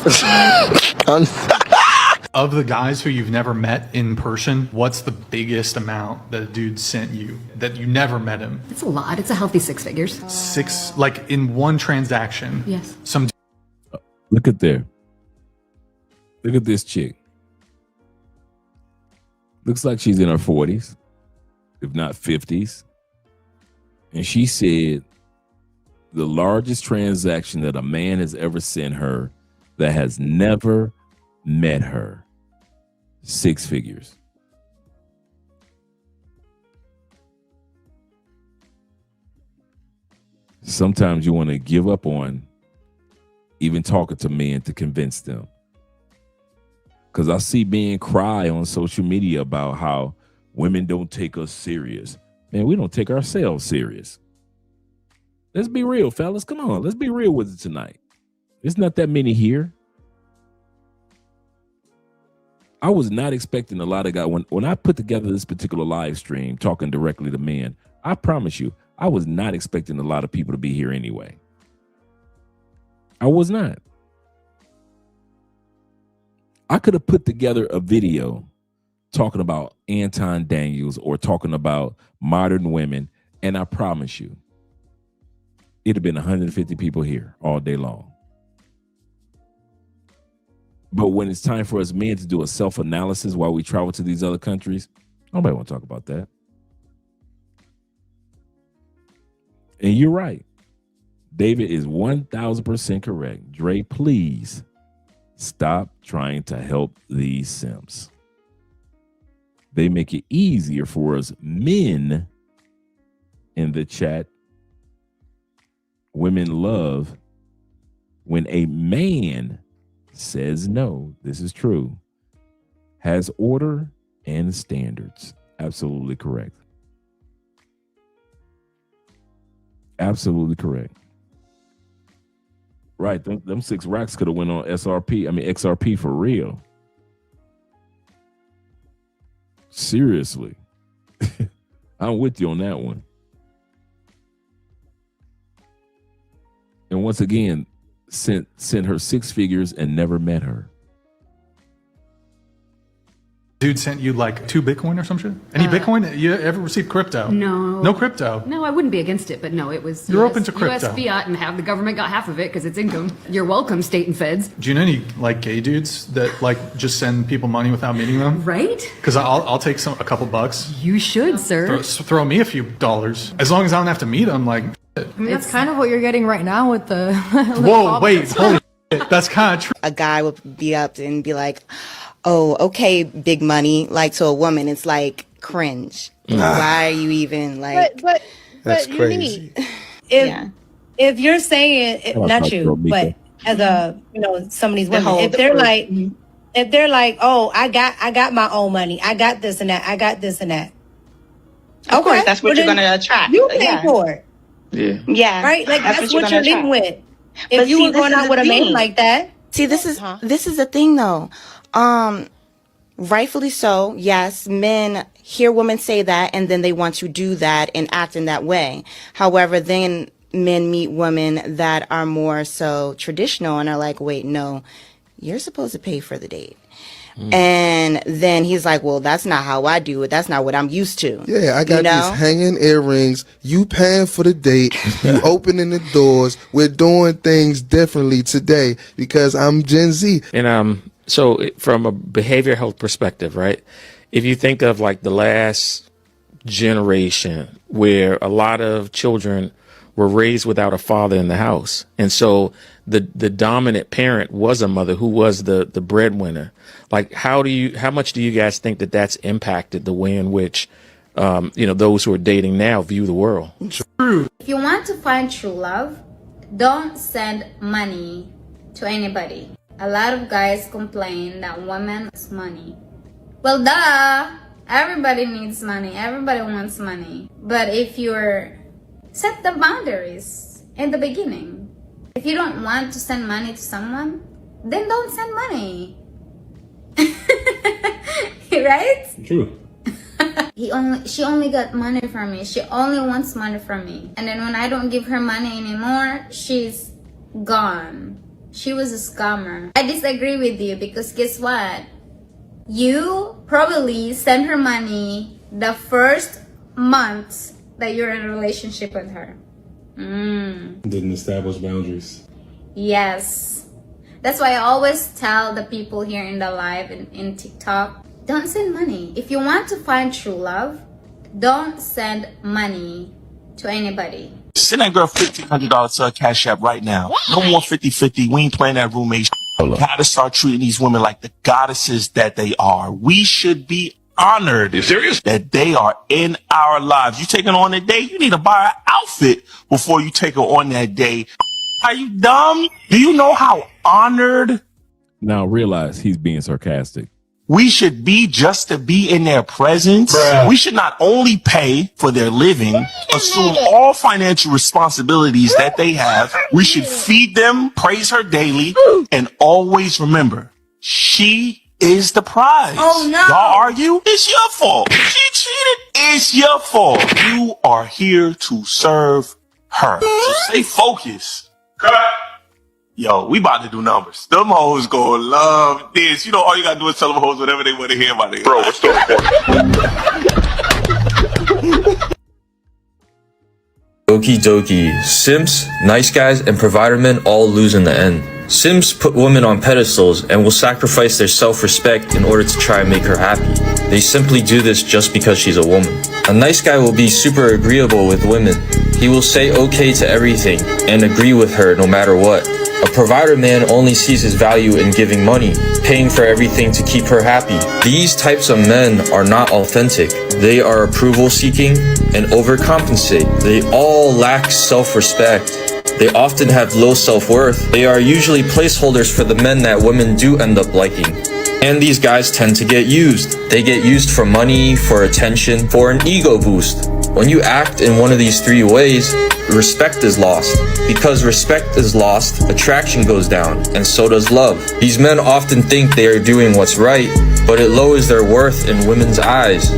Of the guys who you've never met in person, what's the biggest amount that a dude sent you that you never met him? It's a lot. It's a healthy 6 figures. 6, like in one transaction. Yes. Look at there. Look at this chick. Looks like she's in her 40s, if not 50s. And she said the largest transaction that a man has ever sent her that has never met her, 6 figures. Sometimes you want to give up on even talking to men to convince them. Because I see men cry on social media about how women don't take us serious. Man, we don't take ourselves serious. Let's be real, fellas. Come on, let's be real with it tonight. There's not that many here. I was not expecting a lot of guys. When I put together this particular live stream, talking directly to men, I promise you, I was not expecting a lot of people to be here anyway. I was not. I could have put together a video talking about Anton Daniels or talking about modern women, and I promise you, it'd have been 150 people here all day long. But when it's time for us men to do a self-analysis while we travel to these other countries, nobody want to talk about that. And you're right. David is 1,000% correct. Dre, please stop trying to help these simps. They make it easier for us men in the chat. Women love when a man says no. This is true. Has order and standards. Absolutely correct. Absolutely correct. Right. Them 6 racks could have went on XRP for real. Seriously. I'm with you on that one. And once again, sent her 6 figures and never met her. Dude sent you like 2 Bitcoin or some shit? Any Bitcoin? You ever received crypto? No. No crypto? No, I wouldn't be against it, but no, it was You're open to crypto. US fiat, and have the government got half of it because it's income. You're welcome, state and feds. Do you know any like gay dudes that like just send people money without meeting them? Right? Because I'll take a couple bucks. You should, sir. Throw me a few dollars. As long as I don't have to meet them, like. I mean, that's kind of what you're getting right now with the. Whoa, wait, holy shit, that's kind of true. A guy would be up and be like, oh, okay, big money. Like, to a woman, it's like cringe. Why are you even like. But That's Unique, if you're saying it, not you, but as a some of these women, if they're like, oh, I got my own money, I got this and that, I got this and that. Of course, that's what you're gonna attract. You pay for it. Yeah. Right? Like that's what you're gonna living attract. with. If But you see, were going this out is with the a man thing. like that. See, this is the thing though. Rightfully so, yes, men hear women say that and then they want to do that and act in that way. However, then men meet women that are more so traditional and are like, wait, no, you're supposed to pay for the date. And then he's like, well, that's not how I do it. That's not what I'm used to. Yeah, I got these hanging earrings. You paying for the date. You opening the doors. We're doing things differently today because I'm Gen Z. And so from a behavioral health perspective, right? If you think of like the last generation where a lot of children were raised without a father in the house. And so the dominant parent was a mother who was the breadwinner. Like, how much do you guys think that that's impacted the way in which, those who are dating now view the world? If you want to find true love, don't send money to anybody. A lot of guys complain that women need money. Well, duh! Everybody needs money. Everybody wants money. But if you're set the boundaries in the beginning. If you don't want to send money to someone, then don't send money. Right? True. She only got money from me. She only wants money from me. And then when I don't give her money anymore, she's gone. She was a scammer. I disagree with you because guess what? You probably send her money the first month that you're in a relationship with her. Didn't establish boundaries. Yes. That's why I always tell the people here in the live and in TikTok, don't send money. If you want to find true love, don't send money to anybody. Send that girl $1,500 to her Cash App right now. No more 50-50. We ain't playing that roommate shit. Gotta start treating these women like the goddesses that they are. We should be honored. You serious? That they are in our lives. You taking on that day, you need to buy an outfit before you take her on that day. Are you dumb? Do you know how honored? Now realize he's being sarcastic. We should be just to be in their presence. We should not only pay for their living, assume all financial responsibilities that they have. We should feed them, praise her daily, and always remember, she is the prize. Oh, no. Y'all argue? It's your fault. She cheated. It's your fault. You are here to serve her. So stay focused. Cut. Yo, we about to do numbers. Them hoes gonna love this. You know, all you gotta do is tell them hoes whatever they want to hear about it. Bro, what's the Okie dokie. Simps, nice guys, and provider men all lose in the end. Simps put women on pedestals and will sacrifice their self-respect in order to try and make her happy. They simply do this just because she's a woman. A nice guy will be super agreeable with women. He will say okay to everything and agree with her no matter what. A provider man only sees his value in giving money, paying for everything to keep her happy. These types of men are not authentic. They are approval seeking and overcompensate. They all lack self-respect. They often have low self-worth. They are usually placeholders for the men that women do end up liking. And these guys tend to get used. They get used for money, for attention, for an ego boost. When you act in one of these three ways, respect is lost. Because respect is lost, attraction goes down, and so does love. These men often think they are doing what's right, but it lowers their worth in women's eyes.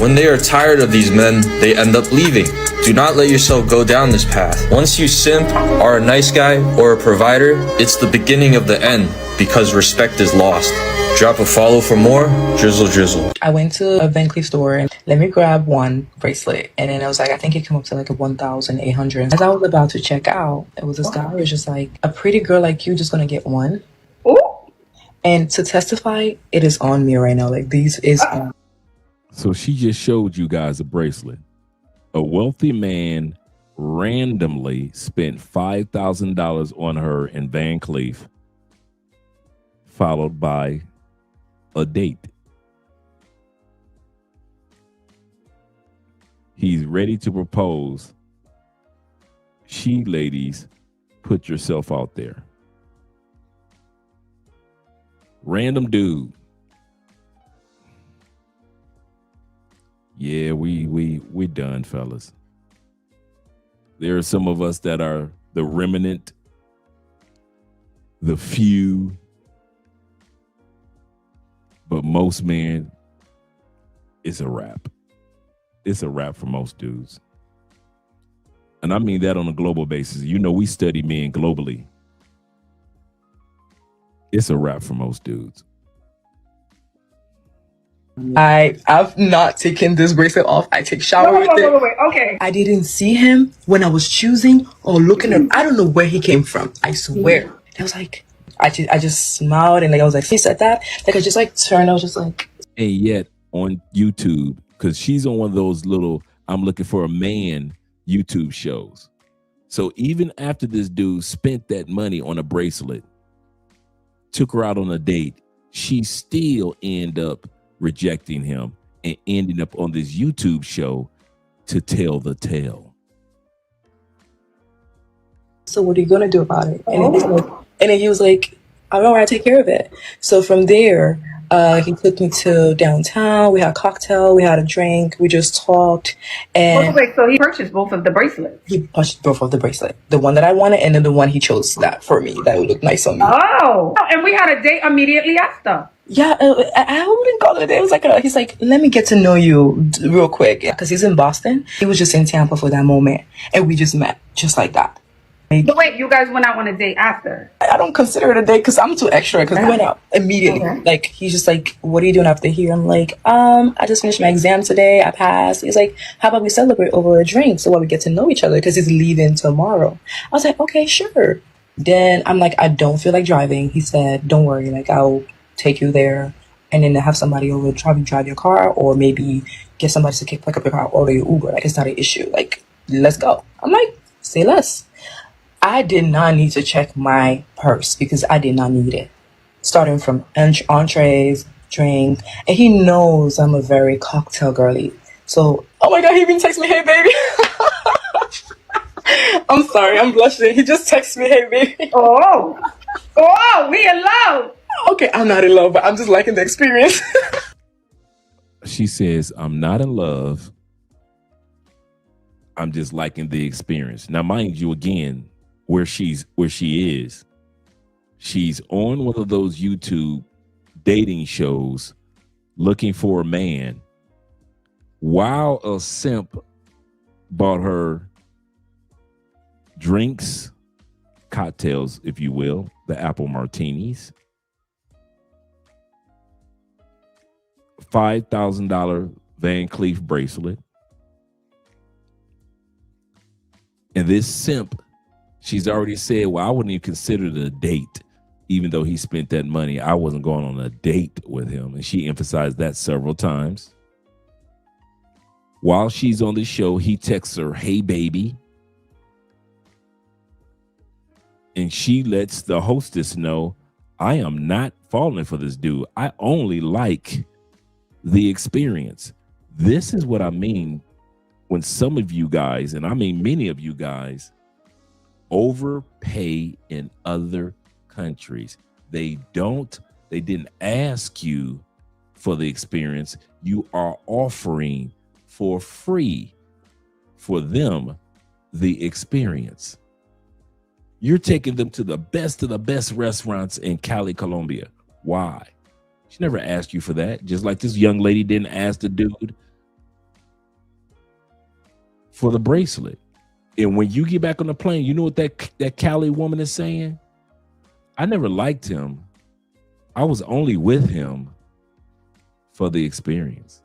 When they are tired of these men, they end up leaving. Do not let yourself go down this path. Once you simp, are a nice guy, or a provider, it's the beginning of the end, because respect is lost. Drop a follow for more. Drizzle drizzle. I went to a Van Cleef store and let me grab one bracelet. And then I was like, I think it came up to like a 1,800. As I was about to check out, it was this guy who was just like, a pretty girl like you just gonna get one. Ooh. And to testify, it is on me right now. Like these is on. So she just showed you guys a bracelet. A wealthy man randomly spent $5,000 on her in Van Cleef, followed by a date. He's ready to propose. She, ladies, put yourself out there. Random dude. Yeah, we're done, fellas. There are some of us that are the remnant, the few, but most men, it's a wrap. It's a wrap for most dudes. And I mean that on a global basis. You know, we study men globally. It's a wrap for most dudes. I've not taken this bracelet off. I take shower with it. Wait. Okay. I didn't see him when I was choosing or looking at. I don't know where he came from. I swear. I was like, I just smiled and like I was like, he said that. Like I just like turned. I was just like. And yet on YouTube, because she's on one of those little I'm looking for a man YouTube shows. So even after this dude spent that money on a bracelet, took her out on a date, she still ended up rejecting him and ending up on this YouTube show to tell the tale. So what are you gonna do about it? And then he was like, I don't know, I take care of it. So from there, he took me to downtown. We had a cocktail, we had a drink, we just talked. And Wait, so he purchased both of the bracelets? He purchased both of the bracelet. The one that I wanted and then the one he chose that for me. That would look nice on me. Oh, and we had a date immediately after. Yeah, I wouldn't call it a day. It was like, he's like, let me get to know you real quick. Because he's in Boston. He was just in Tampa for that moment. And we just met just like that. So wait, you guys went out on a date after? I don't consider it a date because I'm too extra because we went out immediately. Okay. Like, he's just like, what are you doing after here? I'm like, I just finished my exam today. I passed. He's like, how about we celebrate over a drink so we get to know each other because he's leaving tomorrow. I was like, okay, sure. Then I'm like, I don't feel like driving. He said, don't worry. Like, I'll take you there and then have somebody over drive your car or maybe get somebody to pick up your car or order your Uber. Like, it's not an issue. Like, let's go. I'm like, say less. I did not need to check my purse because I did not need it. Starting from entrees, drink, and he knows I'm a very cocktail girly. So, oh my God, he even texted me, hey, baby. I'm sorry, I'm blushing. He just texted me, hey, baby. Oh, we in love. Okay, I'm not in love, but I'm just liking the experience. She says, I'm not in love. I'm just liking the experience. Now, mind you, again, where she is, she's on one of those YouTube dating shows looking for a man while a simp bought her drinks cocktails, if you will, the apple martinis. $5,000 Van Cleef bracelet. And this simp, she's already said, well, I wouldn't even consider it a date, even though he spent that money. I wasn't going on a date with him. And she emphasized that several times. While she's on the show, he texts her, hey, baby. And she lets the hostess know, I am not falling for this dude. I only like the experience. This is what I mean when some of you guys, and I mean many of you guys, overpay in other countries. They didn't ask you for the experience. You are offering for free for them the experience. You're taking them to the best of the best restaurants in Cali, Colombia. Why? She never asked you for that. Just like this young lady didn't ask the dude for the bracelet. And when you get back on the plane, you know what that Cali woman is saying? I never liked him. I was only with him for the experience.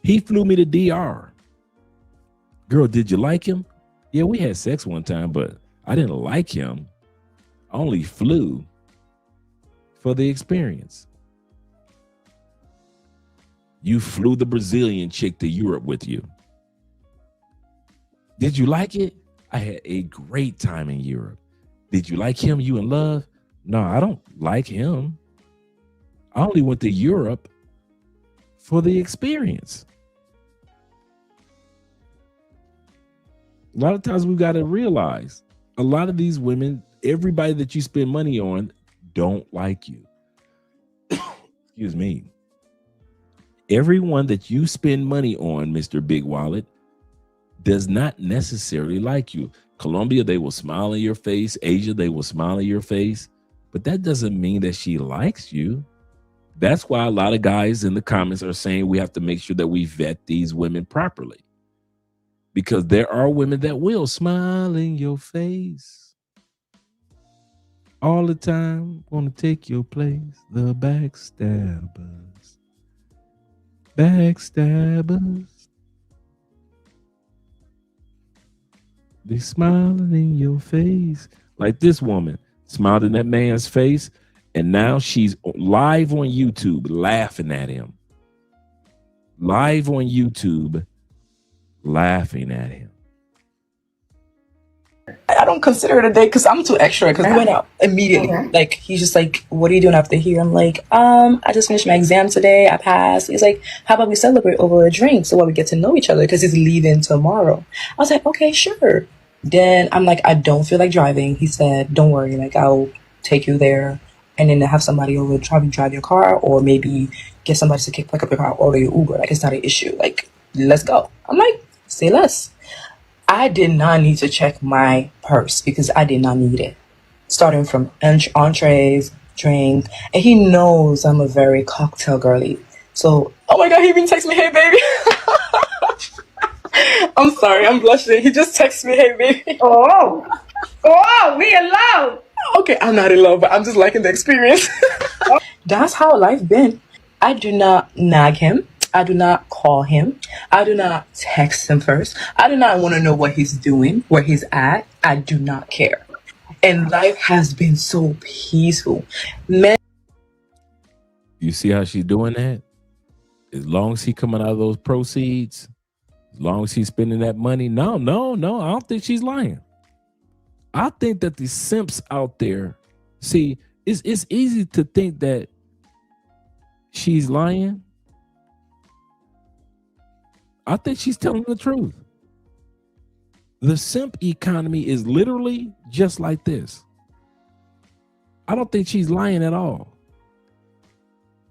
He flew me to DR. Girl, did you like him? Yeah, we had sex one time, but I didn't like him. I only flew for the experience. You flew the Brazilian chick to Europe with you. Did you like it? I had a great time in Europe. Did you like him? You in love? No, I don't like him. I only went to Europe for the experience. A lot of times we've got to realize a lot of these women, everybody that you spend money on, don't like you. Excuse me. Everyone that you spend money on, Mr. Big Wallet, does not necessarily like you. Colombia, they will smile in your face. Asia, they will smile in your face. But that doesn't mean that she likes you. That's why a lot of guys in the comments are saying we have to make sure that we vet these women properly. Because there are women that will smile in your face all the time, want to take your place. The backstabbers. Backstabbers. They smiling in your face. Like this woman smiled in that man's face, and now she's live on YouTube laughing at him. Live on YouTube laughing at him. I don't consider it a date because I'm too extra because I went out immediately. Okay. Like, he's just like, what are you doing after here? I'm like, I just finished my exam today. I passed. He's like, how about we celebrate over a drink so while we get to know each other because he's leaving tomorrow. I was like, okay, sure. Then I'm like, I don't feel like driving. He said, don't worry, like I'll take you there and then have somebody over drive your car or maybe get somebody to pick up your car or your Uber. Like, it's not an issue. Like, let's go. I'm like, say less. I did not need to check my purse because I did not need it. Starting from entrees, drink, and he knows I'm a very cocktail girly. So, oh my God, he even texted me, hey, baby. I'm sorry, I'm blushing. He just texted me, hey, baby. Oh, we in love. Okay, I'm not in love, but I'm just liking the experience. That's how life been. I do not nag him. I do not call him. I do not text him first. I do not want to know what he's doing, where he's at. I do not care. And life has been so peaceful. Man. You see how she's doing that? As long as he's coming out of those proceeds, as long as he's spending that money, no, I don't think she's lying. I think that the simps out there, see, it's easy to think that she's lying. I think she's telling the truth. The simp economy is literally just like this. I don't think she's lying at all.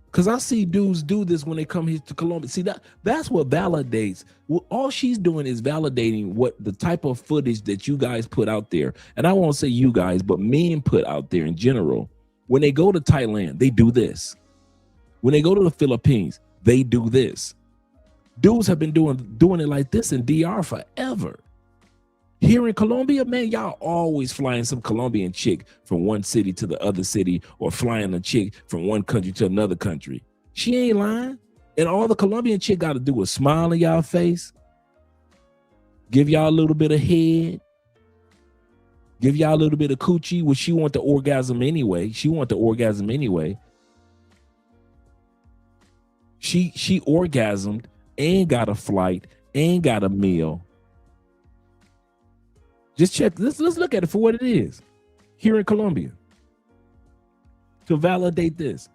Because I see dudes do this when they come here to Colombia. See, that's what validates. Well, all she's doing is validating what the type of footage that you guys put out there. And I won't say you guys, but men put out there in general. When they go to Thailand, they do this. When they go to the Philippines, they do this. Dudes have been doing it like this in DR forever. Here in Colombia, man, y'all always flying some Colombian chick from one city to the other city, or flying a chick from one country to another country. She ain't lying. And all the Colombian chick got to do is smile in y'all face, give y'all a little bit of head, give y'all a little bit of coochie, which she want the orgasm anyway. She orgasmed and got a flight and got a meal. Just check. Let's look at it for what it is here in Colombia. To validate this,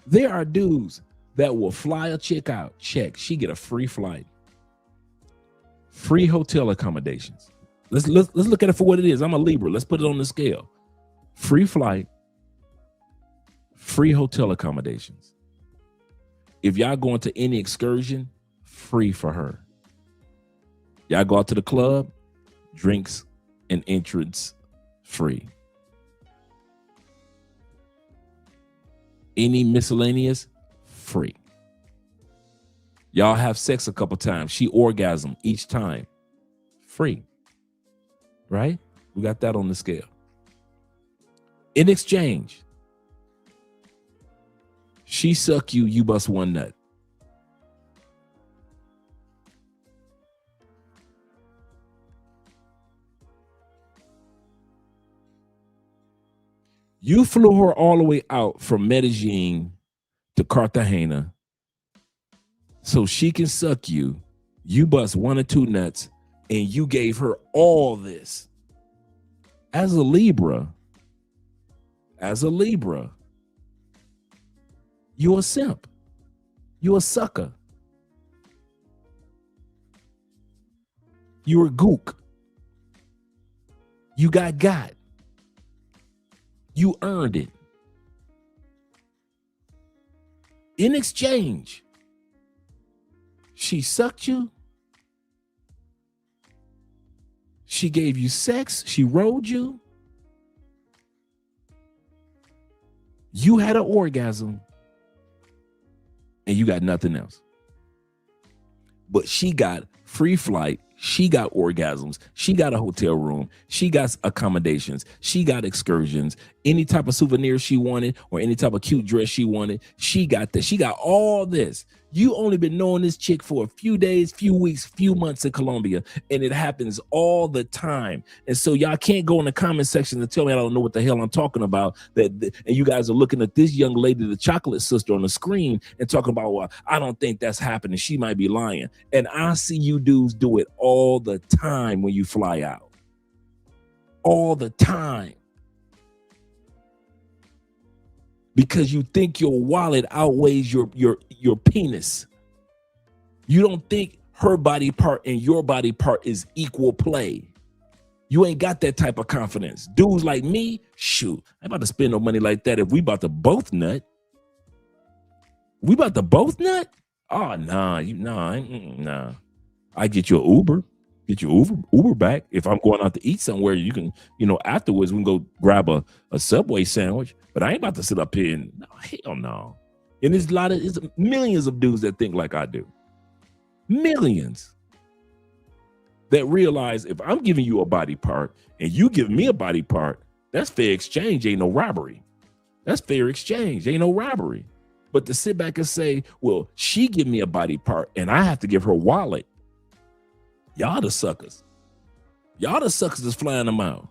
there are dudes that will fly a chick out. Check. She get a free flight, free hotel accommodations. Let's look at it for what it is. I'm a Libra. Let's put it on the scale. Free flight, free hotel accommodations. If y'all going to any excursion, free for her. Y'all go out to the club, drinks and entrance free. Any miscellaneous, free. Y'all have sex a couple times. She orgasm each time, free. Right? We got that on the scale. In exchange, she suck you, you bust one nut. You flew her all the way out from Medellin to Cartagena so she can suck you. You bust 1 or 2 nuts, and you gave her all this. As a Libra, you a simp. You a sucker. You a gook. You got. You earned it. In exchange, she sucked you. She gave you sex. She rode you. You had an orgasm. And you got nothing else. But she got free flight. She got orgasms. She got a hotel room. She got accommodations. She got excursions. Any type of souvenir she wanted or any type of cute dress she wanted, she got that. She got all this. You only been knowing this chick for a few days, few weeks, few months in Colombia, and it happens all the time. And so y'all can't go in the comment section and tell me I don't know what the hell I'm talking about. And you guys are looking at this young lady, the chocolate sister, on the screen and talking about, well, I don't think that's happening. She might be lying. And I see you dudes do it all the time when you fly out. All the time. Because you think your wallet outweighs your penis. You don't think her body part and your body part is equal play. You ain't got that type of confidence. Dudes like me, shoot, I ain't about to spend no money like that if we about to both nut. We about to both nut? Oh, nah. I get you an Uber. Get your Uber back. If I'm going out to eat somewhere, you can, afterwards we can go grab a Subway sandwich. But I ain't about to sit up here and hell no. And there's millions of dudes that think like I do. Millions that realize if I'm giving you a body part and you give me a body part, that's fair exchange. Ain't no robbery. That's fair exchange. Ain't no robbery. But to sit back and say, well, she give me a body part and I have to give her wallet. Y'all the suckers. Y'all the suckers that's flying them out.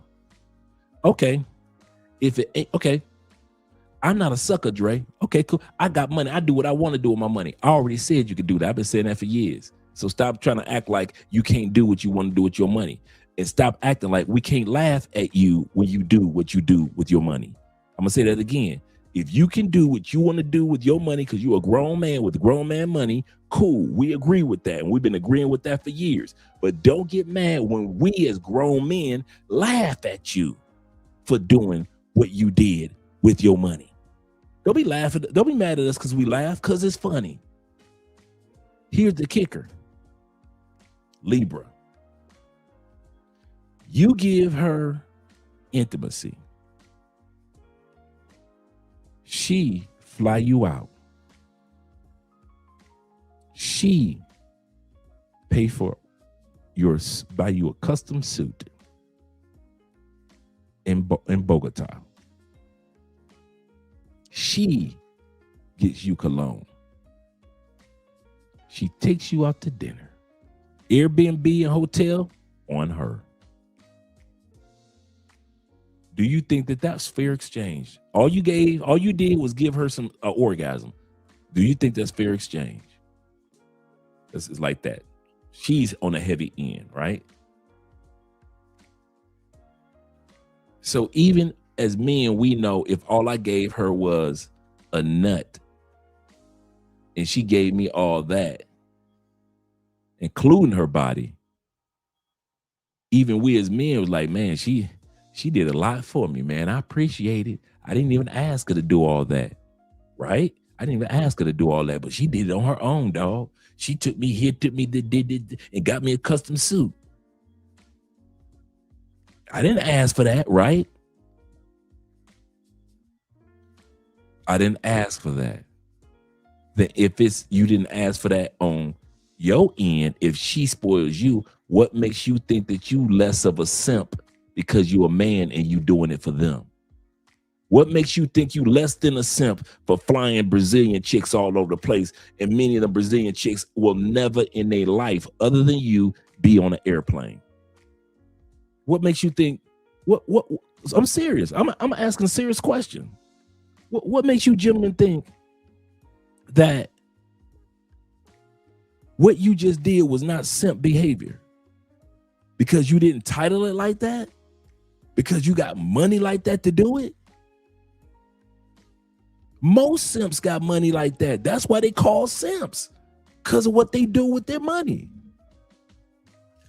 Okay. If it ain't okay. I'm not a sucker, Dre. Okay, cool. I got money. I do what I want to do with my money. I already said you could do that. I've been saying that for years. So stop trying to act like you can't do what you want to do with your money. And stop acting like we can't laugh at you when you do what you do with your money. I'm going to say that again. If you can do what you want to do with your money because you're a grown man with grown man money, cool. We agree with that. And we've been agreeing with that for years. But don't get mad when we as grown men laugh at you for doing what you did with your money. Don't be laughing. Don't be mad at us because we laugh, because it's funny. Here's the kicker. Libra. You give her intimacy. She fly you out. She buy you a custom suit. in Bogota. She gets you cologne. She takes you out to dinner. Airbnb and hotel on her. Do you think that that's fair exchange? All you did was give her some orgasm. Do you think that's fair exchange? It's like that. She's on a heavy end, right? So even as men, we know if all I gave her was a nut and she gave me all that, including her body, even we as men was like, man, she did a lot for me, man. I appreciate it. I didn't even ask her to do all that, right? I didn't even ask her to do all that, but she did it on her own, dog. She took me here, did, and got me a custom suit. I didn't ask for that, right? I didn't ask for that. Then if you didn't ask for that on your end, if she spoils you, what makes you think that you less of a simp because you're a man and you doing it for them? What makes you think you less than a simp for flying Brazilian chicks all over the place? And many of the Brazilian chicks will never in their life, other than you, be on an airplane. What makes you think, what I'm serious. I'm asking a serious question. What makes you gentlemen think that what you just did was not simp behavior? Because you didn't title it like that? Because you got money like that to do it? Most simps got money like that. That's why they call simps, because of what they do with their money.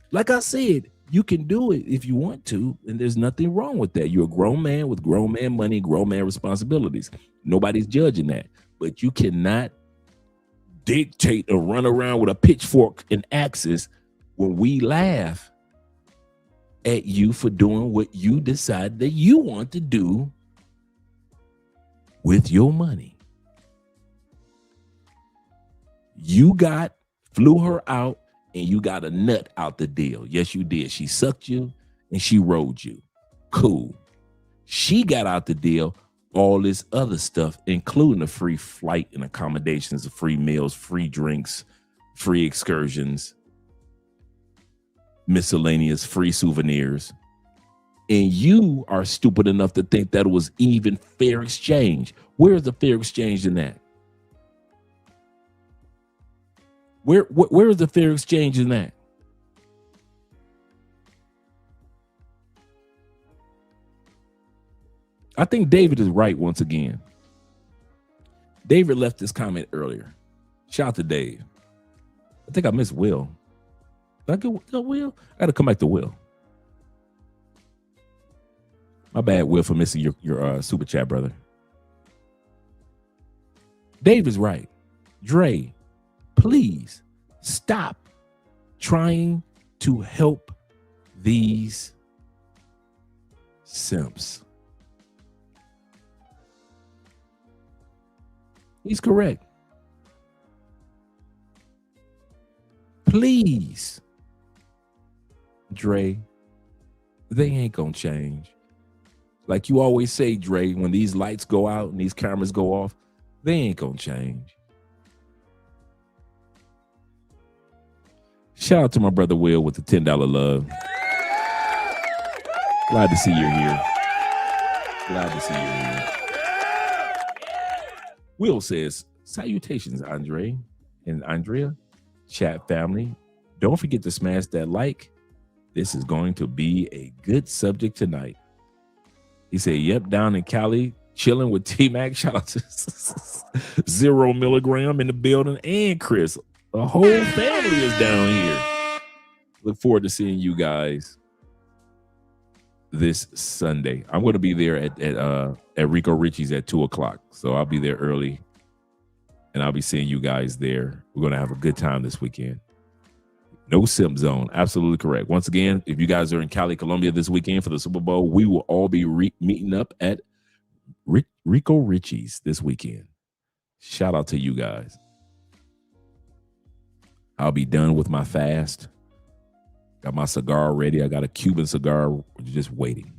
Like I said, you can do it if you want to, and there's nothing wrong with that. You're a grown man with grown man money, grown man responsibilities. Nobody's judging that. But you cannot dictate or run around with a pitchfork and axes when we laugh at you for doing what you decide that you want to do with your money. You flew her out and you got a nut out the deal. Yes, you did. She sucked you and she rode you. Cool. She got out the deal, all this other stuff, including a free flight and accommodations, free meals, free drinks, free excursions, miscellaneous free souvenirs. And you are stupid enough to think that it was even fair exchange. Where's the fair exchange in that? Where is the fair exchange in that? I think David is right once again. David left this comment earlier. Shout out to Dave. I think I missed Will. Did I get Will? I got to come back to Will. My bad, Will, for missing your super chat, brother. Dave is right. Dre, please stop trying to help these simps. He's correct. Please, Dre, they ain't gonna change. Like you always say, Dre, when these lights go out and these cameras go off, they ain't gonna change. Shout out to my brother Will with the $10 love. Glad to see you're here. Glad to see you here. Will says, salutations, Andre and Andrea, chat family. Don't forget to smash that like. This is going to be a good subject tonight. He said, yep, down in Cali, chilling with T-Mac. Shout out to 0 milligram in the building. And Chris, the whole family is down here. Look forward to seeing you guys this Sunday. I'm going to be there at Rico Richie's at 2:00. So I'll be there early and I'll be seeing you guys there. We're going to have a good time this weekend. No simp zone. Absolutely correct. Once again, if you guys are in Cali, Colombia this weekend for the Super Bowl, we will all be meeting up at Rico Richie's this weekend. Shout out to you guys. I'll be done with my fast. Got my cigar ready. I got a Cuban cigar just waiting.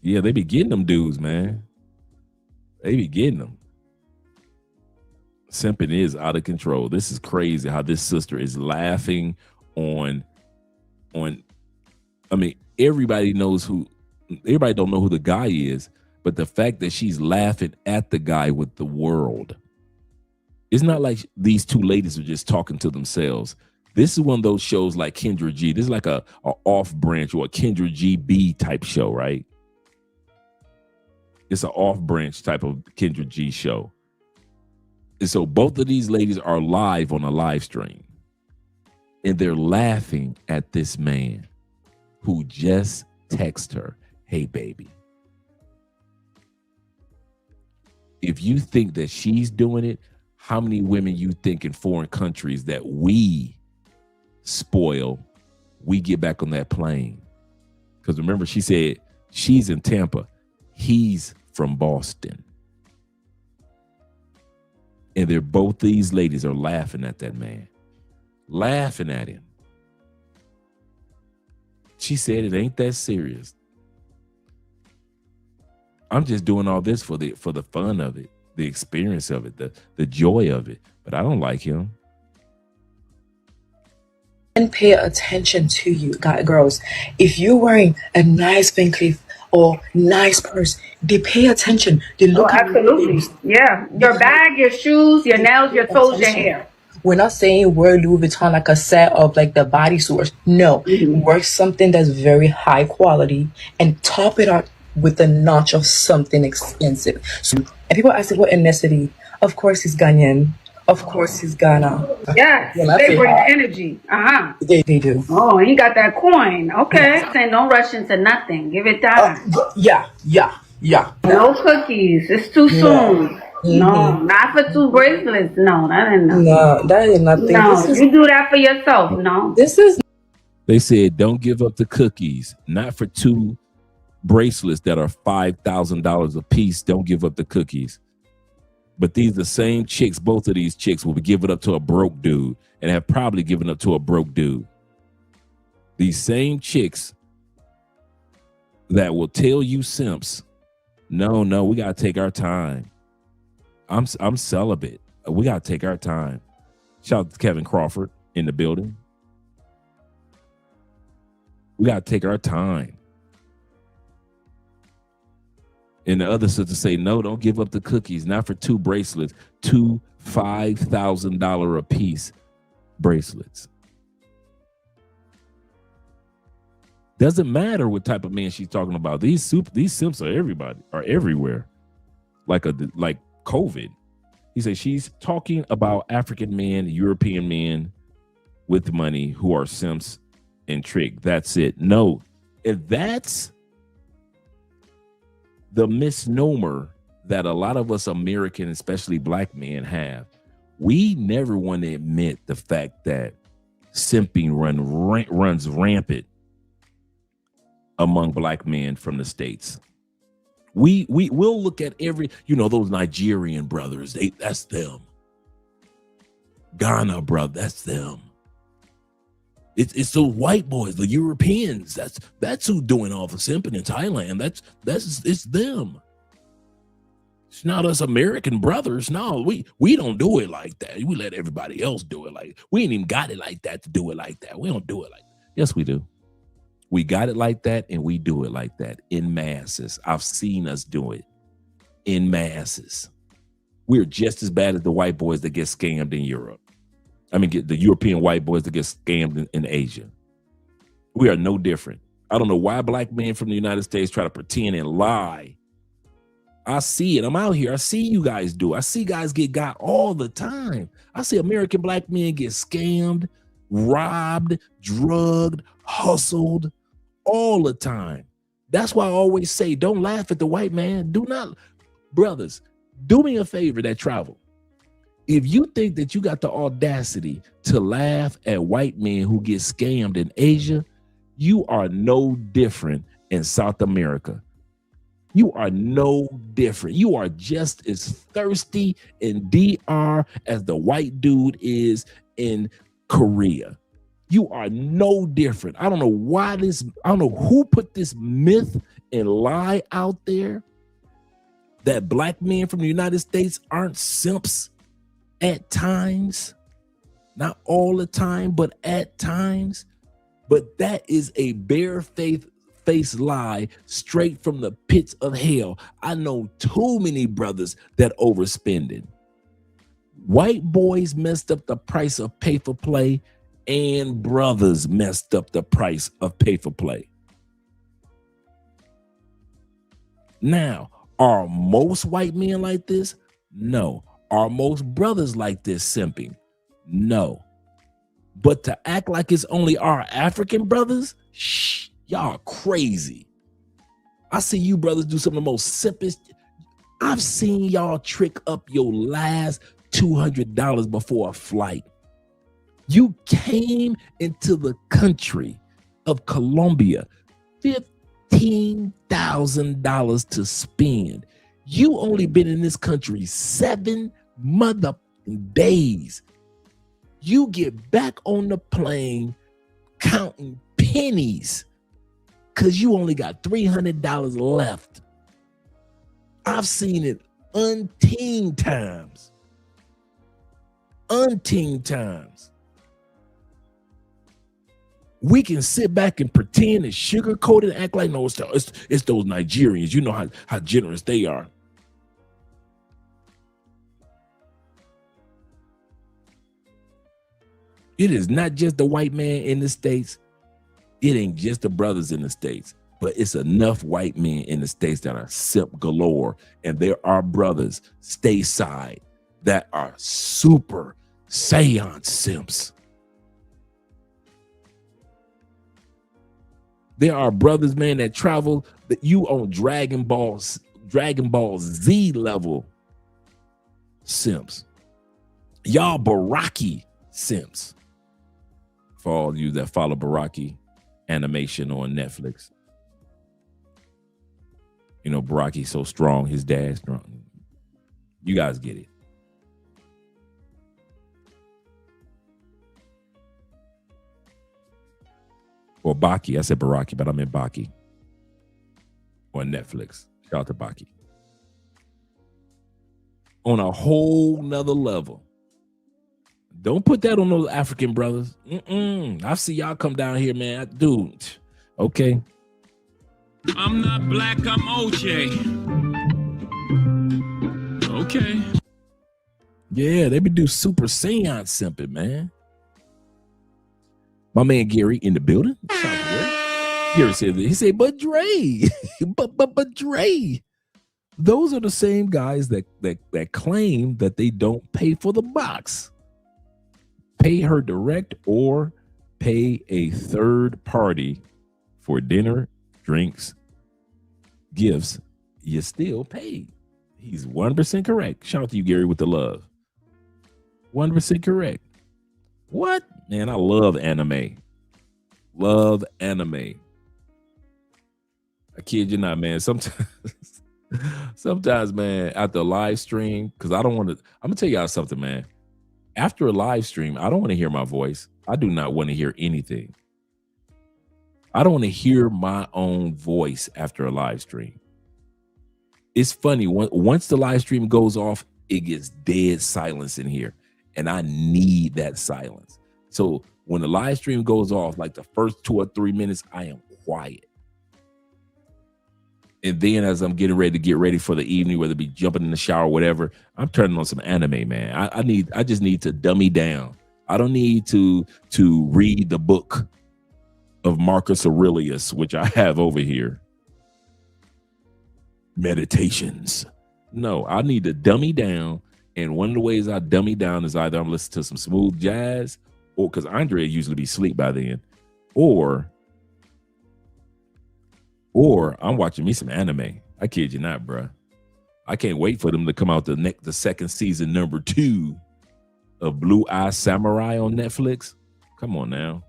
Yeah, they be getting them dudes, man. They be getting them. Simping is out of control. This is crazy how this sister is laughing on. I mean, everybody don't know who the guy is, but the fact that she's laughing at the guy with the world. It's not like these two ladies are just talking to themselves. This is one of those shows like Kendra G. This is like a off branch or a Kendra GB type show, right? It's an off branch type of Kendra G show. And so both of these ladies are live on a live stream. And they're laughing at this man who just texted her, hey, baby. If you think that she's doing it, how many women you think in foreign countries that we spoil, we get back on that plane? Because remember, she said she's in Tampa. He's from Boston. And these ladies are laughing at that man. Laughing at him. She said it ain't that serious. I'm just doing all this for the fun of it, the experience of it, the joy of it. But I don't like him. And pay attention to you, girls. If you're wearing a nice Van Cleef or nice purse, they pay attention. They look at absolutely. Yeah. Your bag, your shoes, your nails, your toes, your hair. We're not saying wear Louis Vuitton like a set of like the bodysuit. No, wear something that's very high quality and top it up with a notch of something expensive. So, and people ask me what ethnicity. Of course, he's Ghanaian. Of course, he's Ghana. Yes, they bring energy. They do. Oh, he got that coin. Okay, saying don't rush into nothing. Give it time. Yeah. No cookies. It's too soon. No, not for 2 bracelets. No, that ain't nothing. No, that is nothing. No, you do that for yourself. No. They said don't give up the cookies. Not for 2 bracelets that are $5,000 a piece. Don't give up the cookies. But these the same chicks, both of these chicks will be giving up to a broke dude and have probably given up to a broke dude. These same chicks that will tell you simps, no, we gotta take our time. I'm celibate. We gotta take our time. Shout out to Kevin Crawford in the building. We gotta take our time. And the other sister say, no, don't give up the cookies. Not for 2 bracelets, 2 $5,000 a piece bracelets. Doesn't matter what type of man she's talking about. These simps are everywhere. Like COVID. He said she's talking about African men, European men with money who are simps and trick. That's it. No, if that's the misnomer that a lot of us American, especially black men, have, we never want to admit the fact that simping runs rampant among black men from the States. We'll look at every, those Nigerian brothers, that's them. Ghana brother, that's them. It's those white boys, the Europeans. That's who's doing all the simping in Thailand. It's them. It's not us American brothers. No, we don't do it like that. We let everybody else do it. We ain't even got it like that to do it like that. We don't do it like that. Yes, we do. We got it like that, and we do it like that in masses. I've seen us do it in masses. We're just as bad as the white boys that get scammed in Europe. Get the European white boys that get scammed in Asia. We are no different. I don't know why black men from the United States try to pretend and lie. I see it. I'm out here. I see you guys do. I see guys get got all the time. I see American black men get scammed, robbed, drugged, hustled all the time. That's why I always say, don't laugh at the white man. Do not, brothers, do me a favor that travel. If you think that you got the audacity to laugh at white men who get scammed in Asia, you are no different in South America. You are no different. You are just as thirsty in DR as the white dude is in Korea. You are no different. I don't know who put this myth and lie out there that black men from the United States aren't simps at times. Not all the time, but at times. But that is a bare-faced lie straight from the pits of hell. I know too many brothers that overspending. White boys messed up the price of pay for play, and brothers messed up the price of pay for play. Now, are most white men like this? No. Are most brothers like this simping? No. But to act like it's only our African brothers, shh, y'all crazy. I see you brothers do some of the most simplest. I've seen y'all trick up your last $200 before a flight. You came into the country of Colombia, $15,000 to spend. You only been in this country 7 mother days. You get back on the plane counting pennies because you only got $300 left. I've seen it umpteen times. Umpteen times. We can sit back and pretend and sugarcoat it and act like, no, it's those Nigerians. You know how generous they are. It is not just the white man in the States. It ain't just the brothers in the States, but it's enough white men in the States that are simp galore. And there are brothers stateside that are super seance simps. There are brothers, man, that travel that you on Dragon Ball Z level simps. Y'all Baraki simps. For all of you that follow Baraki animation on Netflix. You know, Baraki's so strong, his dad's strong. You guys get it. Or Baki. I said Baraki, but I meant Baki. On Netflix. Shout out to Baki. On a whole nother level. Don't put that on those African brothers. I see y'all come down here, man. Dude. Okay. I'm not black, I'm OJ. Okay. Yeah, they be do super seance simping, man. My man Gary in the building. Gary said, he said, but Dre, but Dre. Those are the same guys that claim that they don't pay for the box. Pay her direct or pay a third party for dinner, drinks, gifts. You still paid. He's 1% correct. Shout out to you, Gary, with the love. 1% correct. What? Man, I love anime. Love anime. I kid you not, man. Sometimes, man, after a live stream, because I don't want to, I'm going to tell y'all something, man. After a live stream, I don't want to hear my voice. I do not want to hear anything. I don't want to hear my own voice after a live stream. It's funny. Once the live stream goes off, it gets dead silence in here. And I need that silence. So when the live stream goes off, like the first 2 or 3 minutes, I am quiet. And then as I'm getting ready for the evening, whether it be jumping in the shower or whatever, I'm turning on some anime, man. I just need to dummy down. I don't need to read the book of Marcus Aurelius, which I have over here. Meditations. No, I need to dummy down. And one of the ways I dummy down is either I'm listening to some smooth jazz, or because Andre usually be asleep by then, or I'm watching me some anime. I kid you not, bro. I can't wait for them to come out the second season, number 2 of Blue Eye Samurai on Netflix. Come on now.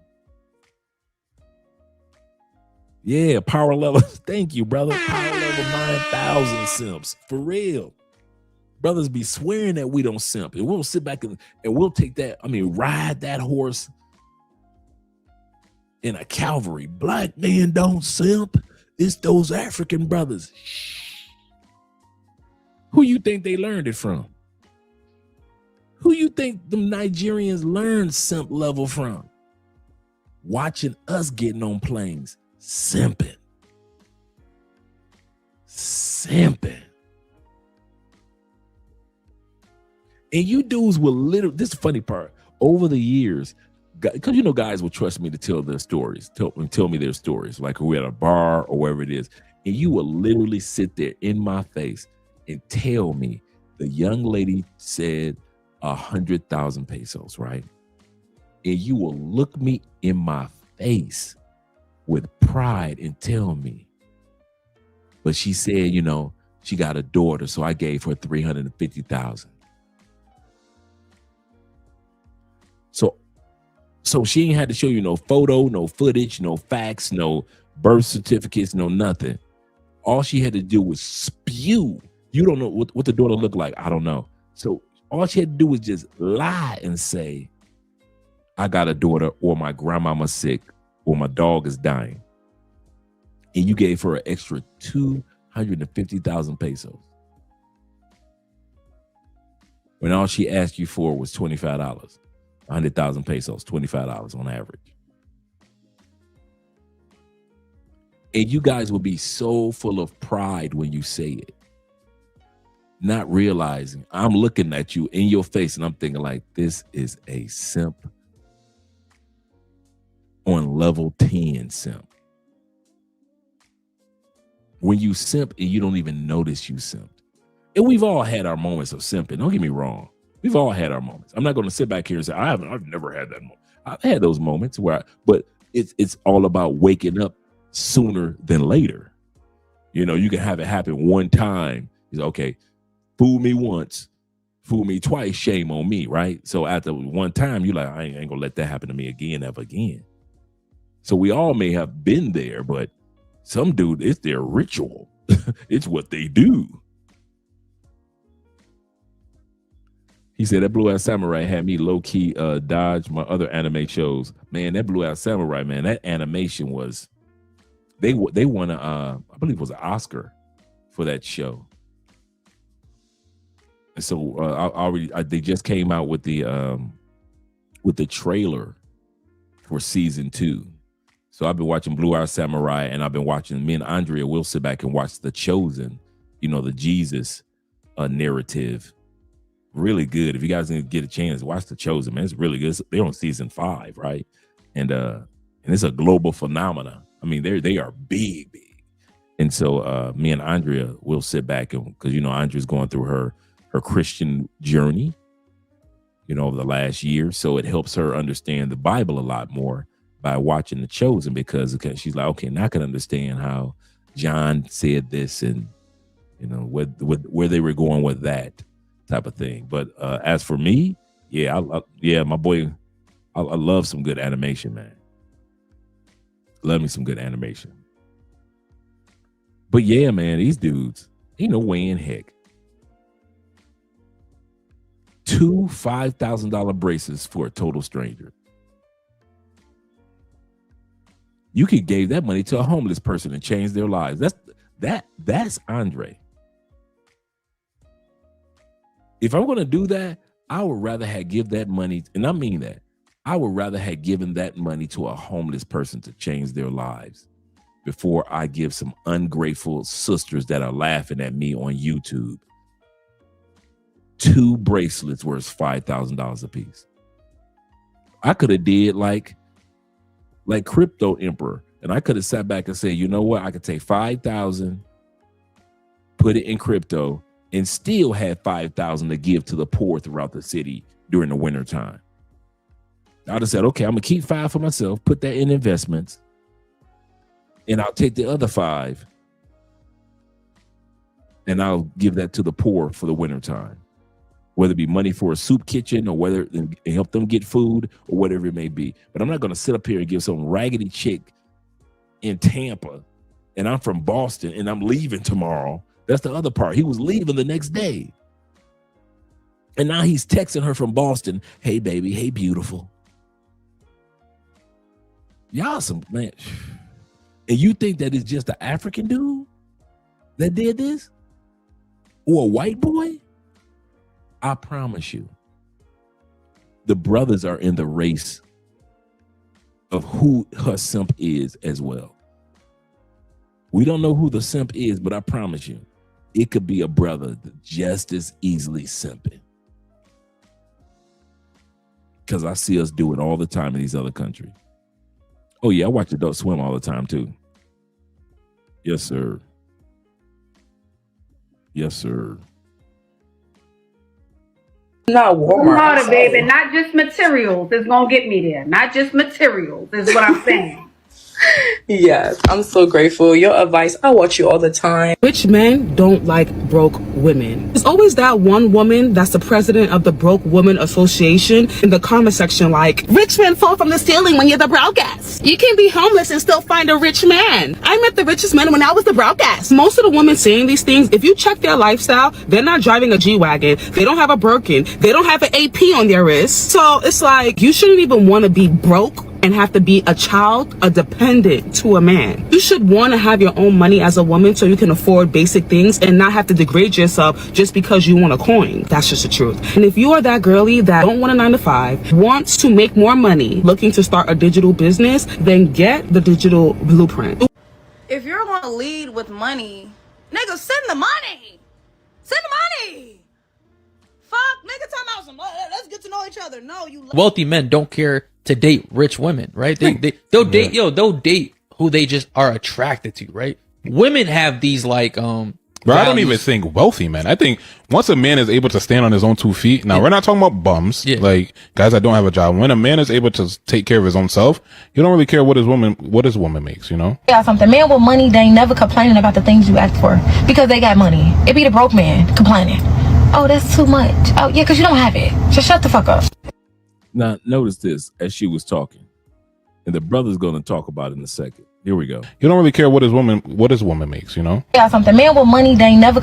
Yeah, power level. Thank you, brother. Power level 9,000 simps. For real. Brothers be swearing that we don't simp. And we'll sit back and we'll take that, ride that horse in a cavalry. Black men don't simp. It's those African brothers. Who you think they learned it from? Who you think them Nigerians learned simp level from? Watching us getting on planes, simping. Simping. And you dudes will literally, this is the funny part, over the years, because guys will trust me to tell their stories, tell me their stories, like we're at a bar or wherever it is, and you will literally sit there in my face and tell me the young lady said 100,000 pesos, right? And you will look me in my face with pride and tell me, but she said, she got a daughter, so I gave her 350,000. So she ain't had to show you no photo, no footage, no facts, no birth certificates, no nothing. All she had to do was spew. You don't know what the daughter looked like. I don't know. So all she had to do was just lie and say, I got a daughter, or my grandmama's sick, or my dog is dying. And you gave her an extra 250,000 pesos. When all she asked you for was $25. 100,000 pesos, $25 on average. And you guys will be so full of pride when you say it, not realizing I'm looking at you in your face and I'm thinking like, this is a simp on level 10 simp. When you simp and you don't even notice you simped. And we've all had our moments of simping. Don't get me wrong. We've all had our moments. I'm not going to sit back here and say I've never had that moment. I've had those moments but it's all about waking up sooner than later. You can have it happen one time. It's okay. Fool me once, fool me twice. Shame on me, right? So after one time, you're like, I ain't gonna let that happen to me again, ever again. So we all may have been there, but some dude, it's their ritual. It's what they do. He said that Blue Eye Samurai had me low-key dodge my other anime shows. Man, that Blue Eye Samurai, man, that animation was, they won I believe it was an Oscar for that show. And so they just came out with the trailer for season 2. So I've been watching Blue Eye Samurai, and I've been watching, me and Andrea will sit back and watch The Chosen, the Jesus narrative. Really good. If you guys didn't get a chance, watch The Chosen, man. It's really good. They're on season 5, right? And it's a global phenomenon. I mean, they are big. And so me and Andrea will sit back because Andrea's going through her Christian journey, over the last year. So it helps her understand the Bible a lot more by watching The Chosen, because she's like, okay, now I can understand how John said this and where they were going with that type of thing. But as for me, my boy, I love some good animation, man. Love me some good animation. But yeah, man, these dudes, ain't no way in heck. 2 $5,000 bracelets for a total stranger. You could give that money to a homeless person and change their lives. That's Andre. If I'm going to do that, I would rather give that money, and I mean that, I would rather have given that money to a homeless person to change their lives before I give some ungrateful sisters that are laughing at me on YouTube 2 bracelets worth $5,000 a piece. I could have did like Crypto Emperor, and I could have sat back and said, you know what? I could take 5,000, put it in crypto, and still had 5,000 to give to the poor throughout the city during the winter time. I'd have said, okay, I'm gonna keep 5 for myself, put that in investments, and I'll take the other 5 and I'll give that to the poor for the winter time, whether it be money for a soup kitchen or whether it help them get food or whatever it may be. But I'm not gonna sit up here and give some raggedy chick in Tampa, and I'm from Boston and I'm leaving tomorrow. That's the other part. He was leaving the next day. And now he's texting her from Boston. Hey, baby. Hey, beautiful. Y'all some, man. And you think that it's just an African dude that did this? Or a white boy? I promise you, the brothers are in the race of who her simp is as well. We don't know who the simp is, but I promise you, it could be a brother just as easily simping. Because I see us do it all the time in these other countries. Oh yeah, I watch Adult Swim all the time too. Yes, sir. Yes, sir. Not Walmart. Harder, baby. Not just materials is gonna get me there. Not just materials is what I'm saying. Yes, I'm so grateful. Your advice, I watch you all the time. Rich men don't like broke women. There's always that one woman that's the president of the Broke Women Association in the comment section like, rich men fall from the ceiling when you're the brokest. You can be homeless and still find a rich man. I met the richest man when I was the brokest. Most of the women saying these things, if you check their lifestyle, they're not driving a G-Wagon. They don't have a Birkin. They don't have an AP on their wrist. So it's like, you shouldn't even want to be broke and have to be a child, a dependent to a man. You should want to have your own money as a woman so you can afford basic things and not have to degrade yourself just because you want a coin. That's just the truth. And if you are that girly that don't want a 9-to-5, wants to make more money, looking to start a digital business, then get the digital blueprint. If you're going to lead with money, nigga, send the money. Send the money. Fuck, nigga, talking about some, let's get to know each other. No, you. Wealthy men don't care to date rich women, right? They'll date, they'll date who they just are attracted to, right? Women have these like, Bro, I don't even think wealthy men. I think once a man is able to stand on his own 2 feet, now we're not talking about bums, like guys that don't have a job. When a man is able to take care of his own self, you don't really care what his woman makes, you know? Yeah, something. Man with money, they ain't never complaining about the things you ask for because they got money. It be the broke man complaining. Oh, that's too much. Oh, yeah, because you don't have it. Just shut the fuck up. Now, notice this as she was talking, and the brother's going to talk about it in a second. Here we go. You don't really care what his woman makes, you know? Yeah, something. Man with money, they ain't never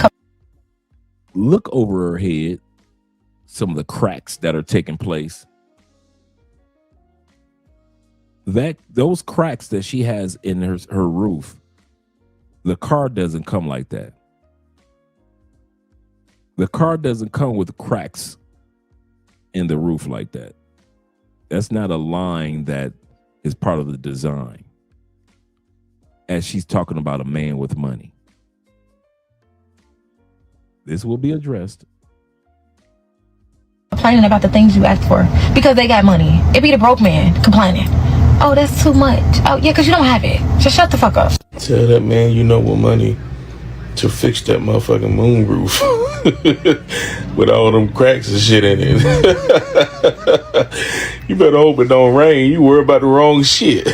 Look over her head, some of the cracks that are taking place. Those cracks that she has in her roof, the car doesn't come like that. The car doesn't come with cracks in the roof like that. That's not a line that is part of the design. As she's talking about a man with money. This will be addressed. complaining about the things you asked for because they got money. It be the broke man complaining. Oh, that's too much. Oh, yeah, because you don't have it. Just shut the fuck up. Tell that man you know what money to fix that motherfucking moon roof with all them cracks and shit in it. You better hope it don't rain. You worry about the wrong shit.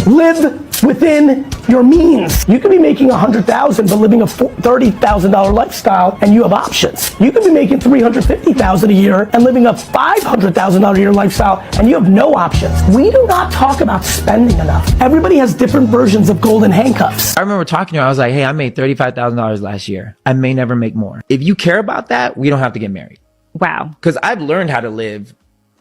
Live within your means. You could be making $100,000 but living a $30,000 lifestyle, and you have options. You could be making $350,000 a year and living a $500,000 a year lifestyle, and you have no options. We do not talk about spending enough. Everybody has different versions of golden handcuffs. I remember talking to her. I was like, "Hey, I made $35,000 last year. I may never make more. If you care about that, we don't have to get married." Wow. Because I've learned how to live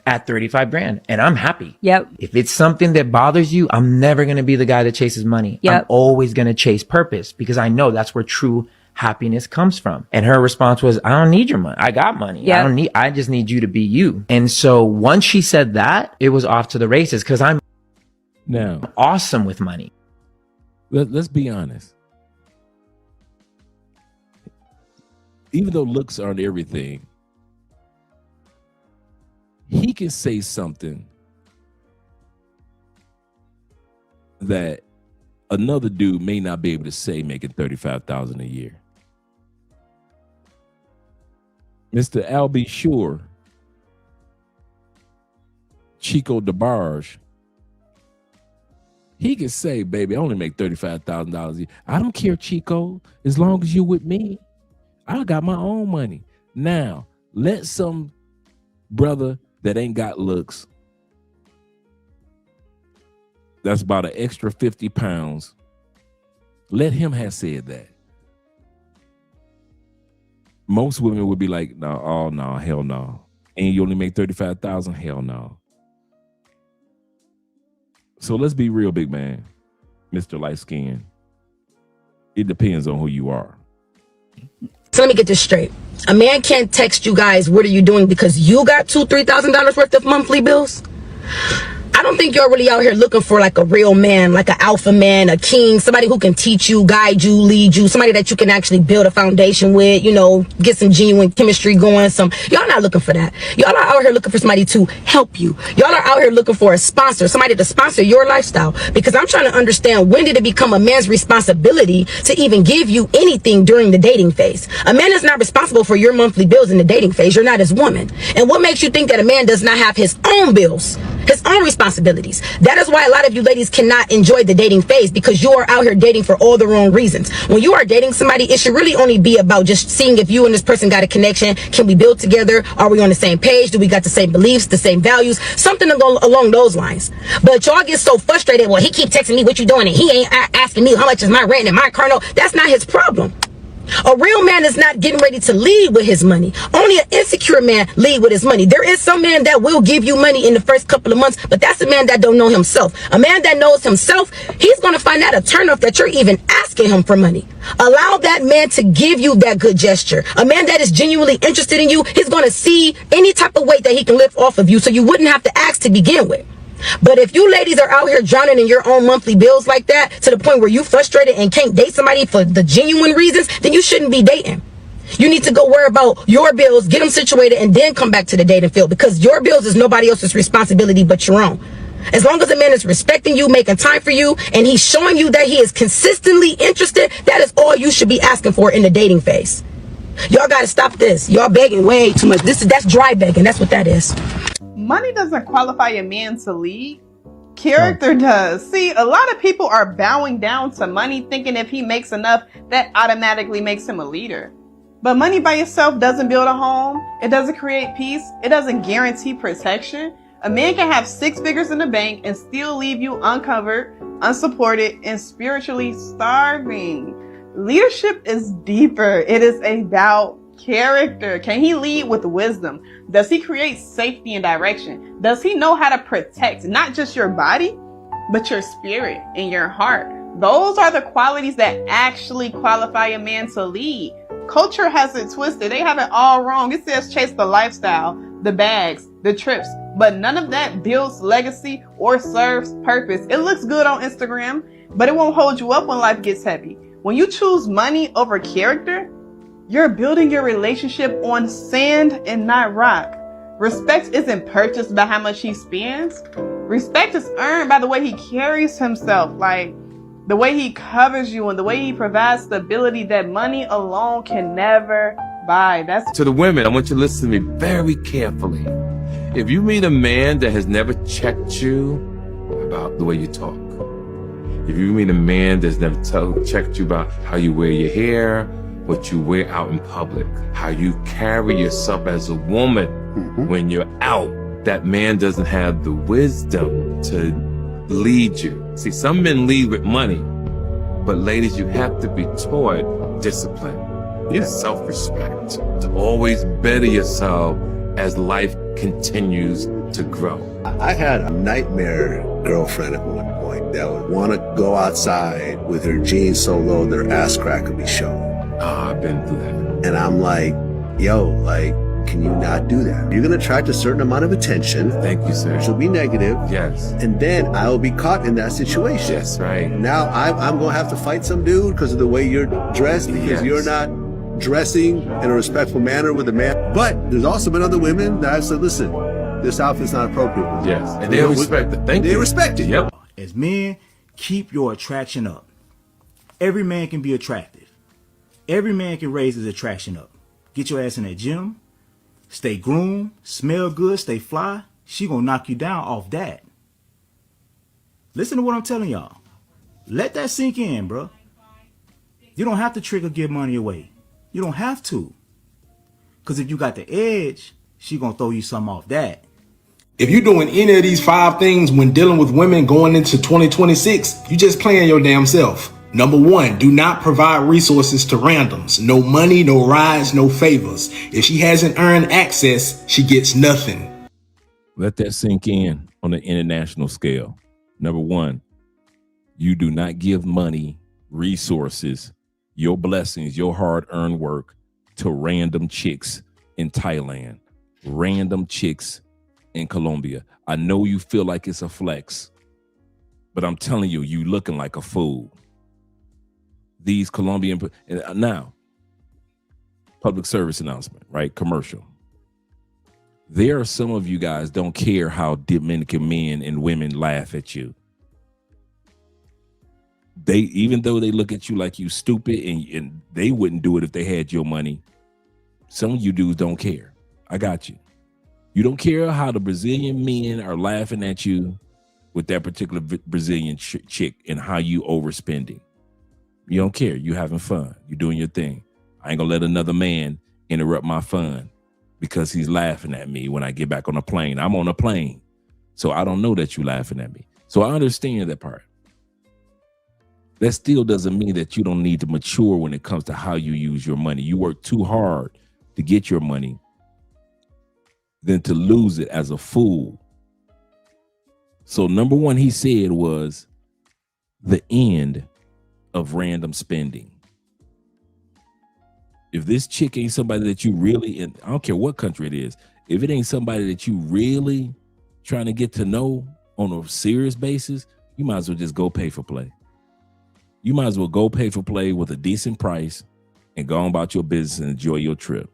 at 35 grand and I'm happy. Yep. If it's something that bothers you, I'm never going to be the guy that chases money. Yep. I'm always going to chase purpose because I know that's where true happiness comes from. And her response was, I don't need your money. I got money. Yep. I just need you to be you. And so once she said that, it was off to the races because I'm now awesome with money. Let's be honest. Even though looks aren't everything, he can say something that another dude may not be able to say making $35,000 a year. Mr. Albie Shore, Chico DeBarge, he can say, baby, I only make $35,000 a year. I don't care, Chico, as long as you with me. I got my own money. Now, let some brother that ain't got looks, that's about an extra 50 pounds, let him have said that. Most women would be like, no, oh no, hell no. And you only make 35,000, hell no. So let's be real, big man, Mr. Light Skin. It depends on who you are. So let me get this straight. A man can't text you guys, what are you doing, because you got $2,000-$3,000 worth of monthly bills? I don't think you're really out here looking for like a real man, like an alpha man, a king, somebody who can teach you, guide you, lead you, somebody that you can actually build a foundation with, you know, get some genuine chemistry going. Y'all not looking for that. Y'all are out here looking for somebody to help you. Y'all are out here looking for a sponsor, somebody to sponsor your lifestyle. Because I'm trying to understand, when did it become a man's responsibility to even give you anything during the dating phase? A man is not responsible for your monthly bills in the dating phase. You're not his woman. And what makes you think that a man does not have his own bills, his own responsibilities? That is why a lot of you ladies cannot enjoy the dating phase, because you are out here dating for all the wrong reasons. When you are dating somebody, it should really only be about just seeing if you and this person got a connection. Can we build together? Are we on the same page? Do we got the same beliefs, the same values? Something along those lines. But y'all get so frustrated. Well, he keep texting me what you doing, and he ain't asking me how much is my rent and my car note. That's not his problem. A real man is not getting ready to lead with his money. Only an insecure man lead with his money. There is some man that will give you money in the first couple of months, but that's a man that don't know himself. A man that knows himself, he's going to find that a turnoff that you're even asking him for money. Allow that man to give you that good gesture. A man that is genuinely interested in you, he's going to see any type of weight that he can lift off of you, so you wouldn't have to ask to begin with. But if you ladies are out here drowning in your own monthly bills like that, to the point where you frustrated and can't date somebody for the genuine reasons, then you shouldn't be dating. You need to go worry about your bills, get them situated, and then come back to the dating field, because your bills is nobody else's responsibility but your own. As long as a man is respecting you, making time for you, and he's showing you that he is consistently interested, that is all you should be asking for in the dating phase. Y'all gotta stop this. Y'all begging way too much. That's dry begging. That's what that is. Money doesn't qualify a man to lead. Character does. See, a lot of people are bowing down to money, thinking if he makes enough, that automatically makes him a leader. But money by itself doesn't build a home. It doesn't create peace. It doesn't guarantee protection. A man can have 6 figures in the bank and still leave you uncovered, unsupported, and spiritually starving. Leadership is deeper. It is about character. Can he lead with wisdom? Does he create safety and direction? Does he know how to protect not just your body, but your spirit and your heart? Those are the qualities that actually qualify a man to lead. Culture has it twisted. They have it all wrong. It says chase the lifestyle, the bags, the trips, but none of that builds legacy or serves purpose. It looks good on Instagram, but it won't hold you up when life gets heavy. When you choose money over character, you're building your relationship on sand and not rock. Respect isn't purchased by how much he spends. Respect is earned by the way he carries himself, like the way he covers you and the way he provides stability that money alone can never buy. That's To the women, I want you to listen to me very carefully. If you meet a man that has never checked you about the way you talk, if you meet a man that's never checked you about how you wear your hair, what you wear out in public, how you carry yourself as a woman when you're out, that man doesn't have the wisdom to lead you. See, some men lead with money, but ladies, you have to be taught discipline, self-respect, to always better yourself as life continues to grow. I had a nightmare girlfriend at one point that would want to go outside with her jeans so low their ass crack could be shown. I've been through that. And I'm like, yo, like, can you not do that? You're going to attract a certain amount of attention. Thank you, sir. Which will be negative. Yes. And then I'll be caught in that situation. That's right. Now I'm going to have to fight some dude because of the way you're dressed, because you're not dressing in a respectful manner with a man. But there's also been other women that have said, listen, this outfit's not appropriate. Yes. And they respect it. Thank you. They respect it. Yep. As men, keep your attraction up. Every man can be attractive. Every man can raise his attraction up. Get your ass in that gym. Stay groomed. Smell good. Stay fly. She gonna knock you down off that. Listen to what I'm telling y'all. Let that sink in, bro. You don't have to trick or give money away. You don't have to. Because if you got the edge, she gonna throw you something off that. If you're doing any of these 5 things when dealing with women going into 2026, you just playing your damn self. Number 1, do not provide resources to randoms. No money, no rides, no favors. If she hasn't earned access, she gets nothing. Let that sink in on the international scale. Number one, you do not give money, resources, your blessings, your hard-earned work to random chicks in Thailand, random chicks in Colombia. I know you feel like it's a flex, but I'm telling you, you looking like a fool. These Colombian, now, public service announcement, right? Commercial. There are some of you guys don't care how Dominican men and women laugh at you. They, even though they look at you like you stupid and they wouldn't do it if they had your money, some of you dudes don't care. I got you. You don't care how the Brazilian men are laughing at you with that particular Brazilian chick and how you overspending. You don't care. You having fun. You doing your thing. I ain't gonna let another man interrupt my fun because he's laughing at me when I get back on a plane. I'm on a plane, so I don't know that you laughing at me. So I understand that part. That still doesn't mean that you don't need to mature when it comes to how you use your money. You work too hard to get your money than to lose it as a fool. So number one, he said, was the end of random spending. If this chick ain't somebody that you really, and I don't care what country it is, if it ain't somebody that you really trying to get to know on a serious basis, you might as well just go pay for play. You might as well go pay for play with a decent price and go on about your business and enjoy your trip.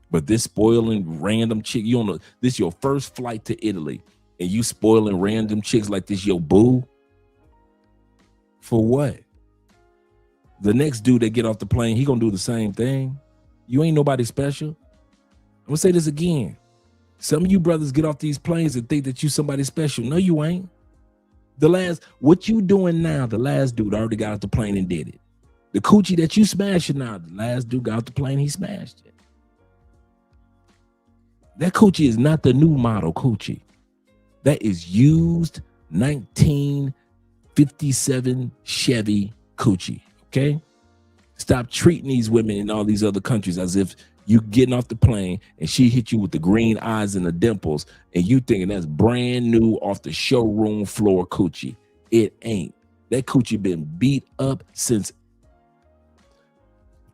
But this spoiling random chick, you don't know, this your first flight to Italy and you spoiling random chicks like this your boo? For what? The next dude that get off the plane, he gonna do the same thing. You ain't nobody special. I'm gonna say this again. Some of you brothers get off these planes and think that you somebody special. No, you ain't. What you doing now, the last dude already got off the plane and did it. The coochie that you smashing now, the last dude got off the plane, he smashed it. That coochie is not the new model coochie. That is used 1957 Chevy coochie, okay? Stop treating these women in all these other countries as if you getting off the plane and she hit you with the green eyes and the dimples and you thinking that's brand new off the showroom floor coochie. It ain't. That coochie been beat up since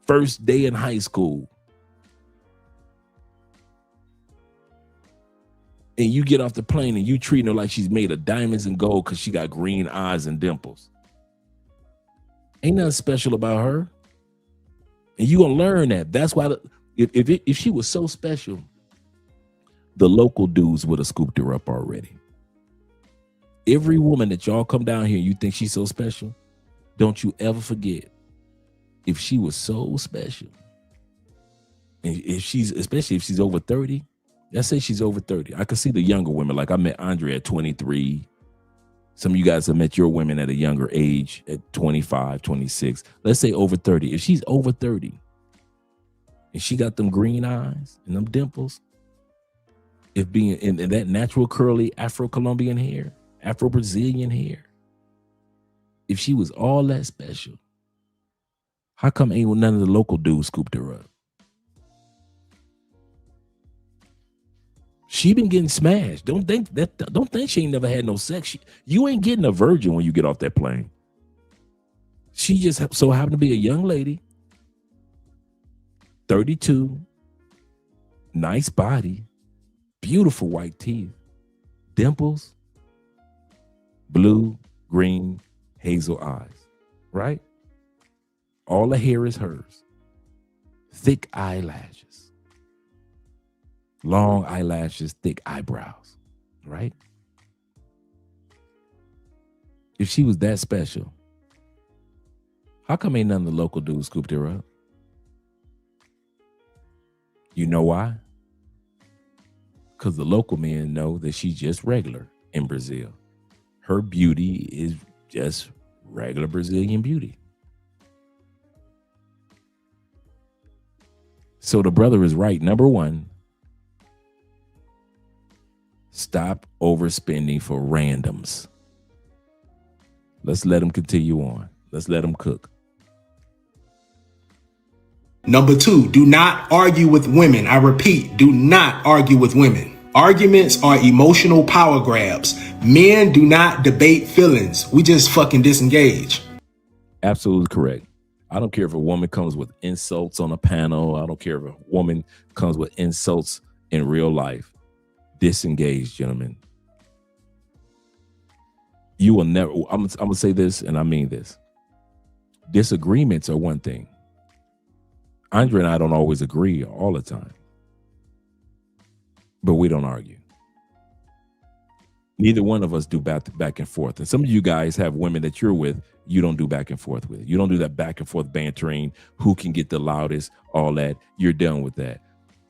first day in high school. And you get off the plane and you treating her like she's made of diamonds and gold because she got green eyes and dimples. Ain't nothing special about her. And you gonna learn that. That's why if she was so special, the local dudes would have scooped her up already. Every woman that y'all come down here, you think she's so special, don't you ever forget, if she was so special, and especially if she's over 30, let's say she's over 30. I could see the younger women, like I met Andre at 23. Some of you guys have met your women at a younger age, at 25, 26. Let's say over 30. If she's over 30 and she got them green eyes and them dimples, if being in that natural curly Afro-Colombian hair, Afro-Brazilian hair, if she was all that special, how come ain't none of the local dudes scooped her up? She been getting smashed. Don't think she ain't never had no sex. You ain't getting a virgin when you get off that plane. She just so happened to be a young lady, 32, nice body, beautiful white teeth, dimples, blue, green, hazel eyes, right? All the hair is hers. Thick eyelashes. Long eyelashes, thick eyebrows, right? If she was that special, how come ain't none of the local dudes scooped her up? You know why? Because the local men know that she's just regular in Brazil. Her beauty is just regular Brazilian beauty. So the brother is right. Number one, stop overspending for randoms. Let's let them continue on. Let's let them cook. Number 2, do not argue with women. I repeat, do not argue with women. Arguments are emotional power grabs. Men do not debate feelings. We just fucking disengage. Absolutely correct. I don't care if a woman comes with insults on a panel. I don't care if a woman comes with insults in real life. Disengage, gentlemen. You will never, I'm gonna say this and I mean this. Disagreements are one thing. Andre and I don't always agree all the time, but we don't argue. Neither one of us do back and forth. And some of you guys have women that you're with, you don't do back and forth with. You don't do that back and forth bantering, who can get the loudest, all that. You're done with that.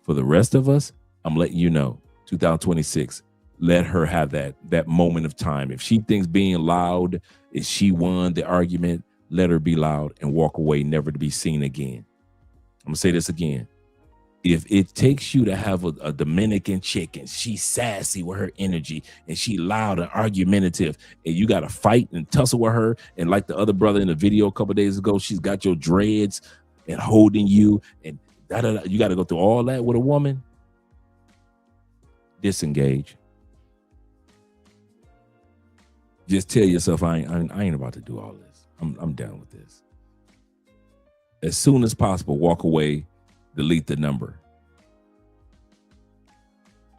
For the rest of us, I'm letting you know, 2026, let her have that moment of time. If she thinks being loud is she won the argument, let her be loud and walk away, never to be seen again. I'm gonna say this again. If it takes you to have a Dominican chick and she's sassy with her energy and she loud and argumentative and you got to fight and tussle with her, and like the other brother in the video a couple days ago, she's got your dreads and holding you and you got to go through all that with a woman, disengage. Just tell yourself, I ain't about to do all this. I'm done with this. As soon as possible, walk away. Delete the number.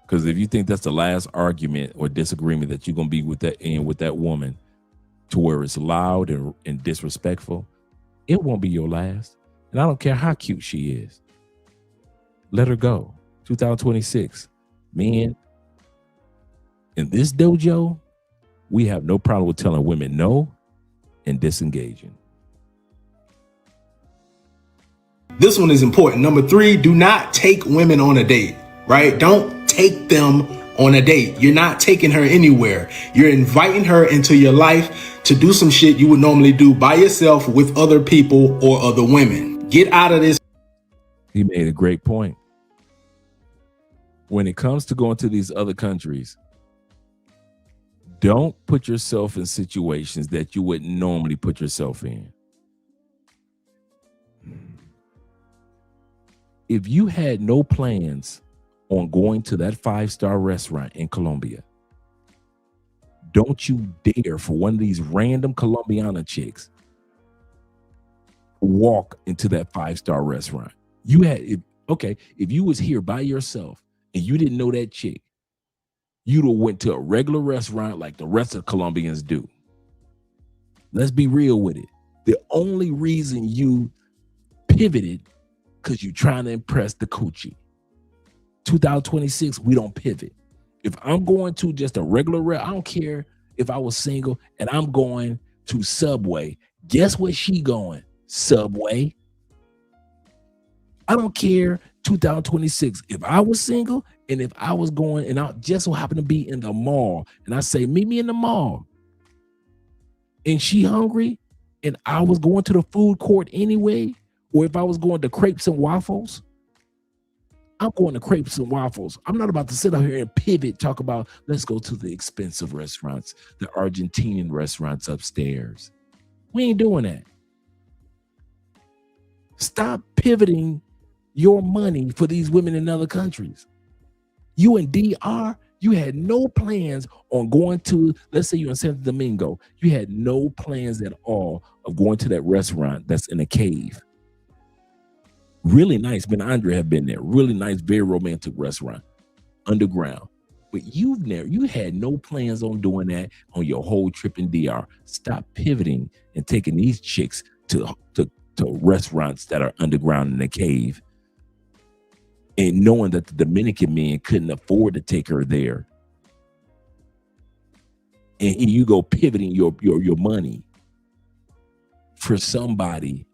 Because if you think that's the last argument or disagreement that you're going to be with that woman to where it's loud and disrespectful, it won't be your last. And I don't care how cute she is. Let her go. 2026. Men, in this dojo, we have no problem with telling women no and disengaging. This one is important. Number 3, do not take women on a date, right? Don't take them on a date. You're not taking her anywhere. You're inviting her into your life to do some shit you would normally do by yourself with other people or other women. Get out of this. He made a great point. When it comes to going to these other countries, don't put yourself in situations that you wouldn't normally put yourself in. If you had no plans on going to that 5-star restaurant in Colombia, don't you dare for one of these random Colombiana chicks walk into that 5-star restaurant. If you was here by yourself and you didn't know that chick, you'd have went to a regular restaurant like the rest of Colombians do. Let's be real with it. The only reason you pivoted because you're trying to impress the coochie. 2026, we don't pivot. If I'm going to just a regular I don't care if I was single and I'm going to Subway. Guess where she going? Subway. I don't care. 2026. If I was single and if I was going and I just so happen to be in the mall and I say, meet me in the mall. And she hungry and I was going to the food court anyway, or if I was going to Crepes and Waffles, I'm going to Crepes and Waffles. I'm not about to sit out here and pivot, talk about, let's go to the expensive restaurants, the Argentinian restaurants upstairs. We ain't doing that. Stop pivoting your money for these women in other countries. You in DR, you had no plans on going to, let's say you're in Santo Domingo, you had no plans at all of going to that restaurant that's in a cave. Really nice. Me and Andre have been there. Really nice, very romantic restaurant, underground. But you had no plans on doing that on your whole trip in DR. Stop pivoting and taking these chicks to restaurants that are underground in a cave, and knowing that the Dominican men couldn't afford to take her there. And you go pivoting your money for somebody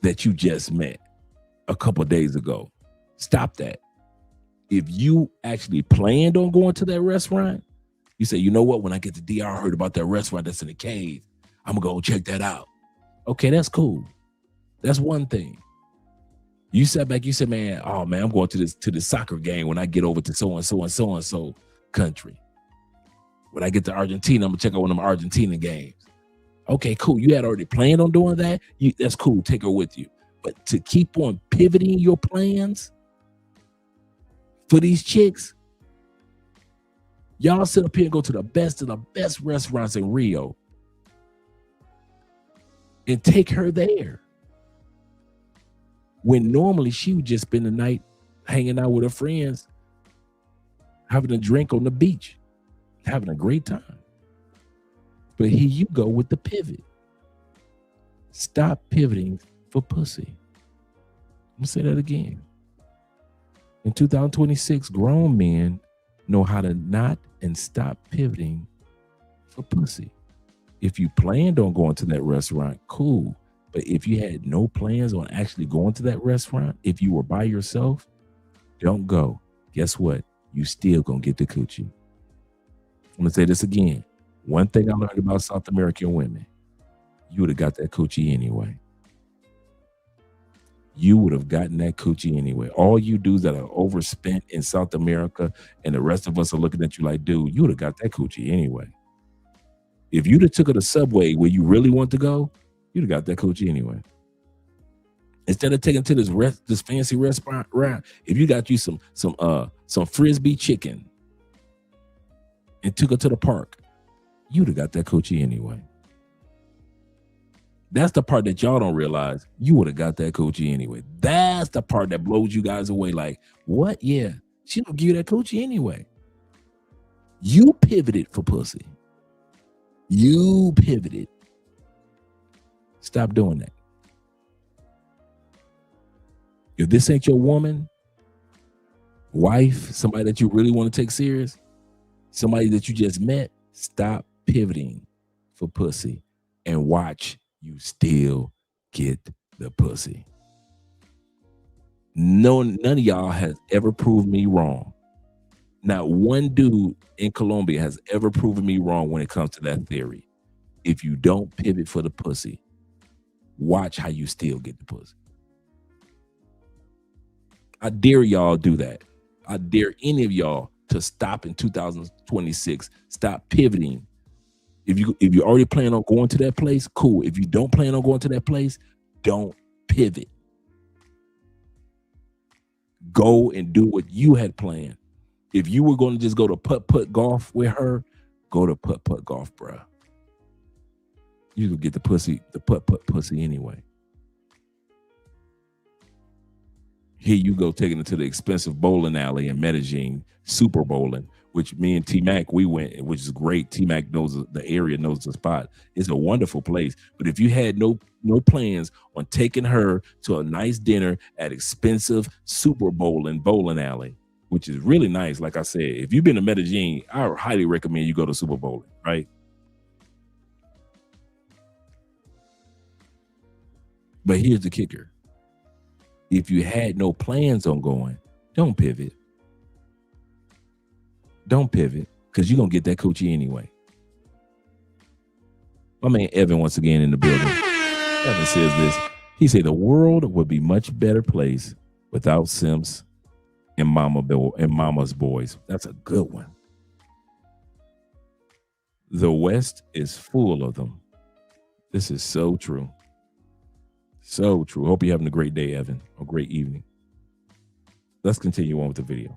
that you just met a couple of days ago. Stop that. If you actually planned on going to that restaurant, you say, you know what, when I get to DR, I heard about that restaurant that's in a cave. I'm gonna go check that out. Okay, that's cool. That's one thing. You sat back, you said, man, oh man, I'm going to this soccer game when I get over to so-and-so and so-and-so country. When I get to Argentina, I'm gonna check out one of them Argentina games. Okay, cool. You had already planned on doing that. That's cool. Take her with you. But to keep on pivoting your plans for these chicks, Y'all sit up here and go to the best of the best restaurants in Rio and take her there. When normally she would just spend the night hanging out with her friends, having a drink on the beach, having a great time. But here you go with the pivot. Stop pivoting for pussy. I'm gonna say that again. In 2026, grown men know how to not and stop pivoting for pussy. If you planned on going to that restaurant, cool. But if you had no plans on actually going to that restaurant, if you were by yourself, don't go. Guess what? You still gonna get the coochie. I'm gonna say this again. One thing I learned about South American women, you would have got that coochie anyway. You would have gotten that coochie anyway. All you dudes that are overspent in South America and the rest of us are looking at you like, dude, you would have got that coochie anyway. If you'd have took her to Subway where you really want to go, you'd have got that coochie anyway. Instead of taking to this fancy restaurant, if you got you some Frisbee chicken and took her to the park, you'd have got that coochie anyway. That's the part that y'all don't realize. You would have got that coochie anyway. That's the part that blows you guys away. Like, what? Yeah, she don't give you that coochie anyway. You pivoted for pussy. You pivoted. Stop doing that. If this ain't your woman, wife, somebody that you really want to take serious, somebody that you just met, stop pivoting for pussy and watch you still get the pussy. None of y'all has ever proved me wrong. Not one dude in Colombia has ever proven me wrong when it comes to that theory. If you don't pivot for the pussy, watch how you still get the pussy. I dare y'all do that. I dare any of y'all to stop in 2026. Stop pivoting. If you already plan on going to that place, cool. If you don't plan on going to that place, don't pivot. Go and do what you had planned. If you were going to just go to putt-putt golf with her, go to putt-putt golf, bruh. You can get the putt-putt pussy anyway. Here you go, taking it to the expensive bowling alley in Medellin, Super Bowling, which me and T-Mac, we went, which is great. T-Mac knows the area, knows the spot. It's a wonderful place. But if you had no plans on taking her to a nice dinner at expensive Super Bowling alley, which is really nice, like I said, if you've been to Medellin, I highly recommend you go to Super Bowling, right? But here's the kicker. If you had no plans on going, don't pivot. Don't pivot, because you're going to get that coochie anyway. My man Evan, once again, in the building. Evan says this. He said, the world would be much better place without simps and mama's boys. That's a good one. The West is full of them. This is so true. So true. Hope you're having a great day, Evan, or great evening. Let's continue on with the video.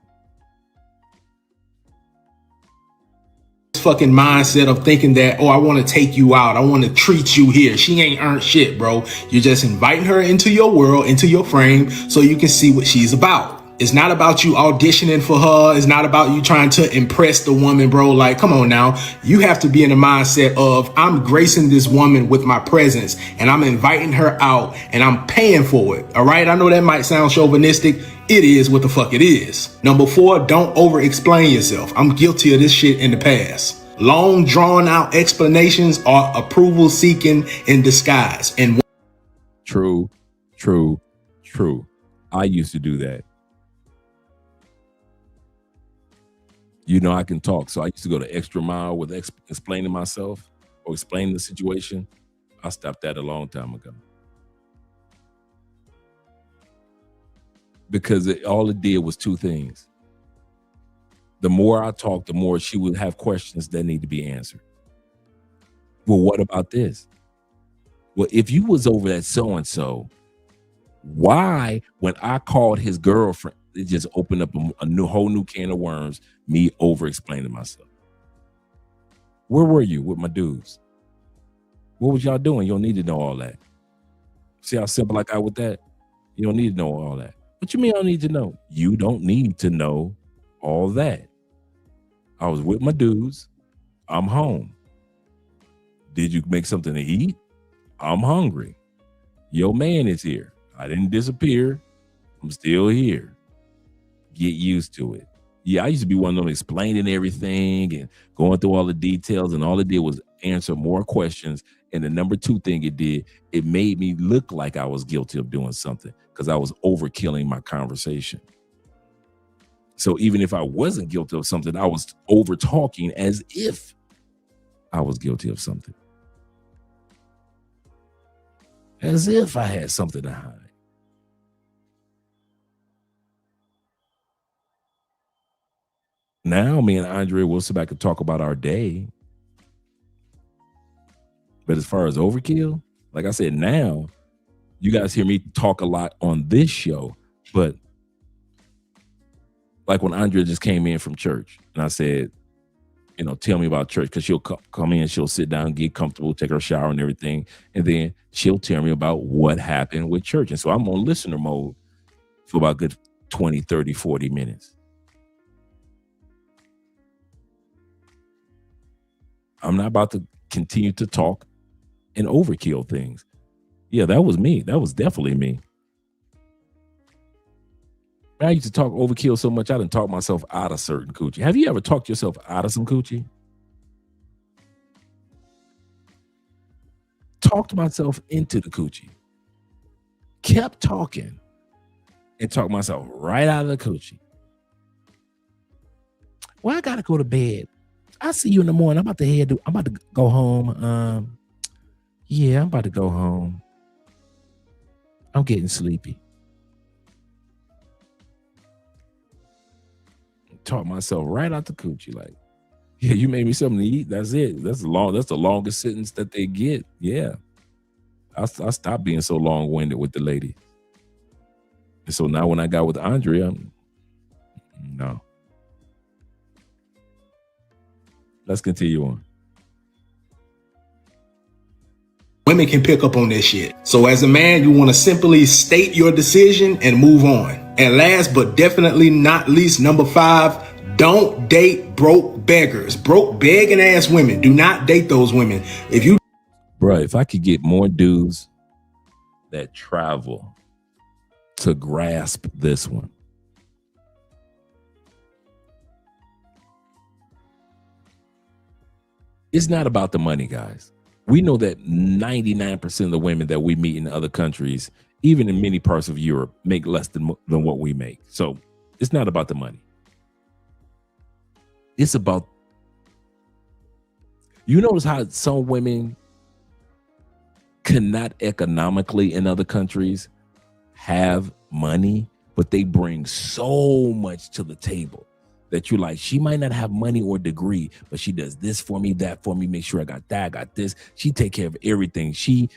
Fucking mindset of thinking that, oh, I want to take you out, I want to treat you here. She ain't earned shit, bro. You're just inviting her into your world, into your frame, so you can see what she's about. It's not about you auditioning for her. It's not about you trying to impress the woman, bro. Like, come on now. You have to be in the mindset of, I'm gracing this woman with my presence and I'm inviting her out and I'm paying for it. All right. I know that might sound chauvinistic. It is what the fuck it is. Number 4, don't over explain yourself. I'm guilty of this shit in the past. Long drawn out explanations are approval seeking in disguise. And True. I used to do that. You know, I can talk. So I used to go the extra mile with explaining myself or explaining the situation. I stopped that a long time ago. Because all it did was 2 things. The more I talked, the more she would have questions that need to be answered. Well, what about this? Well, if you was over at so-and-so, why, when I called his girlfriend, it just opened up a whole new can of worms, me over explaining myself. Where were you with my dudes? What was y'all doing? You don't need to know all that. See how simple I got with that? You don't need to know all that. What you mean I don't need to know? You don't need to know all that. I was with my dudes. I'm home. Did you make something to eat? I'm hungry. Your man is here. I didn't disappear. I'm still here. Get used to it. Yeah, I used to be one of them explaining everything and going through all the details, and all it did was answer more questions. And the number two thing it did, it made me look like I was guilty of doing something because I was overkilling my conversation. So even if I wasn't guilty of something, I was over talking as if I was guilty of something. As if I had something to hide. Now me and Andrea will sit back and talk about our day. But as far as overkill, like I said, now you guys hear me talk a lot on this show, but like when Andrea just came in from church and I said, you know, tell me about church, because she'll come in, she'll sit down, get comfortable, take her shower and everything. And then she'll tell me about what happened with church. And so I'm on listener mode for about a good 20, 30, 40 minutes. I'm not about to continue to talk and overkill things. Yeah, that was me. That was definitely me. I used to talk overkill so much, I didn't talk myself out of certain coochie. Have you ever talked yourself out of some coochie? Talked myself into the coochie. Kept talking and talked myself right out of the coochie. Well, I gotta go to bed. I'll see you in the morning. I'm about to go home. Yeah, I'm about to go home. I'm getting sleepy. Talk myself right out the coochie, like, yeah, you made me something to eat. That's it. That's the longest sentence that they get. Yeah. I stopped being so long-winded with the lady. And so now when I got with Andrea, no. Let's continue on. Women can pick up on this shit. So as a man, you want to simply state your decision and move on. And last but definitely not least, number 5, don't date broke beggars. Broke begging ass women. Do not date those women. If I could get more dudes that travel to grasp this one. It's not about the money, guys. We know that 99% of the women that we meet in other countries, even in many parts of Europe, make less than what we make. So it's not about the money. It's about, you notice how some women cannot economically in other countries have money, but they bring so much to the table that you're like, she might not have money or degree, but she does this for me, that for me, make sure I got that, I got this. She take care of everything. She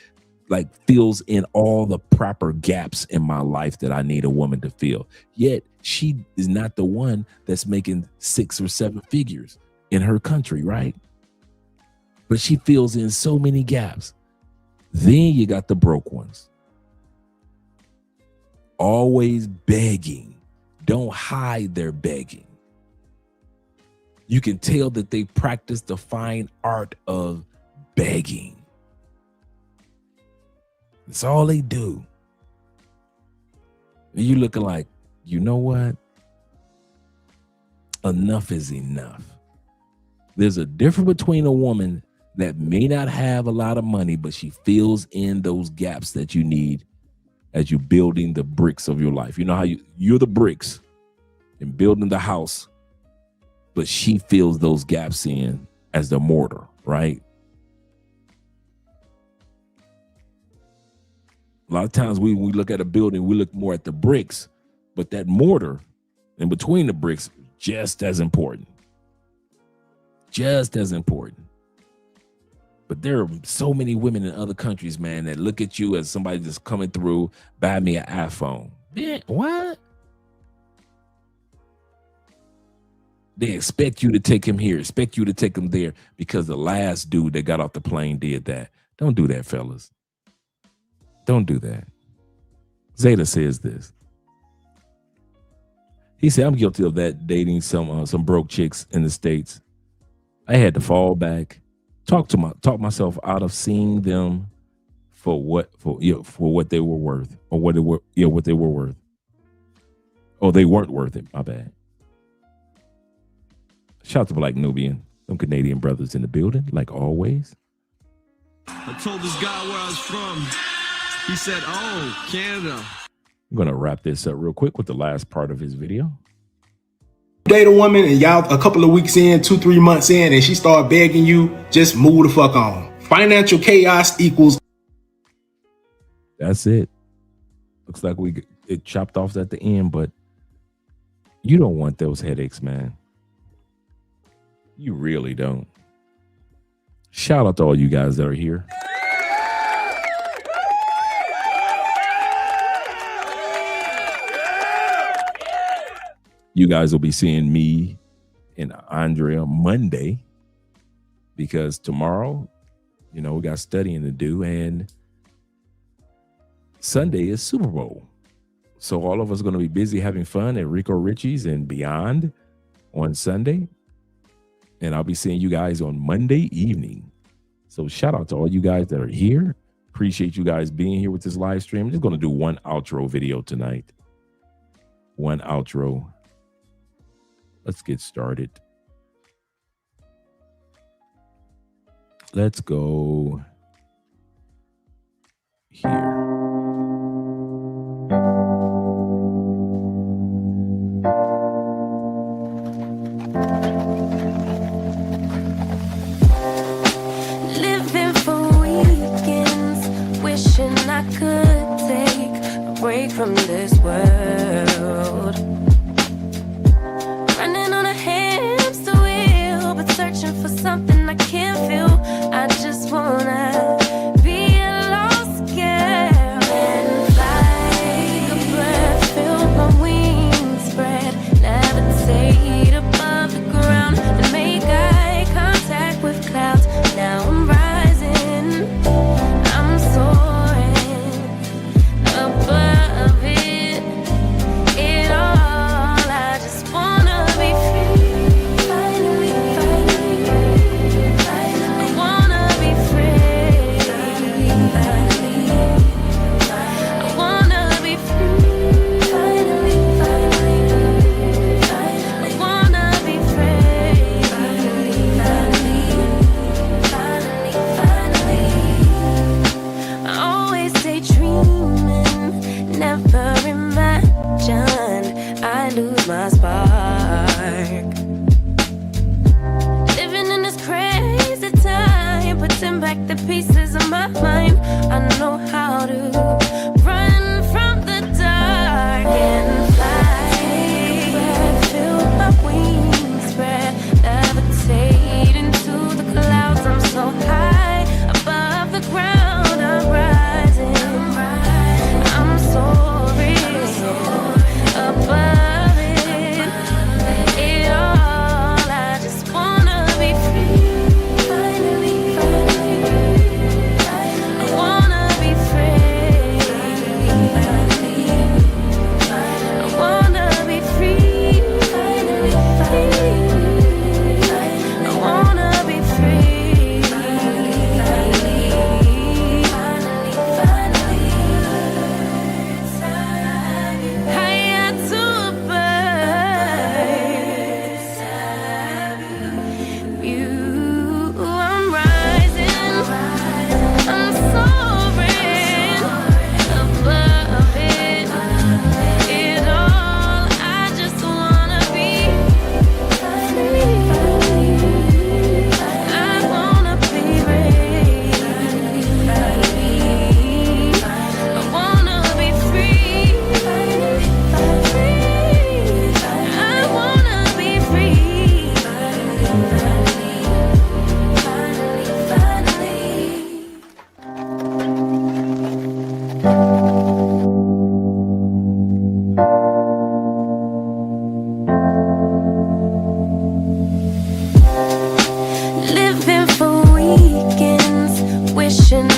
like fills in all the proper gaps in my life that I need a woman to fill. Yet she is not the one that's making 6 or 7 figures in her country, right? But she fills in so many gaps. Then you got the broke ones. Always begging. Don't hide their begging. You can tell that they practice the fine art of begging. That's all they do. And you looking like, you know what? Enough is enough. There's a difference between a woman that may not have a lot of money, but she fills in those gaps that you need as you're building the bricks of your life. You know how you're the bricks and building the house, but she fills those gaps in as the mortar, right? A lot of times when we look at a building, we look more at the bricks, but that mortar in between the bricks, just as important. Just as important. But there are so many women in other countries, man, that look at you as somebody just coming through, buy me an iPhone. Man, what? They expect you to take him here, expect you to take him there because the last dude that got off the plane did that. Don't do that, fellas. Don't do that. Zeta says this. He said, I'm guilty of that, dating some broke chicks in the States. I had to fall back, talk myself out of seeing them for what they were worth, or what they were worth. Oh, they weren't worth it. My bad. Shout out to Black Nubian, some Canadian brothers in the building, like always. I told this guy where I was from. He said, "Oh, Canada." I'm gonna wrap this up real quick with the last part of his video. Date a woman and y'all a couple of weeks in, 2-3 months in, and she start begging you, just move the fuck on. Financial chaos equals. That's it. Looks like it chopped off at the end, but you don't want those headaches, man. You really don't. Shout out to all you guys that are here. You guys will be seeing me and Andrea Monday, because tomorrow, we got studying to do, and Sunday is Super Bowl. So all of us are going to be busy having fun at Rico Richie's and beyond on Sunday. And I'll be seeing you guys on Monday evening. So shout out to all you guys that are here. Appreciate you guys being here with this live stream. I'm just going to do one outro video tonight. One outro. Let's get started. Let's go here. Living for weekends, wishing I could take a break from this world.